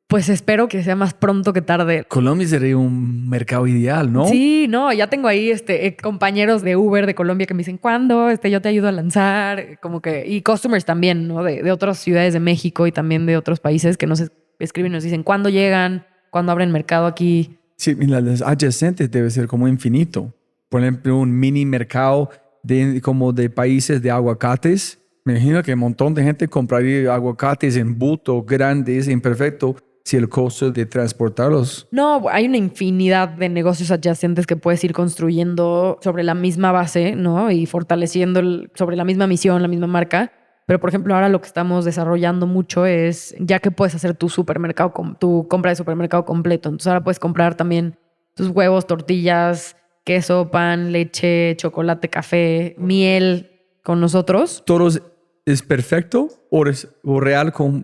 Speaker 1: Pues espero que sea más pronto que tarde.
Speaker 5: Colombia sería un mercado ideal, ¿no?
Speaker 1: Sí, no, ya tengo ahí compañeros de Uber de Colombia que me dicen, ¿cuándo? Yo te ayudo a lanzar, como que, y customers también, ¿no? De otras ciudades de México y también de otros países que nos escriben y nos dicen, ¿cuándo llegan? ¿Cuándo abren mercado aquí?
Speaker 5: Sí, las adyacentes debe ser como infinito. Por ejemplo, un mini mercado como de países de aguacates. Me imagino que un montón de gente compraría aguacates en buto, grandes, imperfecto, si el costo de transportarlos.
Speaker 1: No, hay una infinidad de negocios adyacentes que puedes ir construyendo sobre la misma base, ¿no? Y fortaleciendo sobre la misma misión, la misma marca. Pero, por ejemplo, ahora lo que estamos desarrollando mucho es, ya que puedes hacer tu compra de supermercado completo. Entonces ahora puedes comprar también tus huevos, tortillas, queso, pan, leche, chocolate, café, miel con nosotros.
Speaker 5: ¿Todos es perfecto o real o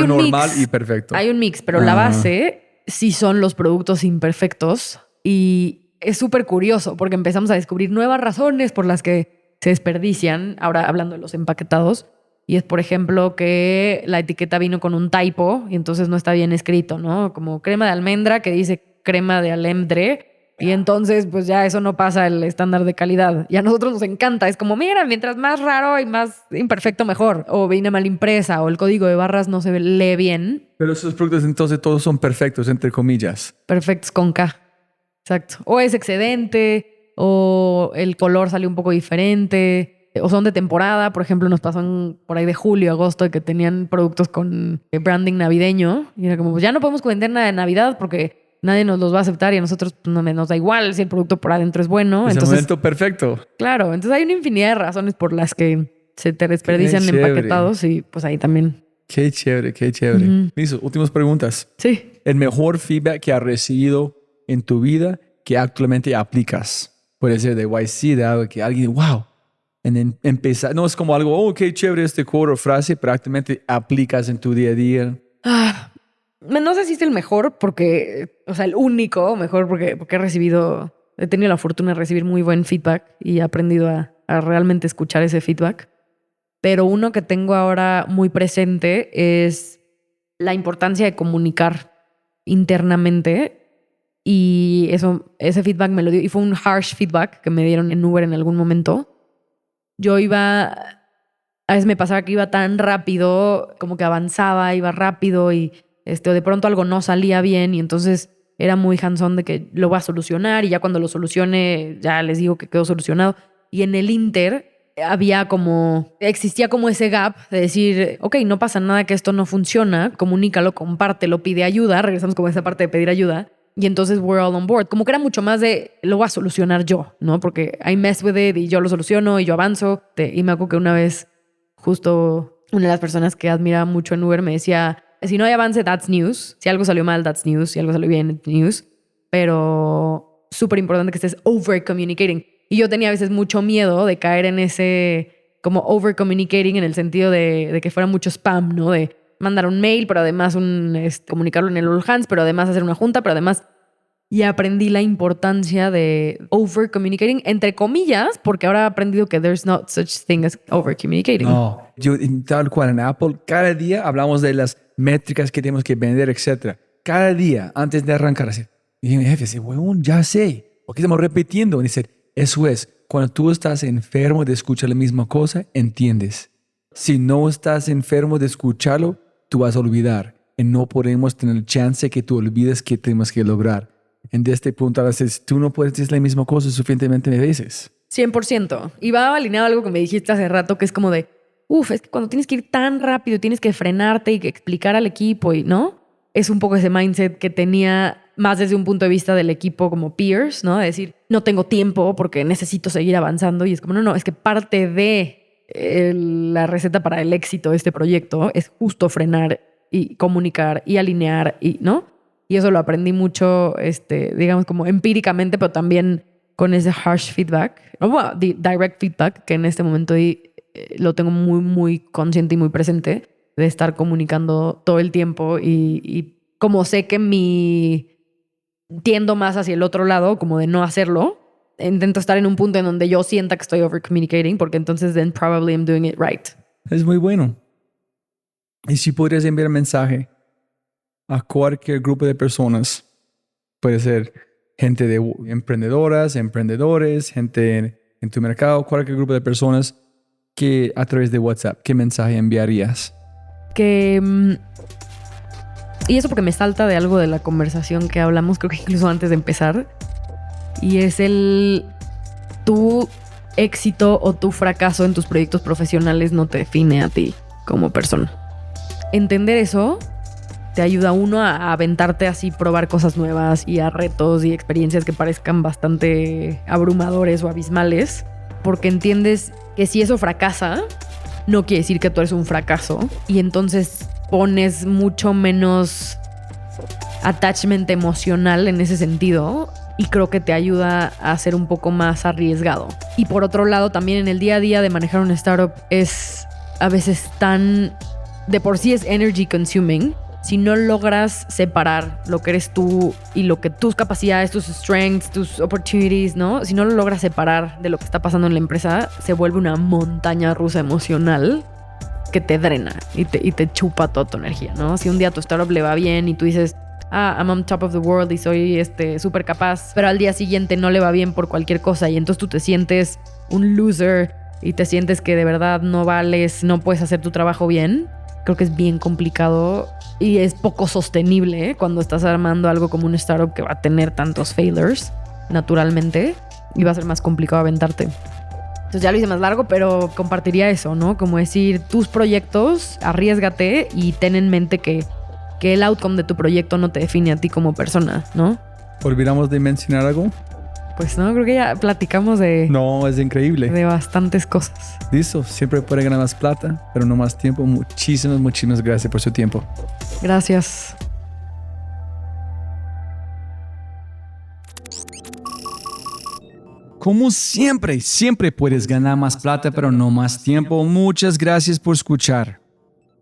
Speaker 5: normal
Speaker 1: mix,
Speaker 5: y perfecto?
Speaker 1: Hay un mix, pero la base sí son los productos imperfectos y es súper curioso porque empezamos a descubrir nuevas razones por las que se desperdician, ahora hablando de los empaquetados, y es, por ejemplo, que la etiqueta vino con un typo y entonces no está bien escrito, ¿no? Como crema de almendra que dice crema de almendre y entonces pues ya eso no pasa el estándar de calidad. Y a nosotros nos encanta, es como, mira, mientras más raro y más imperfecto mejor, o viene mal impresa, o el código de barras no se lee bien.
Speaker 5: Pero esos productos entonces todos son perfectos, entre comillas.
Speaker 1: Perfectos con K, exacto. O es excedente, o el color salió un poco diferente, o son de temporada. Por ejemplo, nos pasó por ahí de julio, agosto, que tenían productos con branding navideño. Y era como, pues ya no podemos vender nada de Navidad porque nadie nos los va a aceptar y a nosotros pues, no nos da igual si el producto por adentro es bueno.
Speaker 5: Es
Speaker 1: entonces,
Speaker 5: el momento perfecto.
Speaker 1: Claro, entonces hay una infinidad de razones por las que se te desperdician empaquetados y pues ahí también.
Speaker 5: Qué chévere, qué chévere. Listo, últimas preguntas.
Speaker 1: Sí.
Speaker 5: El mejor feedback que has recibido en tu vida que actualmente aplicas. Puede ser de YC, de algo que alguien, wow. Empezar, no es como algo, oh, qué chévere este quote o frase, prácticamente aplicas en tu día a día.
Speaker 1: No sé si es el mejor porque, o sea, el único mejor porque he tenido la fortuna de recibir muy buen feedback y he aprendido a realmente escuchar ese feedback. Pero uno que tengo ahora muy presente es la importancia de comunicar internamente. Y ese feedback me lo dio, y fue un harsh feedback que me dieron en Uber en algún momento. A veces me pasaba que iba tan rápido, como que avanzaba, iba rápido y o de pronto algo no salía bien y entonces era muy hands-on de que lo voy a solucionar y ya cuando lo solucione ya les digo que quedó solucionado. Y en el Inter existía como ese gap de decir, ok, no pasa nada que esto no funciona, comunícalo, compártelo, pide ayuda, regresamos como a esa parte de pedir ayuda. Y entonces we're all on board. Como que era mucho más de lo voy a solucionar yo, ¿no? Porque I mess with it y yo lo soluciono y yo avanzo. Y me acuerdo que una vez justo una de las personas que admiraba mucho en Uber me decía, si no hay avance, that's news. Si algo salió mal, that's news. Si algo salió bien, it's news. Pero súper importante que estés over communicating. Y yo tenía a veces mucho miedo de caer en ese como over communicating en el sentido de que fuera mucho spam, ¿no? De mandar un mail, pero además comunicarlo en el All Hands, pero además hacer una junta, pero además... Y aprendí la importancia de over communicating, entre comillas, porque ahora he aprendido que there's not such thing as over communicating.
Speaker 5: No, yo tal cual en Apple, cada día hablamos de las métricas que tenemos que vender, etc. Cada día, antes de arrancar, así. Y mi jefe dice, weón, ya sé. ¿Por qué estamos repitiendo? Y dice, eso es, cuando tú estás enfermo de escuchar la misma cosa, entiendes. Si no estás enfermo de escucharlo, tú vas a olvidar. Y no podemos tener chance que tú olvides que tenemos que lograr. En este punto, a veces tú no puedes decir la misma cosa suficientemente veces.
Speaker 1: 100%. Y va alineado a algo que me dijiste hace rato, que es como de, es que cuando tienes que ir tan rápido, tienes que frenarte y que explicar al equipo, y ¿no? Es un poco ese mindset que tenía más desde un punto de vista del equipo como peers, ¿no? De decir, no tengo tiempo porque necesito seguir avanzando. Y es como, no, es que parte de la receta para el éxito de este proyecto es justo frenar y comunicar y alinear, y ¿no? Y eso lo aprendí mucho, digamos, como empíricamente, pero también con ese harsh feedback, bueno, direct feedback, que en este momento lo tengo muy, muy consciente y muy presente, de estar comunicando todo el tiempo. Y como sé que tiendo más hacia el otro lado, como de no hacerlo, intento estar en un punto en donde yo sienta que estoy over communicating, porque entonces then probably I'm doing it right.
Speaker 5: Es muy bueno. Y si podrías enviar mensaje a cualquier grupo de personas, puede ser gente de emprendedoras, emprendedores, gente en tu mercado, cualquier grupo de personas, que a través de WhatsApp, ¿qué mensaje enviarías?
Speaker 1: Y eso porque me salta de algo de la conversación que hablamos, creo que incluso antes de empezar, y es tu éxito o tu fracaso en tus proyectos profesionales no te define a ti como persona. Entender eso te ayuda uno a aventarte así, probar cosas nuevas y a retos y experiencias que parezcan bastante abrumadores o abismales, porque entiendes que si eso fracasa, no quiere decir que tú eres un fracaso, y entonces pones mucho menos attachment emocional en ese sentido, y creo que te ayuda a ser un poco más arriesgado. Y por otro lado, también en el día a día de manejar una startup es a veces de por sí es energy consuming. Si no logras separar lo que eres tú y lo que tus capacidades, tus strengths, tus opportunities, ¿no? Si no lo logras separar de lo que está pasando en la empresa, se vuelve una montaña rusa emocional que te drena y te chupa toda tu energía, ¿no? Si un día a tu startup le va bien y tú dices, I'm on top of the world y soy súper capaz, pero al día siguiente no le va bien por cualquier cosa y entonces tú te sientes un loser y te sientes que de verdad no vales, no puedes hacer tu trabajo bien, creo que es bien complicado y es poco sostenible cuando estás armando algo como un startup que va a tener tantos failures naturalmente y va a ser más complicado aventarte. Entonces ya lo hice más largo, pero compartiría eso, ¿no? Como decir, tus proyectos, arriésgate y ten en mente que el outcome de tu proyecto no te define a ti como persona, ¿no?
Speaker 5: ¿Olvidamos de mencionar algo?
Speaker 1: Pues no, creo que ya platicamos
Speaker 5: No, es increíble.
Speaker 1: De bastantes cosas.
Speaker 5: Listo, siempre puede ganar más plata, pero no más tiempo. Muchísimas gracias por su tiempo.
Speaker 1: Gracias.
Speaker 3: Como siempre puedes ganar más plata, pero no más tiempo. Muchas gracias por escuchar.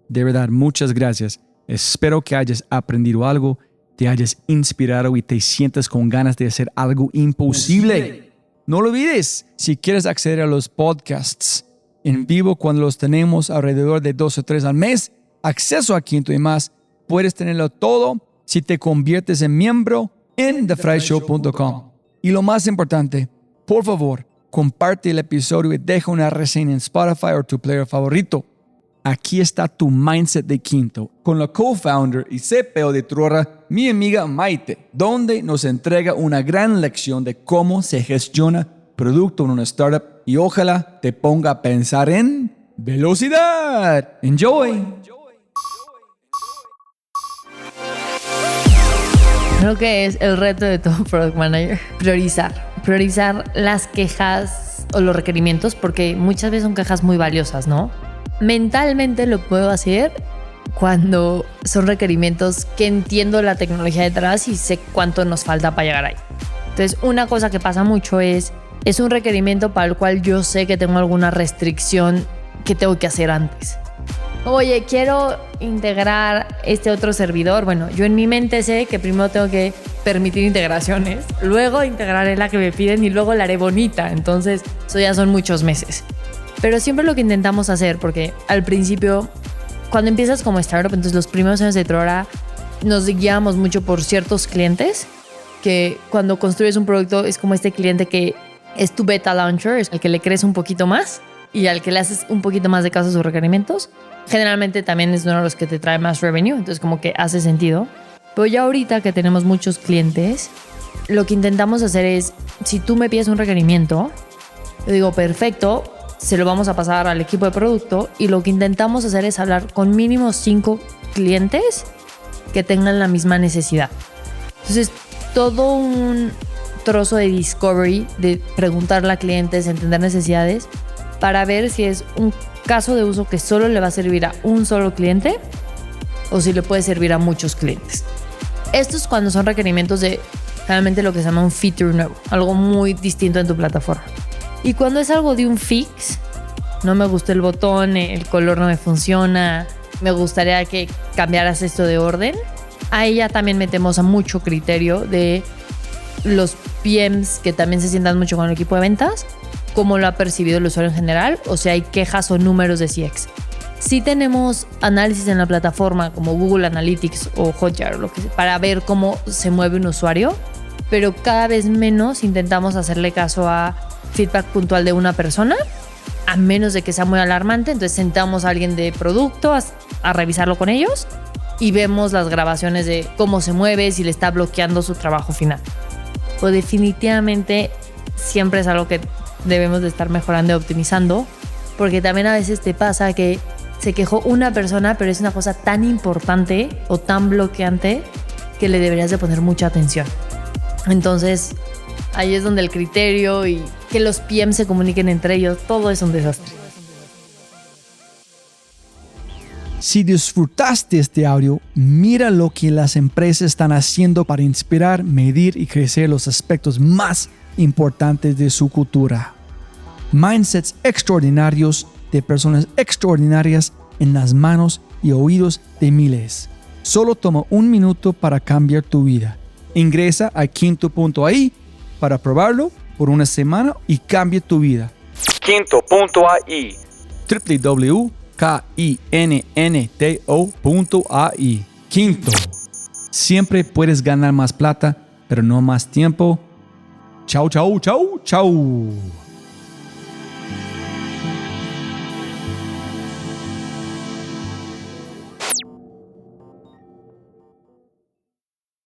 Speaker 3: De verdad, muchas gracias. Espero que hayas aprendido algo, te hayas inspirado y te sientas con ganas de hacer algo imposible. No lo olvides, si quieres acceder a los podcasts en vivo cuando los tenemos alrededor de 2 o 3 al mes, acceso a Quinto y más, puedes tenerlo todo si te conviertes en miembro en thefryshow.com. Y lo más importante, por favor, comparte el episodio y deja una reseña en Spotify o tu player favorito. Aquí está tu mindset de Quinto, con la co-founder y CPO de Truora, mi amiga Maite, donde nos entrega una gran lección de cómo se gestiona producto en una startup y ojalá te ponga a pensar en velocidad. Enjoy.
Speaker 6: Creo que es el reto de todo product manager. Priorizar las quejas o los requerimientos, porque muchas veces son quejas muy valiosas, ¿no? Mentalmente lo puedo hacer cuando son requerimientos que entiendo la tecnología detrás y sé cuánto nos falta para llegar ahí. Entonces, una cosa que pasa mucho es un requerimiento para el cual yo sé que tengo alguna restricción que tengo que hacer antes. Oye, quiero integrar este otro servidor. Bueno, yo en mi mente sé que primero tengo que permitir integraciones, luego integraré la que me piden y luego la haré bonita. Entonces, eso ya son muchos meses. Pero siempre lo que intentamos hacer, porque al principio, cuando empiezas como startup, entonces los primeros años de Trora nos guiamos mucho por ciertos clientes, que cuando construyes un producto es como este cliente que es tu beta launcher, es el que le crees un poquito más y al que le haces un poquito más de caso a sus requerimientos. Generalmente también es uno de los que te trae más revenue, entonces como que hace sentido. Pero ya ahorita que tenemos muchos clientes, lo que intentamos hacer es, si tú me pides un requerimiento, yo digo, perfecto, se lo vamos a pasar al equipo de producto y lo que intentamos hacer es hablar con mínimo 5 clientes que tengan la misma necesidad. Entonces, todo un trozo de discovery, de preguntarle a clientes, entender necesidades, para ver si es un caso de uso que solo le va a servir a un solo cliente o si le puede servir a muchos clientes. Esto es cuando son requerimientos de realmente lo que se llama un feature nuevo, algo muy distinto en tu plataforma. Y cuando es algo de un fix, no me gustó el botón, el color no me funciona, me gustaría que cambiaras esto de orden, ahí ya también metemos a mucho criterio de los PMs que también se sientan mucho con el equipo de ventas, cómo lo ha percibido el usuario en general, o si hay quejas o números de CX. Sí tenemos análisis en la plataforma como Google Analytics o Hotjar, lo que sea, para ver cómo se mueve un usuario, pero cada vez menos intentamos hacerle caso a feedback puntual de una persona, a menos de que sea muy alarmante. Entonces sentamos a alguien de producto a revisarlo con ellos y vemos las grabaciones de cómo se mueve, si le está bloqueando su trabajo final. Pues definitivamente siempre es algo que debemos de estar mejorando y optimizando, porque también a veces te pasa que se quejó una persona, pero es una cosa tan importante o tan bloqueante que le deberías de poner mucha atención. Entonces, ahí es donde el criterio y que los PM se comuniquen entre ellos, todo es un desastre.
Speaker 3: Si disfrutaste este audio, mira lo que las empresas están haciendo para inspirar, medir y crecer los aspectos más importantes de su cultura. Mindsets extraordinarios de personas extraordinarias en las manos y oídos de miles. Solo toma 1 minuto para cambiar tu vida. Ingresa a quinto.ai para probarlo por 1 semana y cambie tu vida.
Speaker 4: Quinto.ai.
Speaker 3: www.kinnto.ai. Quinto. Siempre puedes ganar más plata, pero no más tiempo. Chau, chau, chau, chau.